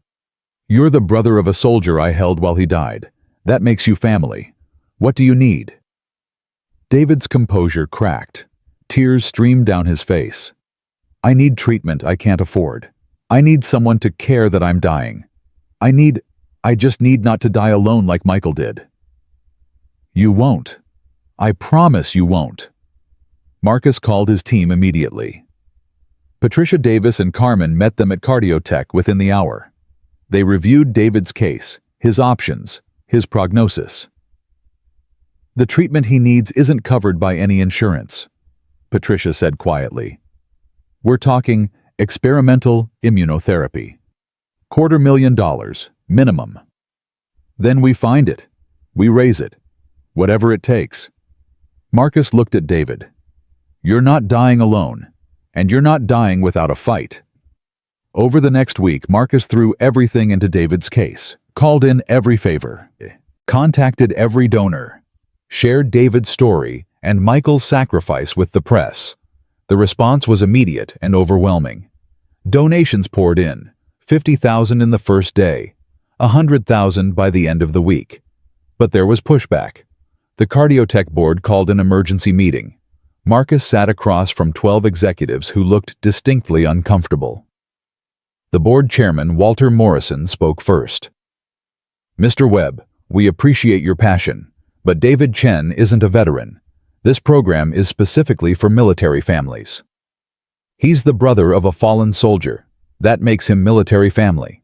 A: You're the brother of a soldier I held while he died. That makes you family. What do you need? David's composure cracked. Tears streamed down his face. I need treatment I can't afford. I need someone to care that I'm dying. I just need not to die alone like Michael did. You won't. I promise you won't. Marcus called his team immediately. Patricia Davis and Carmen met them at Cardiotech within the hour. They reviewed David's case, his options, his prognosis. The treatment he needs isn't covered by any insurance, Patricia said quietly. We're talking experimental immunotherapy. $250,000, minimum. Then we find it. We raise it. Whatever it takes. Marcus looked at David. You're not dying alone, and you're not dying without a fight. Over the next week, Marcus threw everything into David's case, called in every favor, contacted every donor, shared David's story and Michael's sacrifice with the press. The response was immediate and overwhelming. Donations poured in, 50,000 in the first day, 100,000 by the end of the week. But there was pushback. The Cardiotech board called an emergency meeting. Marcus sat across from 12 executives who looked distinctly uncomfortable. The board chairman, Walter Morrison, spoke first. Mr. Webb, we appreciate your passion, but David Chen isn't a veteran. This program is specifically for military families. He's the brother of a fallen soldier. That makes him military family.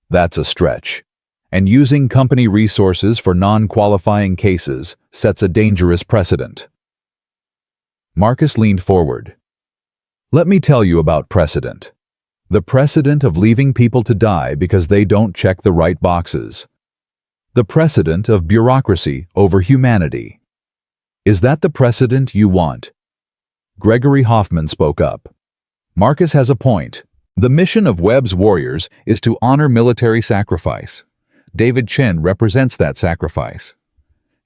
A: That's a stretch. And using company resources for non-qualifying cases sets a dangerous precedent. Marcus leaned forward. Let me tell you about precedent. The precedent of leaving people to die because they don't check the right boxes. The precedent of bureaucracy over humanity. Is that the precedent you want? Gregory Hoffman spoke up. Marcus has a point. The mission of Webb's Warriors is to honor military sacrifice. David Chen represents that sacrifice.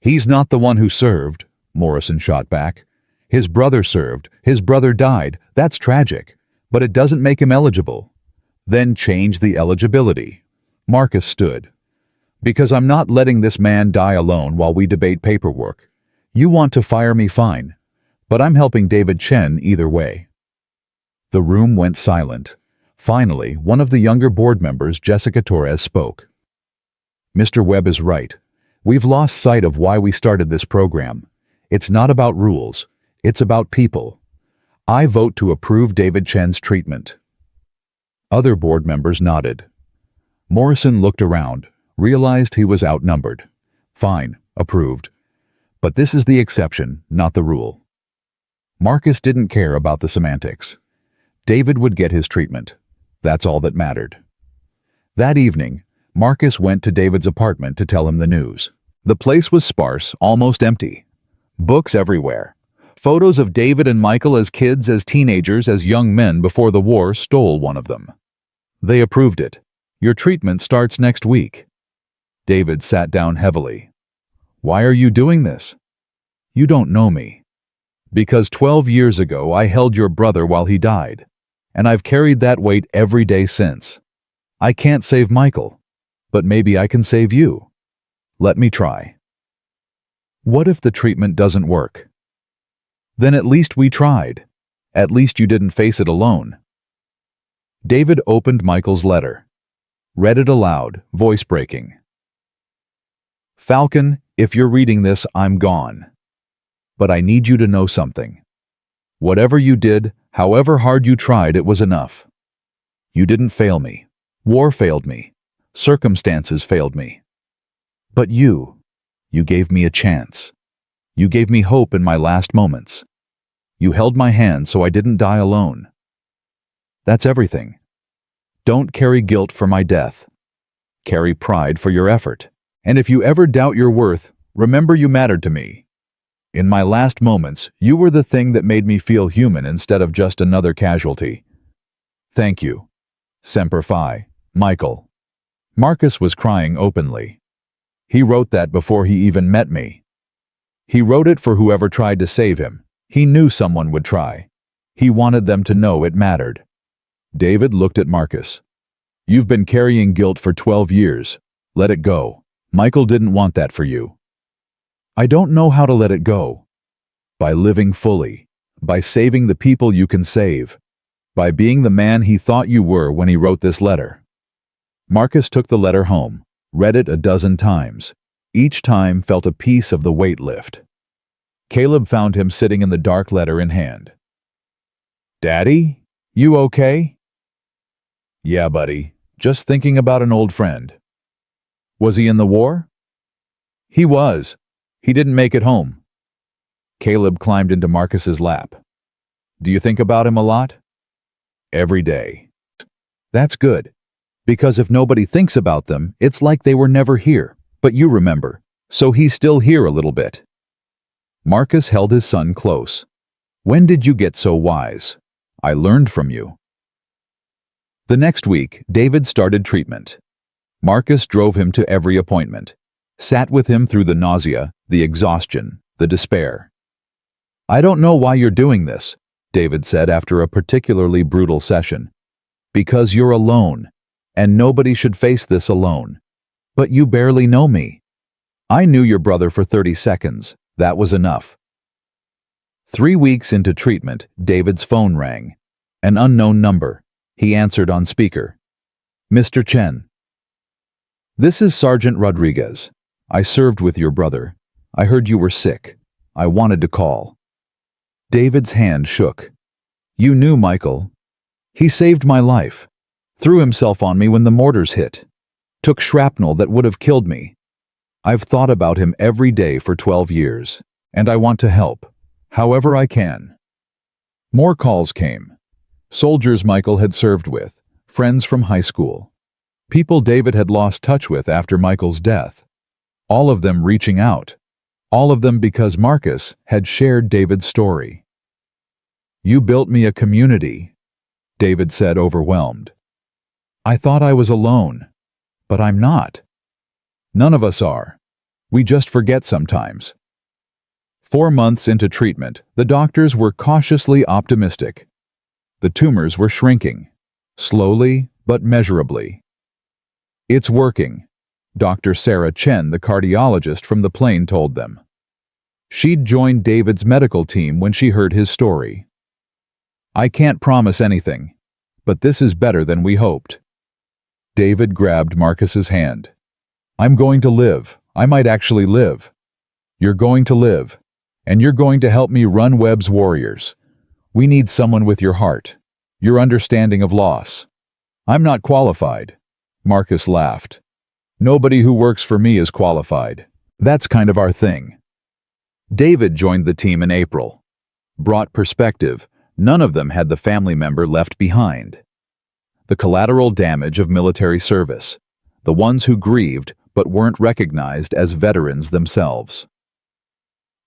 A: He's not the one who served, Morrison shot back. His brother served, his brother died, that's tragic, but it doesn't make him eligible. Then change the eligibility. Marcus stood. Because I'm not letting this man die alone while we debate paperwork. You want to fire me, fine, but I'm helping David Chen either way. The room went silent. Finally, one of the younger board members, Jessica Torres, spoke. Mr. Webb is right. We've lost sight of why we started this program. It's not about rules. It's about people. I vote to approve David Chen's treatment. Other board members nodded. Morrison looked around, realized he was outnumbered. Fine, approved. But this is the exception, not the rule. Marcus didn't care about the semantics. David would get his treatment. That's all that mattered. That evening, Marcus went to David's apartment to tell him the news. The place was sparse, almost empty. Books everywhere. Photos of David and Michael as kids, as teenagers, as young men before the war stole one of them. They approved it. Your treatment starts next week. David sat down heavily. Why are you doing this? You don't know me. Because 12 years ago I held your brother while he died, and I've carried that weight every day since. I can't save Michael, but maybe I can save you. Let me try. What if the treatment doesn't work? Then at least we tried. At least you didn't face it alone. David opened Michael's letter. Read it aloud, voice breaking. Falcon, if you're reading this, I'm gone. But I need you to know something. Whatever you did, however hard you tried, it was enough. You didn't fail me. War failed me. Circumstances failed me. But you gave me a chance. You gave me hope in my last moments. You held my hand so I didn't die alone. That's everything. Don't carry guilt for my death. Carry pride for your effort. And if you ever doubt your worth, remember you mattered to me. In my last moments, you were the thing that made me feel human instead of just another casualty. Thank you. Semper Fi, Michael. Marcus was crying openly. He wrote that before he even met me. He wrote it for whoever tried to save him. He knew someone would try. He wanted them to know it mattered. David looked at Marcus. You've been carrying guilt for 12 years. Let it go. Michael didn't want that for you. I don't know how to let it go. By living fully. By saving the people you can save. By being the man he thought you were when he wrote this letter. Marcus took the letter home, read it a dozen times. Each time felt a piece of the weight lift. Caleb found him sitting in the dark, letter in hand. "Daddy, you okay?" "Yeah, buddy. Just thinking about an old friend." "Was he in the war?" "He was. He didn't make it home." Caleb climbed into Marcus's lap. "Do you think about him a lot?" "Every day." "That's good. Because if nobody thinks about them, it's like they were never here. But you remember, so he's still here a little bit." Marcus held his son close. "When did you get so wise? I learned from you." The next week, David started treatment. Marcus drove him to every appointment, sat with him through the nausea, the exhaustion, the despair. "I don't know why you're doing this," David said after a particularly brutal session. "Because you're alone, and nobody should face this alone. But you barely know me. I knew your brother for 30 seconds. That was enough." 3 weeks into treatment, David's phone rang. An unknown number. He answered on speaker. "Mr. Chen." "This is Sergeant Rodriguez. I served with your brother. I heard you were sick. I wanted to call." David's hand shook. "You knew Michael. He saved my life. Threw himself on me when the mortars hit. Took shrapnel that would have killed me. I've thought about him every day for 12 years, and I want to help, however I can." More calls came. Soldiers Michael had served with, friends from high school, people David had lost touch with after Michael's death. All of them reaching out. All of them because Marcus had shared David's story. "You built me a community," David said, overwhelmed. "I thought I was alone, but I'm not. None of us are. We just forget sometimes." 4 months into treatment, the doctors were cautiously optimistic. The tumors were shrinking, slowly but measurably. "It's working," Dr. Sarah Chen, the cardiologist from the plane, told them. She'd joined David's medical team when she heard his story. "I can't promise anything, but this is better than we hoped." David grabbed Marcus's hand. "I'm going to live. I might actually live. You're going to live, and you're going to help me run Webb's Warriors. We need someone with your heart, your understanding of loss." "I'm not qualified," Marcus laughed. "Nobody who works for me is qualified. That's kind of our thing." David joined the team in April. Brought perspective. None of them had the family member left behind. The collateral damage of military service. The ones who grieved but weren't recognized as veterans themselves.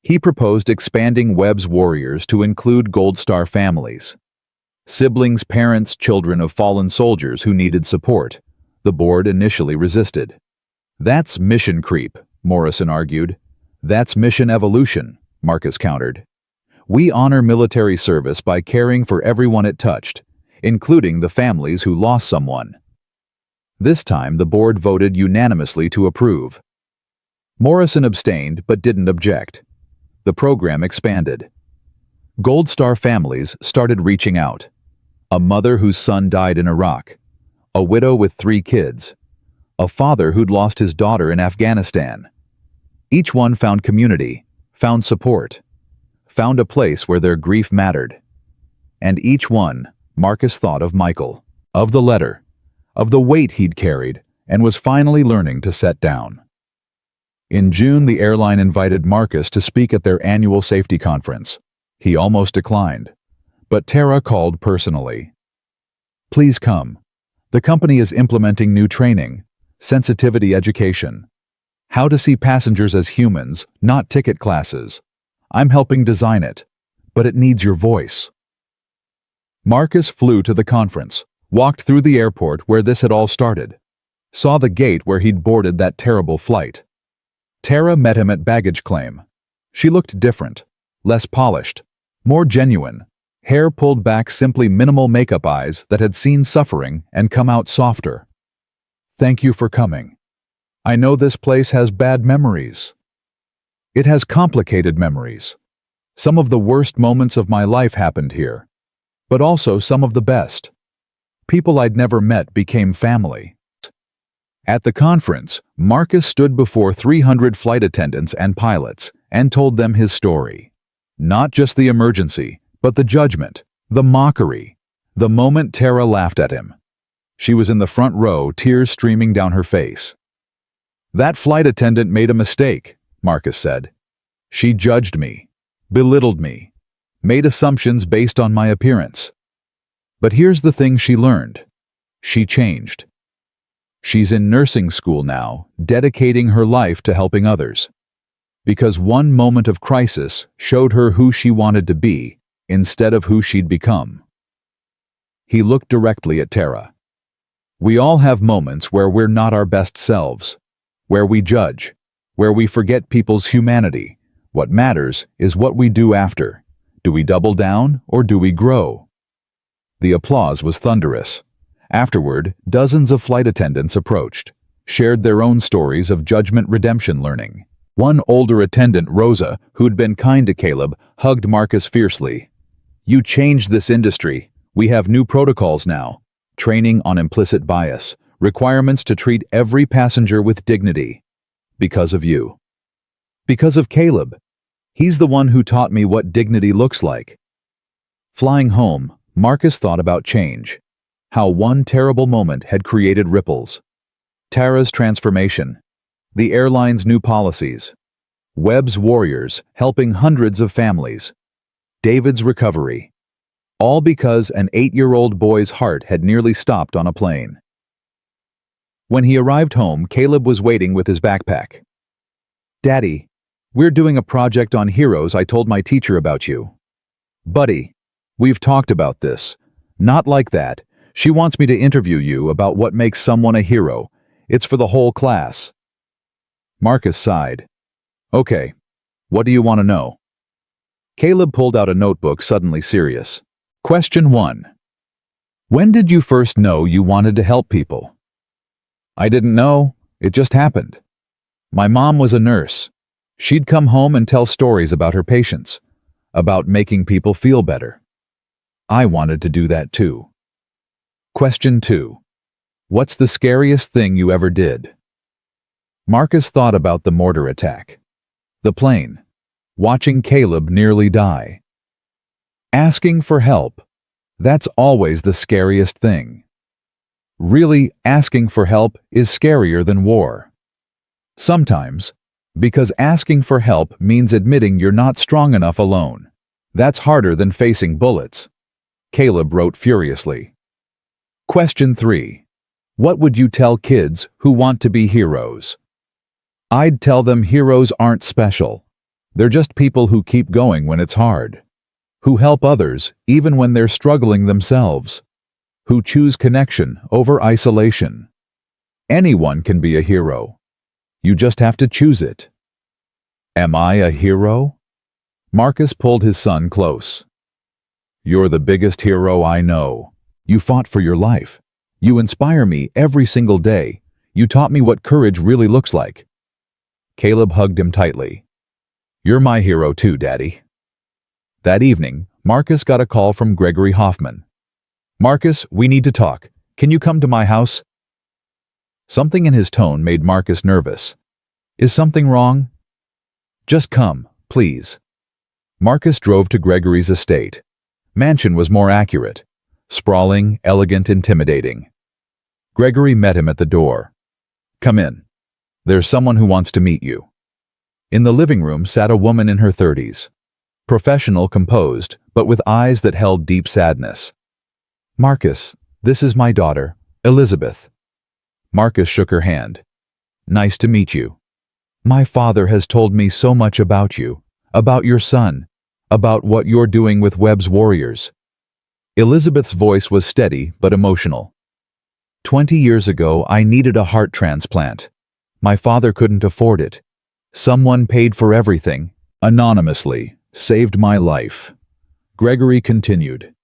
A: He proposed expanding Webb's Warriors to include Gold Star families. Siblings, parents, children of fallen soldiers who needed support. The board initially resisted. "That's mission creep," Morrison argued. "That's mission evolution," Marcus countered. "We honor military service by caring for everyone it touched, including the families who lost someone." This time, the board voted unanimously to approve. Morrison abstained but didn't object. The program expanded. Gold Star families started reaching out. A mother whose son died in Iraq. A widow with 3 kids. A father who'd lost his daughter in Afghanistan. Each one found community, found support, found a place where their grief mattered. And each one, Marcus thought of Michael, of the letter, of the weight he'd carried, and was finally learning to set down. In June, the airline invited Marcus to speak at their annual safety conference. He almost declined, but Tara called personally. "Please come. The company is implementing new training, sensitivity education, how to see passengers as humans, not ticket classes. I'm helping design it, but it needs your voice." Marcus flew to the conference, walked through the airport where this had all started, saw the gate where he'd boarded that terrible flight. Tara met him at baggage claim. She looked different, less polished, more genuine, hair pulled back, simply minimal makeup, eyes that had seen suffering and come out softer. "Thank you for coming. I know this place has bad memories. It has complicated memories. Some of the worst moments of my life happened here. but also some of the best. People I'd never met became family. At the conference, Marcus stood before 300 flight attendants and pilots and told them his story. Not just the emergency, but the judgment, the mockery, the moment Tara laughed at him. She was in the front row, tears streaming down her face. "That flight attendant made a mistake," Marcus said. "She judged me, belittled me, made assumptions based on my appearance. But here's the thing she learned. She changed. She's in nursing school now, dedicating her life to helping others. Because one moment of crisis showed her who she wanted to be instead of who she'd become." He looked directly at Tara. "We all have moments where we're not our best selves, where we judge, where we forget people's humanity. What matters is what we do after. Do we double down or do we grow?" The applause was thunderous. Afterward, dozens of flight attendants approached, shared their own stories of judgment redemption learning. One older attendant, Rosa, who'd been kind to Caleb, hugged Marcus fiercely. "You changed this industry. We have new protocols now. Training on implicit bias, requirements to treat every passenger with dignity. Because of you. Because of Caleb. He's the one who taught me what dignity looks like." Flying home, Marcus thought about change. How one terrible moment had created ripples. Tara's transformation. The airline's new policies. Webb's warriors helping hundreds of families. David's recovery. All because an 8-year-old boy's heart had nearly stopped on a plane. When he arrived home, Caleb was waiting with his backpack. "Daddy, we're doing a project on heroes. I told my teacher about you." "Buddy, we've talked about this. Not like that. She wants me to interview you about what makes someone a hero. It's for the whole class." Marcus sighed. "Okay, what do you want to know?" Caleb pulled out a notebook, suddenly serious. Question 1. When did you first know you wanted to help people? "I didn't know. It just happened. My mom was a nurse. She'd come home and tell stories about her patients, about making people feel better. I wanted to do that too." Question 2. What's the scariest thing you ever did? Marcus thought about the mortar attack, the plane, watching Caleb nearly die. Asking for help, that's always the scariest thing. Really, asking for help is scarier than war. Sometimes, because asking for help means admitting you're not strong enough alone. That's harder than facing bullets. Caleb wrote furiously. Question 3. What would you tell kids who want to be heroes? I'd tell them heroes aren't special. They're just people who keep going when it's hard. Who help others even when they're struggling themselves. Who choose connection over isolation. Anyone can be a hero. You just have to choose it. Am I a hero? Marcus pulled his son close. You're the biggest hero I know. You fought for your life. You inspire me every single day. You taught me what courage really looks like. Caleb hugged him tightly. You're my hero too, Daddy. That evening, Marcus got a call from Gregory Hoffman. Marcus, we need to talk. Can you come to my house? Something in his tone made Marcus nervous. Is something wrong? Just come, please. Marcus drove to Gregory's estate. Mansion was more accurate. Sprawling, elegant, intimidating. Gregory met him at the door. Come in. There's someone who wants to meet you. In the living room sat a woman in her 30s. Professional, composed, but with eyes that held deep sadness. Marcus, this is my daughter, Elizabeth. Marcus shook her hand. Nice to meet you. My father has told me so much about you, about your son, about what you're doing with Webb's warriors. Elizabeth's voice was steady but emotional. 20 years ago, I needed a heart transplant. My father couldn't afford it. Someone paid for everything, anonymously, saved my life. Gregory continued.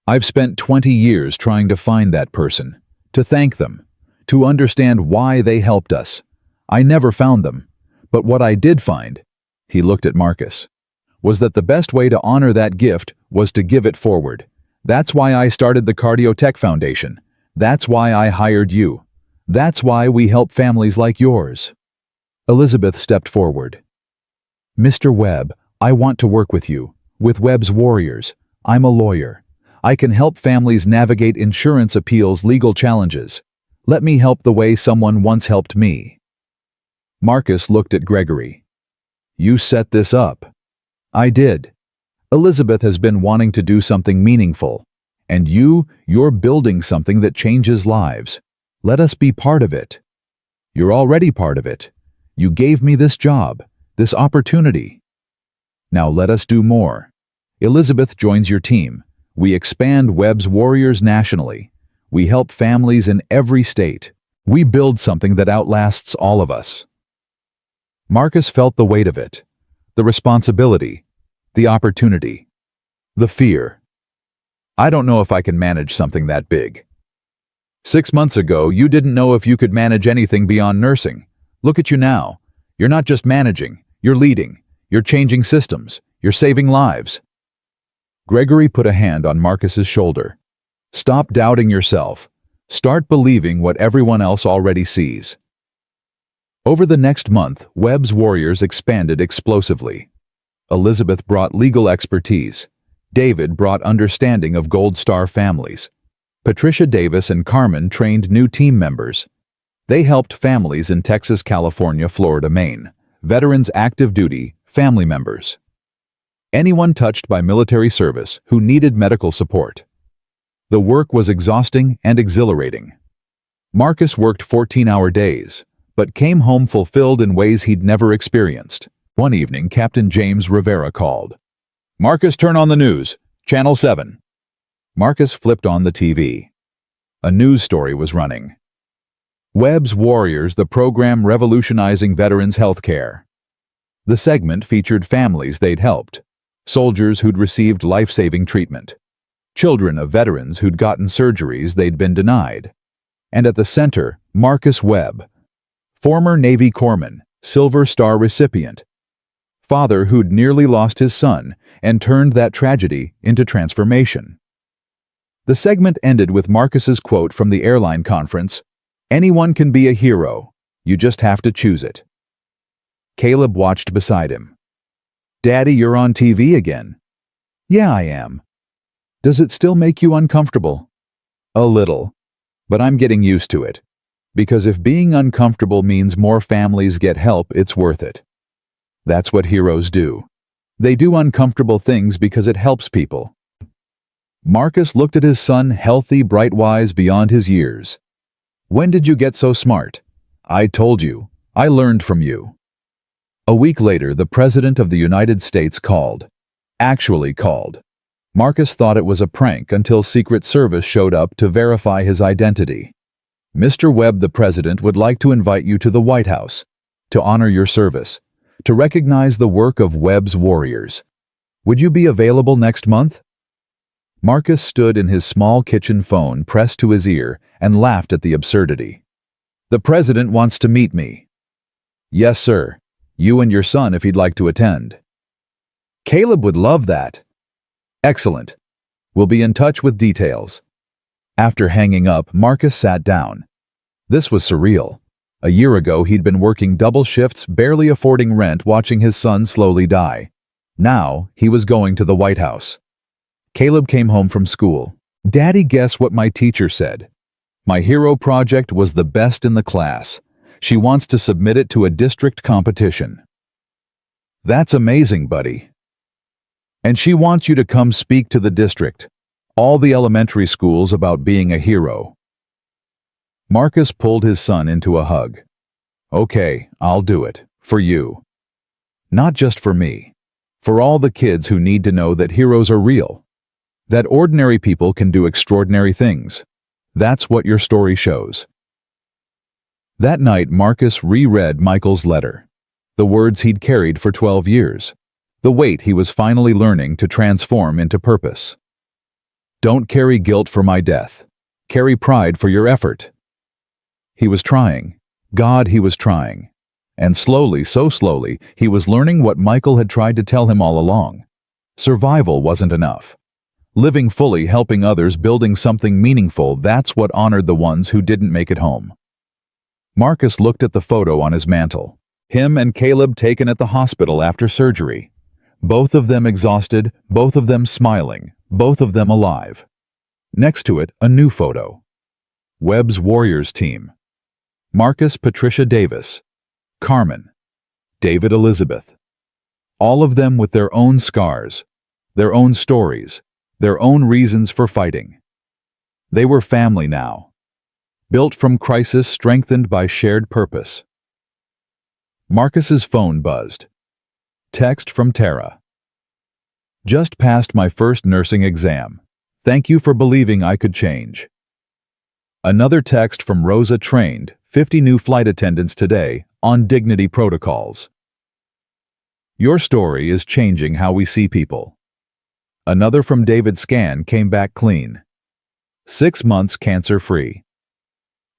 A: I've spent 20 years trying to find that person, to thank them, to understand why they helped us. I never found them, but what I did find, he looked at Marcus, was that the best way to honor that gift was to give it forward, That's why I started the Cardiotech Foundation. That's why I hired you. That's why we help families like yours." Elizabeth stepped forward. "Mr. Webb, I want to work with you, with Webb's Warriors. I'm a lawyer. I can help families navigate insurance appeals, legal challenges. Let me help the way someone once helped me." Marcus looked at Gregory. "You set this up." "I did. Elizabeth has been wanting to do something meaningful. And you're building something that changes lives. Let us be part of it." "You're already part of it. You gave me this job, this opportunity. Now let us do more. Elizabeth joins your team. We expand Webb's Warriors nationally. We help families in every state. We build something that outlasts all of us." Marcus felt the weight of it, the responsibility, the opportunity, the fear. "I don't know if I can manage something that big." 6 months ago, you didn't know if you could manage anything beyond nursing. Look at you now. You're not just managing, you're leading. You're changing systems. You're saving lives. Gregory put a hand on Marcus's shoulder. "Stop doubting yourself. Start believing what everyone else already sees." Over the next month, Webb's Warriors expanded explosively. Elizabeth brought legal expertise. David brought understanding of Gold Star families. Patricia Davis and Carmen trained new team members. They helped families in Texas, California, Florida, Maine, veterans active duty, family members. Anyone touched by military service who needed medical support. The work was exhausting and exhilarating. Marcus worked 14-hour days, but came home fulfilled in ways he'd never experienced. One evening, Captain James Rivera called. "Marcus, turn on the news. Channel 7. Marcus flipped on the TV. A news story was running. Webb's Warriors, the program revolutionizing veterans' health care. The segment featured families they'd helped, soldiers who'd received life-saving treatment, children of veterans who'd gotten surgeries they'd been denied. And at the center, Marcus Webb, former Navy corpsman, Silver Star recipient, father who'd nearly lost his son and turned that tragedy into transformation. The segment ended with Marcus's quote from the airline conference, "Anyone can be a hero. You just have to choose it." Caleb watched beside him. "Daddy, you're on TV again." "Yeah, I am." "Does it still make you uncomfortable?" "A little. But I'm getting used to it. Because if being uncomfortable means more families get help, it's worth it. That's what heroes do. They do uncomfortable things because it helps people." Marcus looked at his son, healthy, bright-wise beyond his years. "When did you get so smart?" "I told you. I learned from you." A week later, the President of the United States called. Actually called. Marcus thought it was a prank until Secret Service showed up to verify his identity. "Mr. Webb, the President would like to invite you to the White House, to honor your service, to recognize the work of Webb's Warriors. Would you be available next month?" Marcus stood in his small kitchen phone pressed to his ear and laughed at the absurdity. "The President wants to meet me." "Yes, sir. You and your son if he'd like to attend." "Caleb would love that." "Excellent. We'll be in touch with details." After hanging up, Marcus sat down. This was surreal. A year ago, he'd been working double shifts, barely affording rent, watching his son slowly die. Now, he was going to the White House. Caleb came home from school. "Daddy, guess what my teacher said? My hero project was the best in the class. She wants to submit it to a district competition." "That's amazing, buddy." "And she wants you to come speak to the district, all the elementary schools, about being a hero." Marcus pulled his son into a hug. "Okay, I'll do it. For you. Not just for me. For all the kids who need to know that heroes are real. That ordinary people can do extraordinary things. That's what your story shows." That night, Marcus reread Michael's letter. The words he'd carried for 12 years. The weight he was finally learning to transform into purpose. "Don't carry guilt for my death. Carry pride for your effort." He was trying. God, he was trying. And slowly, so slowly, he was learning what Michael had tried to tell him all along. Survival wasn't enough. Living fully, helping others, building something meaningful, that's what honored the ones who didn't make it home. Marcus looked at the photo on his mantle. Him and Caleb taken at the hospital after surgery. Both of them exhausted, both of them smiling, both of them alive. Next to it, a new photo. Webb's Warriors team. Marcus Patricia Davis, Carmen, David Elizabeth. All of them with their own scars, their own stories, their own reasons for fighting. They were family now. Built from crisis, strengthened by shared purpose. Marcus's phone buzzed. Text from Tara. Just passed my first nursing exam. Thank you for believing I could change. Another text from Rosa. Trained 50 new flight attendants today on dignity protocols. Your story is changing how we see people. Another from David. Scan came back clean. 6 months cancer-free.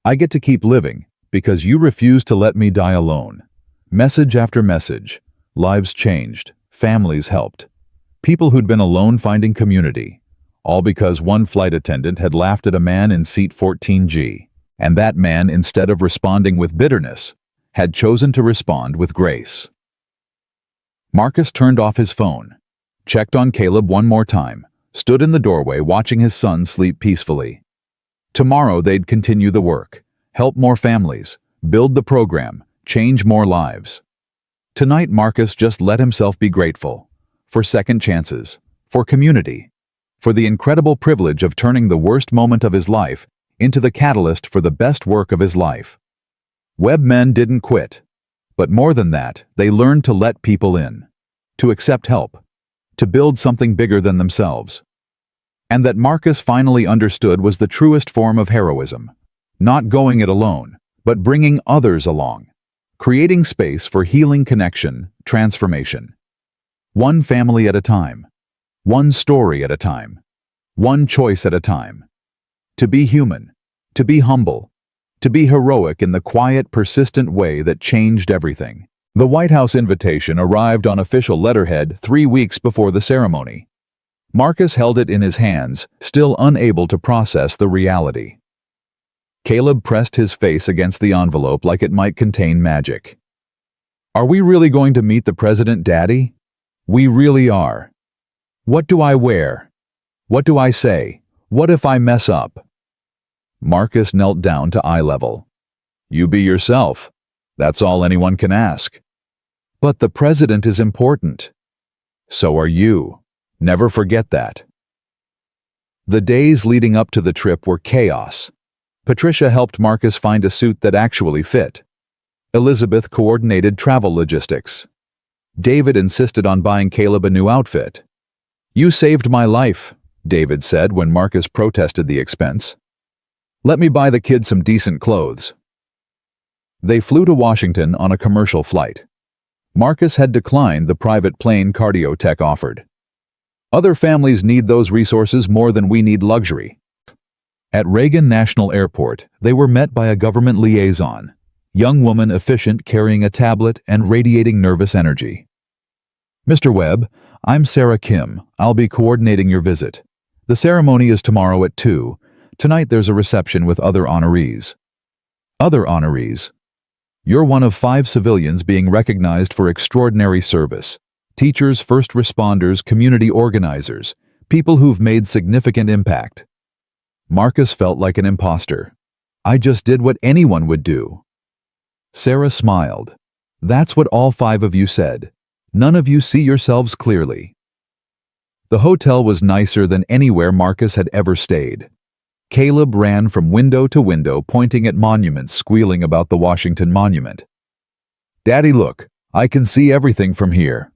A: I get to keep living because you refuse to let me die alone. Message after message. Lives changed. Families helped. People who'd been alone finding community. All because one flight attendant had laughed at a man in seat 14G. And that man, instead of responding with bitterness, had chosen to respond with grace. Marcus turned off his phone, checked on Caleb one more time, stood in the doorway watching his son sleep peacefully. Tomorrow they'd continue the work, help more families, build the program, change more lives. Tonight Marcus just let himself be grateful for second chances, for community, for the incredible privilege of turning the worst moment of his life into the catalyst for the best work of his life. Webb men didn't quit, but more than that, they learned to let people in, to accept help, to build something bigger than themselves. And that Marcus finally understood was the truest form of heroism, not going it alone, but bringing others along, creating space for healing, connection, transformation. One family at a time, one story at a time, one choice at a time. To be human, to be humble, to be heroic in the quiet, persistent way that changed everything. The White House invitation arrived on official letterhead 3 weeks before the ceremony. Marcus held it in his hands, still unable to process the reality. Caleb pressed his face against the envelope like it might contain magic. Are we really going to meet the president, Daddy? We really are. What do I wear? What do I say? What if I mess up? Marcus knelt down to eye level. You be yourself. That's all anyone can ask. But the president is important. So are you. Never forget that. The days leading up to the trip were chaos. Patricia helped Marcus find a suit that actually fit. Elizabeth coordinated travel logistics. David insisted on buying Caleb a new outfit. You saved my life, David said when Marcus protested the expense. Let me buy the kids some decent clothes. They flew to Washington on a commercial flight. Marcus had declined the private plane cardio tech offered. Other families need those resources more than we need luxury. At Reagan National Airport, they were met by a government liaison, young woman efficient carrying a tablet and radiating nervous energy. Mr. Webb, I'm Sarah Kim. I'll be coordinating your visit. The ceremony is tomorrow at 2. Tonight there's a reception with other honorees. Other honorees? You're one of 5 civilians being recognized for extraordinary service. Teachers, first responders, community organizers, people who've made significant impact. Marcus felt like an imposter. I just did what anyone would do. Sarah smiled. That's what all 5 of you said. None of you see yourselves clearly. The hotel was nicer than anywhere Marcus had ever stayed. Caleb ran from window to window, pointing at monuments, squealing about the Washington Monument. Daddy, look, I can see everything from here.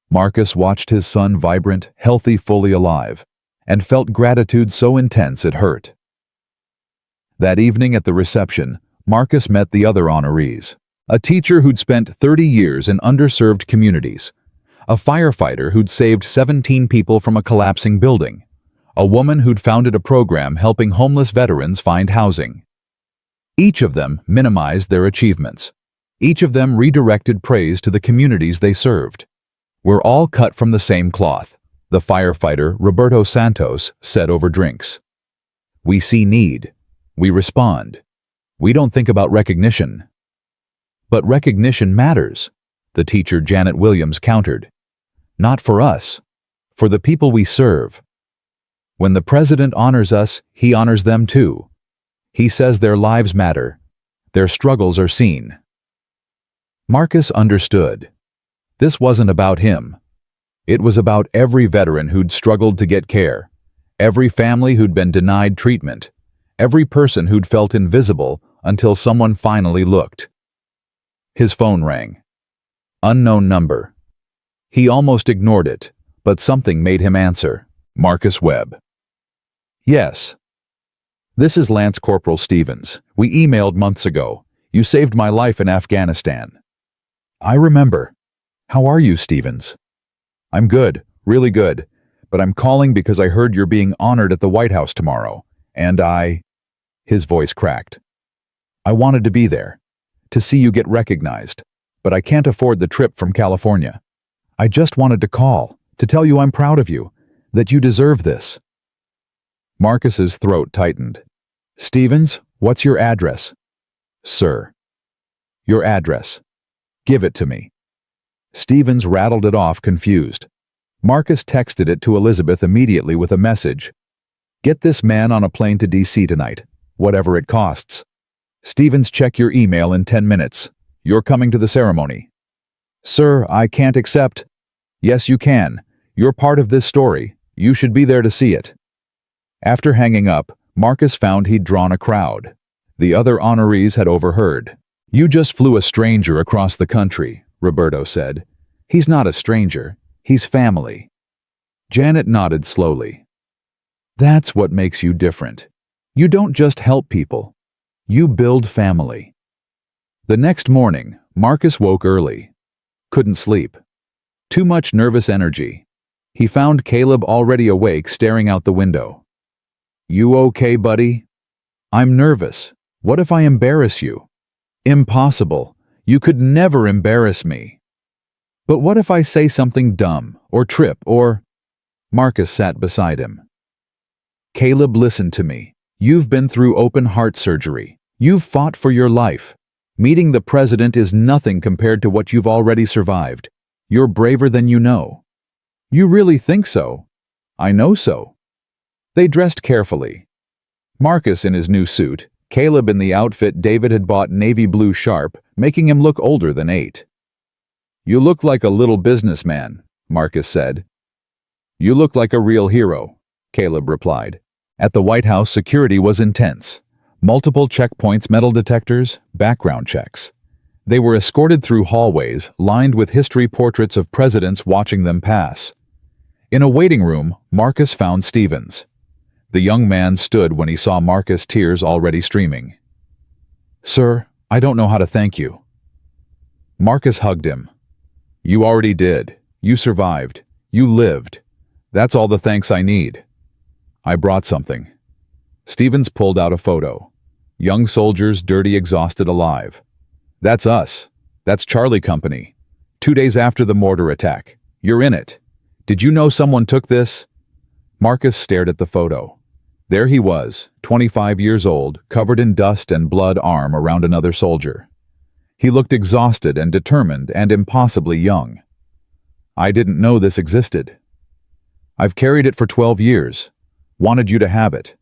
A: Marcus watched his son vibrant, healthy, fully alive, and felt gratitude so intense it hurt. That evening at the reception, Marcus met the other honorees. A teacher who'd spent 30 years in underserved communities. A firefighter who'd saved 17 people from a collapsing building. A woman who'd founded a program helping homeless veterans find housing. Each of them minimized their achievements. Each of them redirected praise to the communities they served. We're all cut from the same cloth. the firefighter Roberto Santos said over drinks. We see need. We respond. We don't think about recognition. But recognition matters, the teacher Janet Williams countered. Not for us, for the people we serve. When the president honors us, he honors them too. He says their lives matter. Their struggles are seen. Marcus understood. This wasn't about him. It was about every veteran who'd struggled to get care, every family who'd been denied treatment, every person who'd felt invisible until someone finally looked. His phone rang. Unknown number. He almost ignored it, but something made him answer. Marcus Webb. Yes. This is Lance Corporal Stevens. We emailed months ago. You saved my life in Afghanistan. I remember. How are you, Stevens? I'm good, really good, but I'm calling because I heard you're being honored at the White House tomorrow, and His voice cracked. I wanted to be there, to see you get recognized, but I can't afford the trip from California. I just wanted to call, to tell you I'm proud of you, that you deserve this. Marcus's throat tightened. Stevens, what's your address? Sir. Your address. Give it to me. Stevens rattled it off, confused. Marcus texted it to Elizabeth immediately with a message. Get this man on a plane to D.C. tonight, whatever it costs. Stevens, check your email in 10 minutes. You're coming to the ceremony. Sir, I can't accept. Yes, you can. You're part of this story. You should be there to see it. After hanging up, Marcus found he'd drawn a crowd. The other honorees had overheard. You just flew a stranger across the country, Roberto said. He's not a stranger. He's family. Janet nodded slowly. That's what makes you different. You don't just help people. You build family. The next morning, Marcus woke early. Couldn't sleep. Too much nervous energy. He found Caleb already awake, staring out the window. You okay, buddy? I'm nervous. What if I embarrass you? Impossible. You could never embarrass me. But what if I say something dumb, or trip, or... Marcus sat beside him. Caleb, listen to me. You've been through open heart surgery. You've fought for your life. Meeting the president is nothing compared to what you've already survived. You're braver than you know. You really think so? I know so. They dressed carefully. Marcus in his new suit, Caleb in the outfit David had bought navy blue sharp, making him look older than 8. You look like a little businessman, Marcus said. You look like a real hero, Caleb replied. At the White House, security was intense. Multiple checkpoints, metal detectors, background checks. They were escorted through hallways lined with history portraits of presidents watching them pass. In a waiting room, Marcus found Stevens. The young man stood when he saw Marcus, tears already streaming. Sir, I don't know how to thank you. Marcus hugged him. You already did. You survived. You lived. That's all the thanks I need. I brought something. Stevens pulled out a photo. Young soldiers, dirty, exhausted, alive. That's us. That's Charlie Company. 2 days after the mortar attack. You're in it. Did you know someone took this? Marcus stared at the photo. There he was, 25 years old, covered in dust and blood, arm around another soldier. He looked exhausted and determined and impossibly young. I didn't know this existed. I've carried it for 12 years. Wanted you to have it,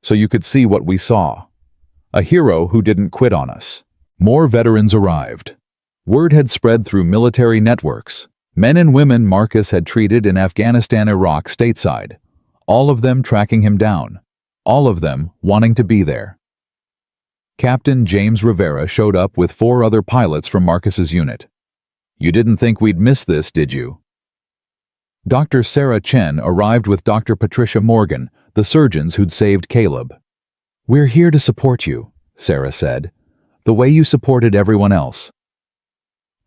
A: so you could see what we saw. A hero who didn't quit on us. More veterans arrived. Word had spread through military networks. Men and women Marcus had treated in Afghanistan, Iraq, stateside. All of them tracking him down. All of them wanting to be there. Captain James Rivera showed up with 4 other pilots from Marcus's unit. You didn't think we'd miss this, did you? Dr. Sarah Chen arrived with Dr. Patricia Morgan, the surgeons who'd saved Caleb. We're here to support you, Sarah said, the way you supported everyone else.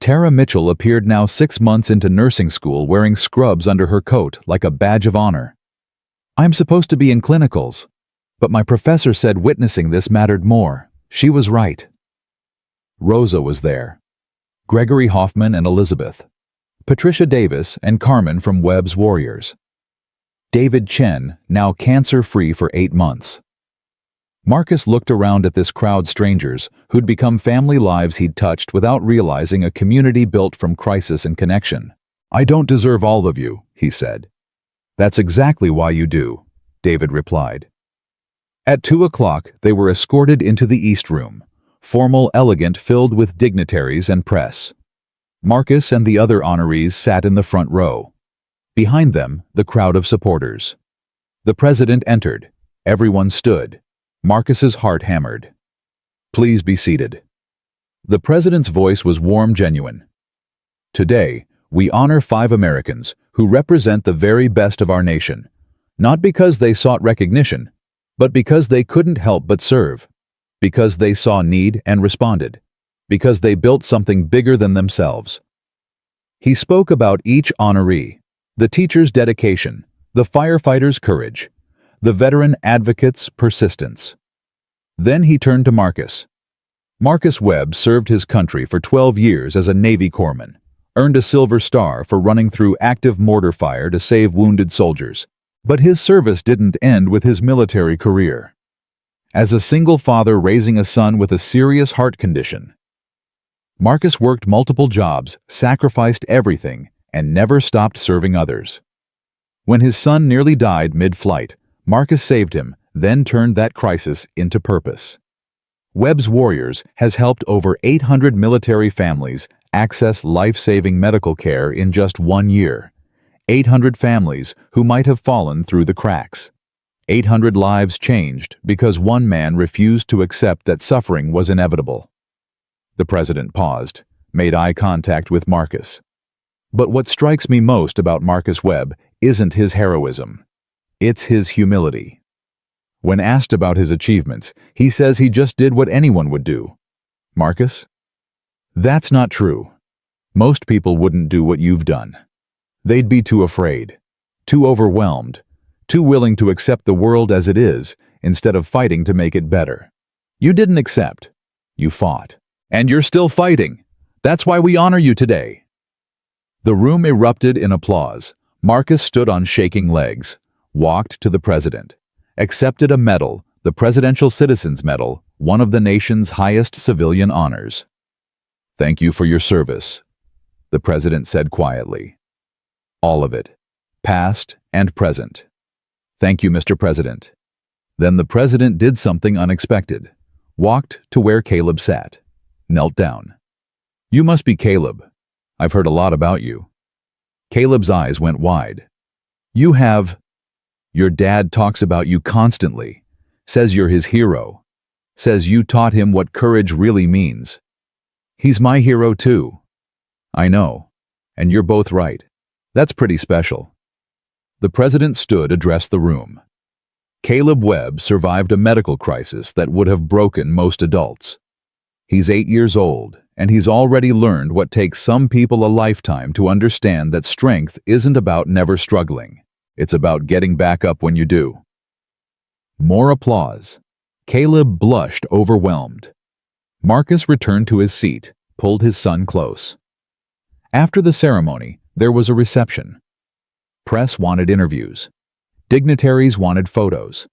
A: Tara Mitchell appeared now 6 months into nursing school wearing scrubs under her coat like a badge of honor. I'm supposed to be in clinicals, but my professor said witnessing this mattered more. She was right. Rosa was there. Gregory Hoffman and Elizabeth. Patricia Davis and Carmen from Webb's Warriors. David Chen, now cancer-free for 8 months. Marcus looked around at this crowd strangers who'd become family lives he'd touched without realizing a community built from crisis and connection. "I don't deserve all of you," he said. "That's exactly why you do," David replied. At 2 o'clock, they were escorted into the East Room, formal, elegant, filled with dignitaries and press. Marcus and the other honorees sat in the front row. Behind them, the crowd of supporters. The president entered. Everyone stood. Marcus's heart hammered. "Please be seated." The president's voice was warm, genuine. "Today, we honor 5 Americans who represent the very best of our nation, not because they sought recognition, but because they couldn't help but serve, because they saw need and responded, because they built something bigger than themselves." He spoke about each honoree, the teacher's dedication, the firefighter's courage, the veteran advocate's persistence. Then he turned to Marcus. Marcus Webb served his country for 12 years as a Navy corpsman, earned a Silver Star for running through active mortar fire to save wounded soldiers. But his service didn't end with his military career. As a single father raising a son with a serious heart condition, Marcus worked multiple jobs, sacrificed everything, and never stopped serving others. When his son nearly died mid-flight, Marcus saved him, then turned that crisis into purpose. Webb's Warriors has helped over 800 military families access life-saving medical care in just 1 year. 800 families who might have fallen through the cracks. 800 lives changed because one man refused to accept that suffering was inevitable. The president paused, made eye contact with Marcus. But what strikes me most about Marcus Webb isn't his heroism. It's his humility. When asked about his achievements, he says he just did what anyone would do. Marcus? That's not true. Most people wouldn't do what you've done. They'd be too afraid, too overwhelmed, too willing to accept the world as it is instead of fighting to make it better. You didn't accept. You fought. And you're still fighting. That's why we honor you today. The room erupted in applause. Marcus stood on shaking legs, walked to the president, accepted a medal, the Presidential Citizens Medal, one of the nation's highest civilian honors. "Thank you for your service," the president said quietly. "All of it, past and present. Thank you, Mr. President." Then the president did something unexpected, walked to where Caleb sat, knelt down. "You must be Caleb. I've heard a lot about you." Caleb's eyes went wide. "You have... Your dad talks about you constantly, says you're his hero, says you taught him what courage really means. He's my hero too." "I know, and you're both right. That's pretty special." The president stood, addressed the room. Caleb Webb survived a medical crisis that would have broken most adults. He's 8 years old, and he's already learned what takes some people a lifetime to understand that strength isn't about never struggling. It's about getting back up when you do. More applause. Caleb blushed, overwhelmed. Marcus returned to his seat, pulled his son close. After the ceremony, there was a reception. Press wanted interviews. Dignitaries wanted photos.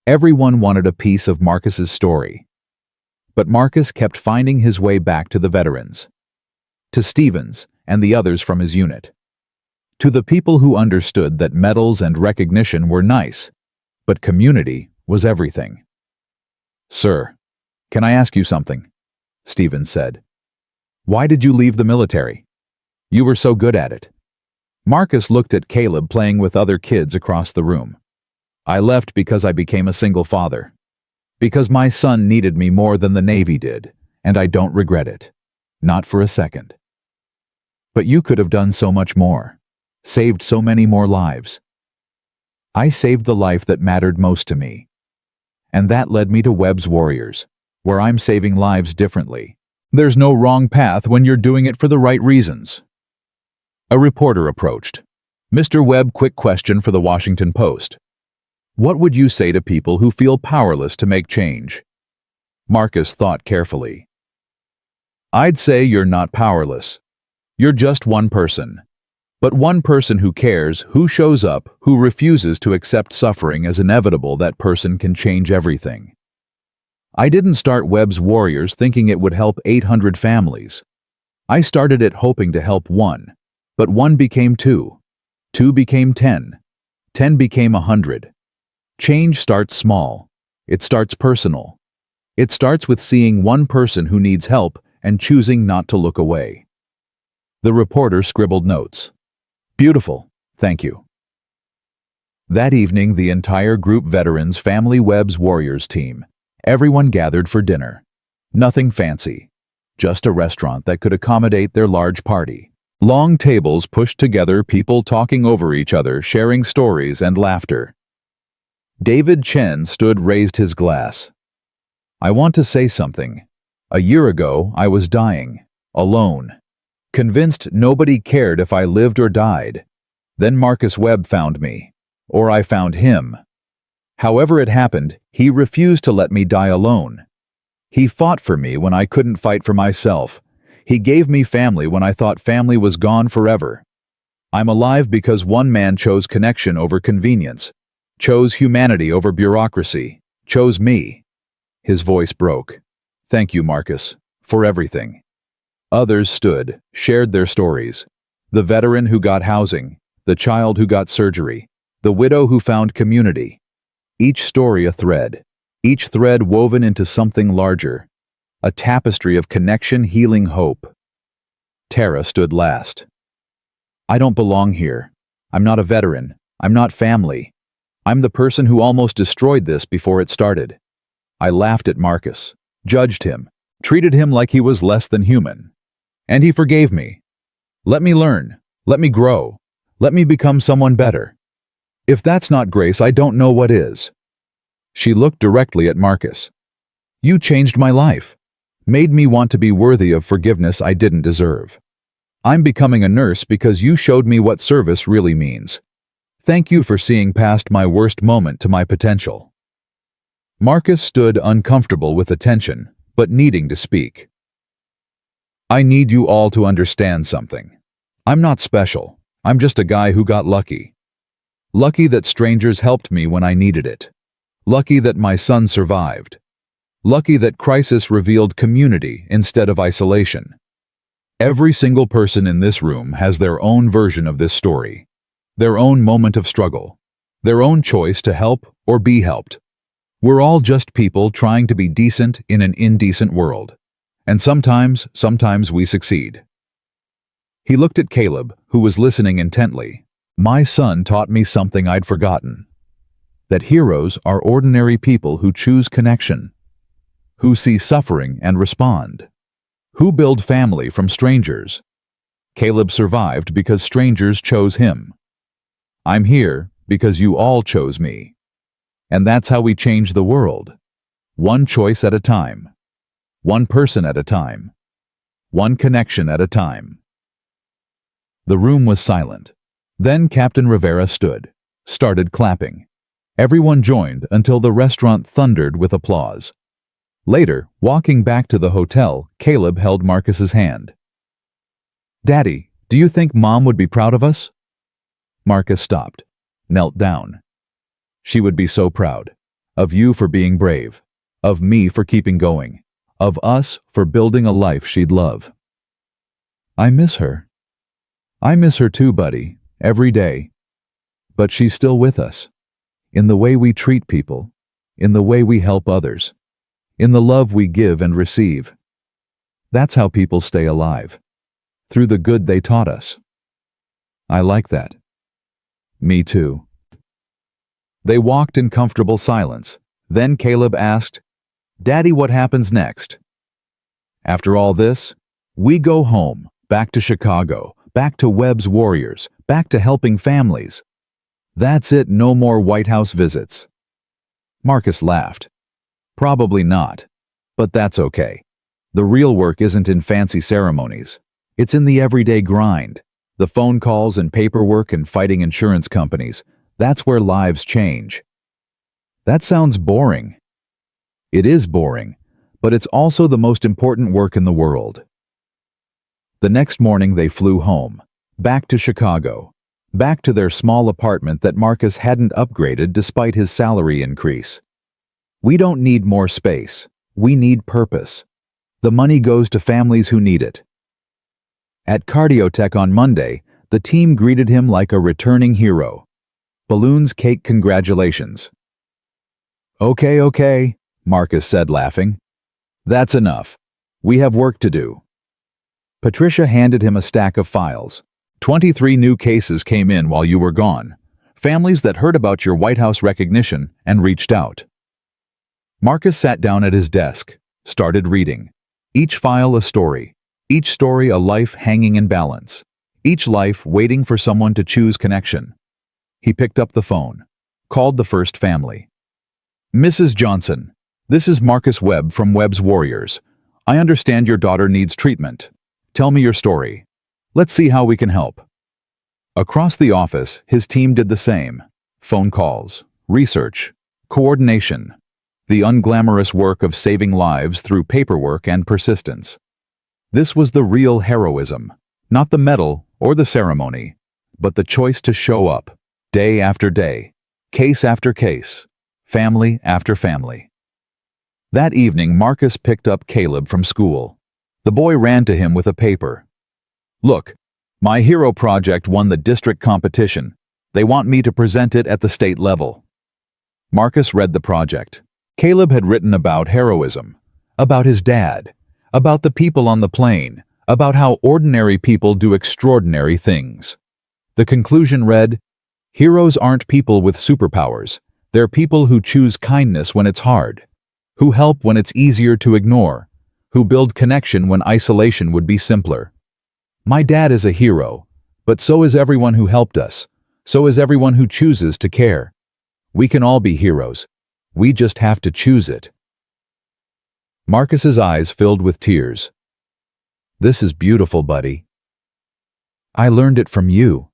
A: Everyone wanted a piece of Marcus's story. But Marcus kept finding his way back to the veterans, to Stevens and the others from his unit, to the people who understood that medals and recognition were nice, but community was everything. "Sir, can I ask you something?" Stevens said. "Why did you leave the military? You were so good at it." Marcus looked at Caleb playing with other kids across the room. "I left because I became a single father. Because my son needed me more than the Navy did, and I don't regret it. Not for a second." "But you could have done so much more, saved so many more lives." "I saved the life that mattered most to me. And that led me to Webb's Warriors, where I'm saving lives differently. There's no wrong path when you're doing it for the right reasons." A reporter approached. "Mr. Webb, quick question for the Washington Post. What would you say to people who feel powerless to make change?" Marcus thought carefully. "I'd say you're not powerless. You're just one person. But one person who cares, who shows up, who refuses to accept suffering as inevitable, that person can change everything. I didn't start Webb's Warriors thinking it would help 800 families. I started it hoping to help one, but one became two. Two became 10. 10 became 100. Change starts small. It starts personal. It starts with seeing one person who needs help and choosing not to look away. The reporter scribbled notes. Beautiful, thank you. That evening, the entire group veterans Family Webb's Warriors team, everyone gathered for dinner. Nothing fancy, just a restaurant that could accommodate their large party. Long tables pushed together, people talking over each other, sharing stories and laughter. David Chen raised his glass. I want to say something. A year ago, I was dying, alone, convinced nobody cared if I lived or died. Then Marcus Webb found me, or I found him. However it happened, he refused to let me die alone. He fought for me when I couldn't fight for myself. He gave me family when I thought family was gone forever. I'm alive because one man chose connection over convenience, chose humanity over bureaucracy, chose me. His voice broke. Thank you, Marcus, for everything. Others stood, shared their stories. The veteran who got housing, the child who got surgery, the widow who found community. Each story a thread, each thread woven into something larger. A tapestry of connection, healing, hope. Tara stood last. I don't belong here. I'm not a veteran. I'm not family. I'm the person who almost destroyed this before it started. I laughed at Marcus, judged him, treated him like he was less than human. And he forgave me. Let me learn. Let me grow. Let me become someone better. If that's not grace, I don't know what is. She looked directly at Marcus. You changed my life. Made me want to be worthy of forgiveness I didn't deserve. I'm becoming a nurse because you showed me what service really means. Thank you for seeing past my worst moment to my potential. Marcus stood uncomfortable with attention, but needing to speak. I need you all to understand something. I'm not special. I'm just a guy who got lucky. Lucky that strangers helped me when I needed it. Lucky that my son survived. Lucky that crisis revealed community instead of isolation. Every single person in this room has their own version of this story, their own moment of struggle, their own choice to help or be helped. We're all just people trying to be decent in an indecent world. And sometimes we succeed. He looked at Caleb, who was listening intently. My son taught me something I'd forgotten. That heroes are ordinary people who choose connection, who see suffering and respond, who build family from strangers. Caleb survived because strangers chose him. I'm here because you all chose me. And that's how we change the world. One choice at a time. One person at a time. One connection at a time. The room was silent. Then Captain Rivera started clapping. Everyone joined until the restaurant thundered with applause. Later, walking back to the hotel, Caleb held Marcus's hand. Daddy, do you think Mom would be proud of us? Marcus stopped, knelt down. She would be so proud. Of you for being brave. Of me for keeping going. Of us for building a life she'd love. I miss her. I miss her too, buddy, every day. But she's still with us. In the way we treat people. In the way we help others. In the love we give and receive. That's how people stay alive. Through the good they taught us. I like that. Me too. They walked in comfortable silence. Then Caleb asked, Daddy, what happens next? After all this, we go home, back to Chicago, back to Webb's Warriors, back to helping families. That's it, no more White House visits. Marcus laughed. Probably not. But that's okay. The real work isn't in fancy ceremonies. It's in the everyday grind. The phone calls and paperwork and fighting insurance companies. That's where lives change. That sounds boring. It is boring, but it's also the most important work in the world. The next morning they flew home. Back to Chicago. Back to their small apartment that Marcus hadn't upgraded despite his salary increase. We don't need more space. We need purpose. The money goes to families who need it. At Cardiotech on Monday, the team greeted him like a returning hero. Balloons, cake, congratulations. Okay, Marcus said, laughing. That's enough. We have work to do. Patricia handed him a stack of files. 23 new cases came in while you were gone. Families that heard about your White House recognition and reached out. Marcus sat down at his desk, started reading. Each file a story. Each story a life hanging in balance. Each life waiting for someone to choose connection. He picked up the phone. Called the first family. Mrs. Johnson, this is Marcus Webb from Webb's Warriors. I understand your daughter needs treatment. Tell me your story. Let's see how we can help. Across the office, his team did the same. Phone calls, research, coordination. The unglamorous work of saving lives through paperwork and persistence. This was the real heroism, not the medal or the ceremony, but the choice to show up, day after day, case after case, family after family. That evening, Marcus picked up Caleb from school. The boy ran to him with a paper. Look, my hero project won the district competition. They want me to present it at the state level. Marcus read the project. Caleb had written about heroism, about his dad, about the people on the plane, about how ordinary people do extraordinary things. The conclusion read, heroes aren't people with superpowers. They're people who choose kindness when it's hard, who help when it's easier to ignore, who build connection when isolation would be simpler. My dad is a hero, but so is everyone who helped us. So is everyone who chooses to care. We can all be heroes. We just have to choose it. Marcus's eyes filled with tears. This is beautiful, buddy. I learned it from you.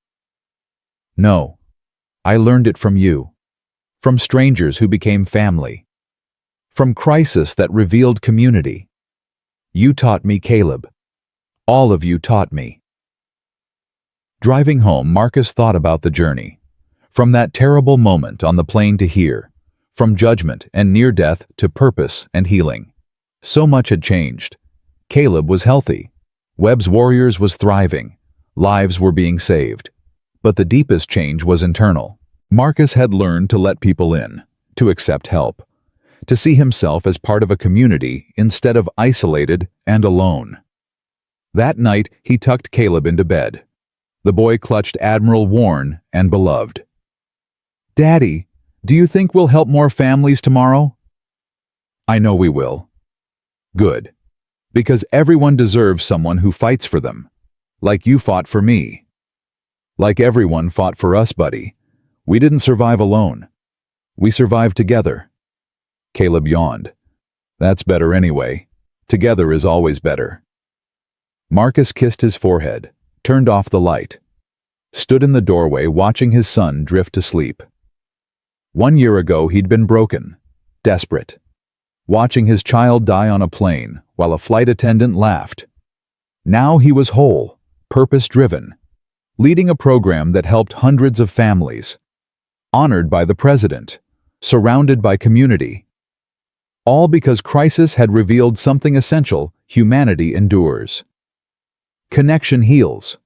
A: No, I learned it from you. From strangers who became family. From crisis that revealed community. You taught me, Caleb. All of you taught me. Driving home, Marcus thought about the journey. From that terrible moment on the plane to here. From judgment and near death to purpose and healing. So much had changed. Caleb was healthy. Webb's Warriors was thriving. Lives were being saved. But the deepest change was internal. Marcus had learned to let people in, to accept help, to see himself as part of a community instead of isolated and alone. That night, he tucked Caleb into bed. The boy clutched Admiral worn and beloved. Daddy, do you think we'll help more families tomorrow? I know we will. Good. Because everyone deserves someone who fights for them. Like you fought for me. Like everyone fought for us, buddy. We didn't survive alone. We survived together. Caleb yawned. That's better anyway. Together is always better. Marcus kissed his forehead, turned off the light, stood in the doorway watching his son drift to sleep. 1 year ago, he'd been broken, desperate, watching his child die on a plane while a flight attendant laughed. Now he was whole, purpose-driven, leading a program that helped hundreds of families, honored by the president, surrounded by community. All because crisis had revealed something essential: humanity endures. Connection heals.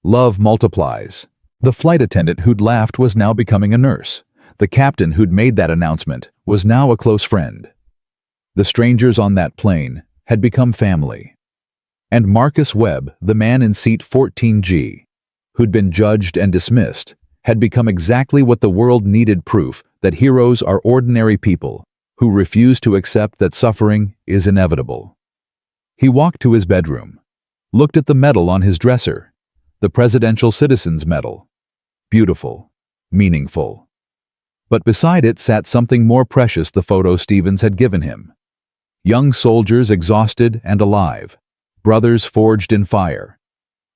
A: Love multiplies. The flight attendant who'd laughed was now becoming a nurse. The captain who'd made that announcement was now a close friend. The strangers on that plane had become family. And Marcus Webb, the man in seat 14G, who'd been judged and dismissed, had become exactly what the world needed: proof that heroes are ordinary people who refuse to accept that suffering is inevitable. He walked to his bedroom, looked at the medal on his dresser, the Presidential Citizen's Medal. Beautiful, meaningful. But beside it sat something more precious: the photo Stevens had given him. Young soldiers exhausted and alive, brothers forged in fire.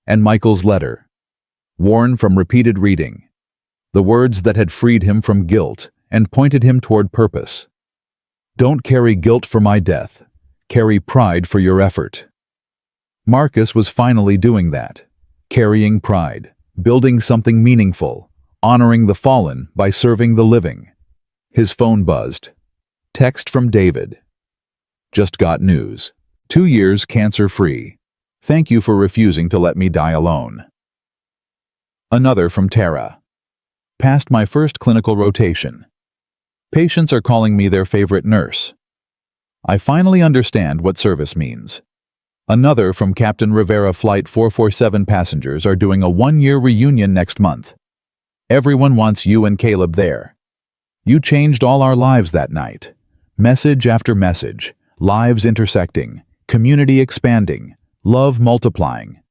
A: And Michael's letter, worn from repeated reading. The words that had freed him from guilt and pointed him toward purpose. Don't carry guilt for my death. Carry pride for your effort. Marcus was finally doing that. carrying pride, building something meaningful, honoring the fallen by serving the living. His phone buzzed. Text from David. Just got news. 2 years cancer-free. Thank you for refusing to let me die alone. Another from Tara. Passed my first clinical rotation. Patients are calling me their favorite nurse. I finally understand what service means. Another from Captain Rivera. Flight 447 passengers are doing a 1-year reunion next month. Everyone wants you and Caleb there. You changed all our lives that night. Message after message, lives intersecting, community expanding, love multiplying.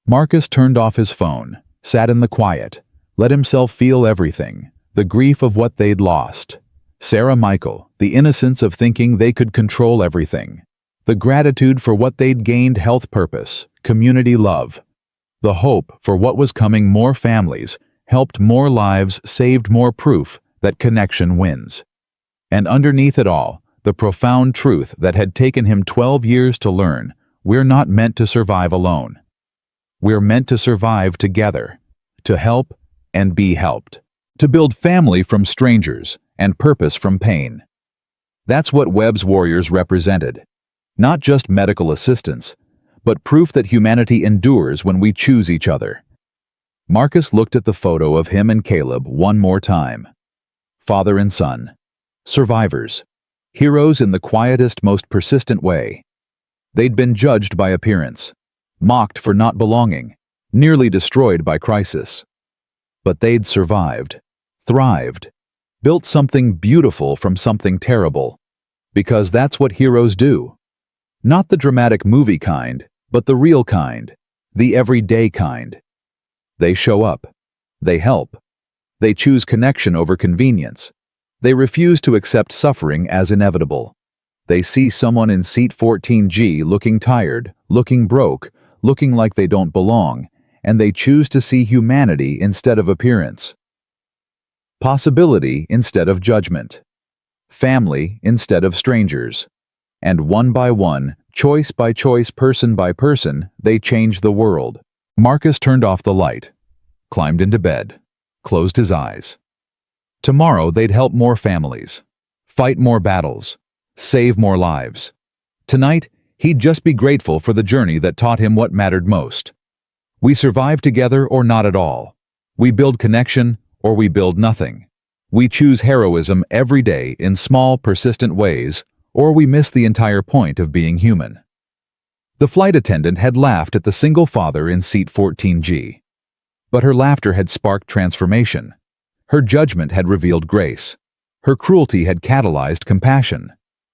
A: Marcus turned off his phone, sat in the quiet, let himself feel everything, the grief of what they'd lost. Sarah Michael, the innocence of thinking they could control everything. The gratitude for what they'd gained, health purpose, community love. The hope for what was coming, more families, helped more lives, saved more, proof that connection wins. And underneath it all, the profound truth that had taken him 12 years to learn: we're not meant to survive alone. We're meant to survive together, to help and be helped, to build family from strangers and purpose from pain. That's what Webb's warriors represented. Not just medical assistance, but proof that humanity endures when we choose each other. Marcus looked at the photo of him and Caleb one more time. Father and son. Survivors. Heroes in the quietest, most persistent way. They'd been judged by appearance, mocked for not belonging, nearly destroyed by crisis. But they'd survived, thrived, built something beautiful from something terrible. Because that's what heroes do. Not the dramatic movie kind, but the real kind, the everyday kind. They show up. They help. They choose connection over convenience. They refuse to accept suffering as inevitable. They see someone in seat 14G looking tired, looking broke, looking like they don't belong, and they choose to see humanity instead of appearance. Possibility instead of judgment. Family instead of strangers. And one by one, choice by choice, person by person, they change the world. Marcus turned off the light, climbed into bed, closed his eyes. Tomorrow they'd help more families, fight more battles, save more lives. Tonight, he'd just be grateful for the journey that taught him what mattered most. We survive together or not at all. We build connection or we build nothing. We choose heroism every day in small, persistent ways, or we miss the entire point of being human. The flight attendant had laughed at the single father in seat 14G. But her laughter had sparked transformation. Her judgment had revealed grace. Her cruelty had catalyzed compassion.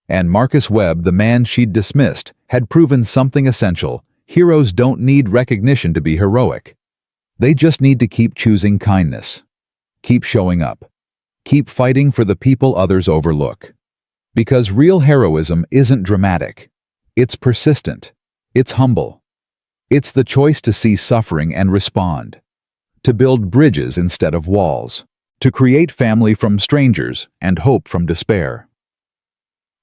A: And Marcus Webb, the man she'd dismissed, had proven something essential. Heroes don't need recognition to be heroic. They just need to keep choosing kindness. Keep showing up. Keep fighting for the people others overlook. Because real heroism isn't dramatic. It's persistent. It's humble. It's the choice to see suffering and respond. To build bridges instead of walls. To create family from strangers and hope from despair.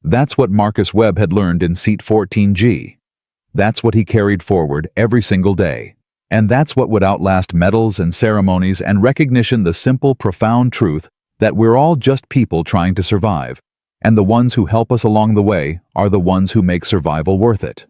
A: That's what Marcus Webb had learned in seat 14G. That's what he carried forward every single day. And that's what would outlast medals and ceremonies and recognition: the simple, profound truth that we're all just people trying to survive, and the ones who help us along the way are the ones who make survival worth it.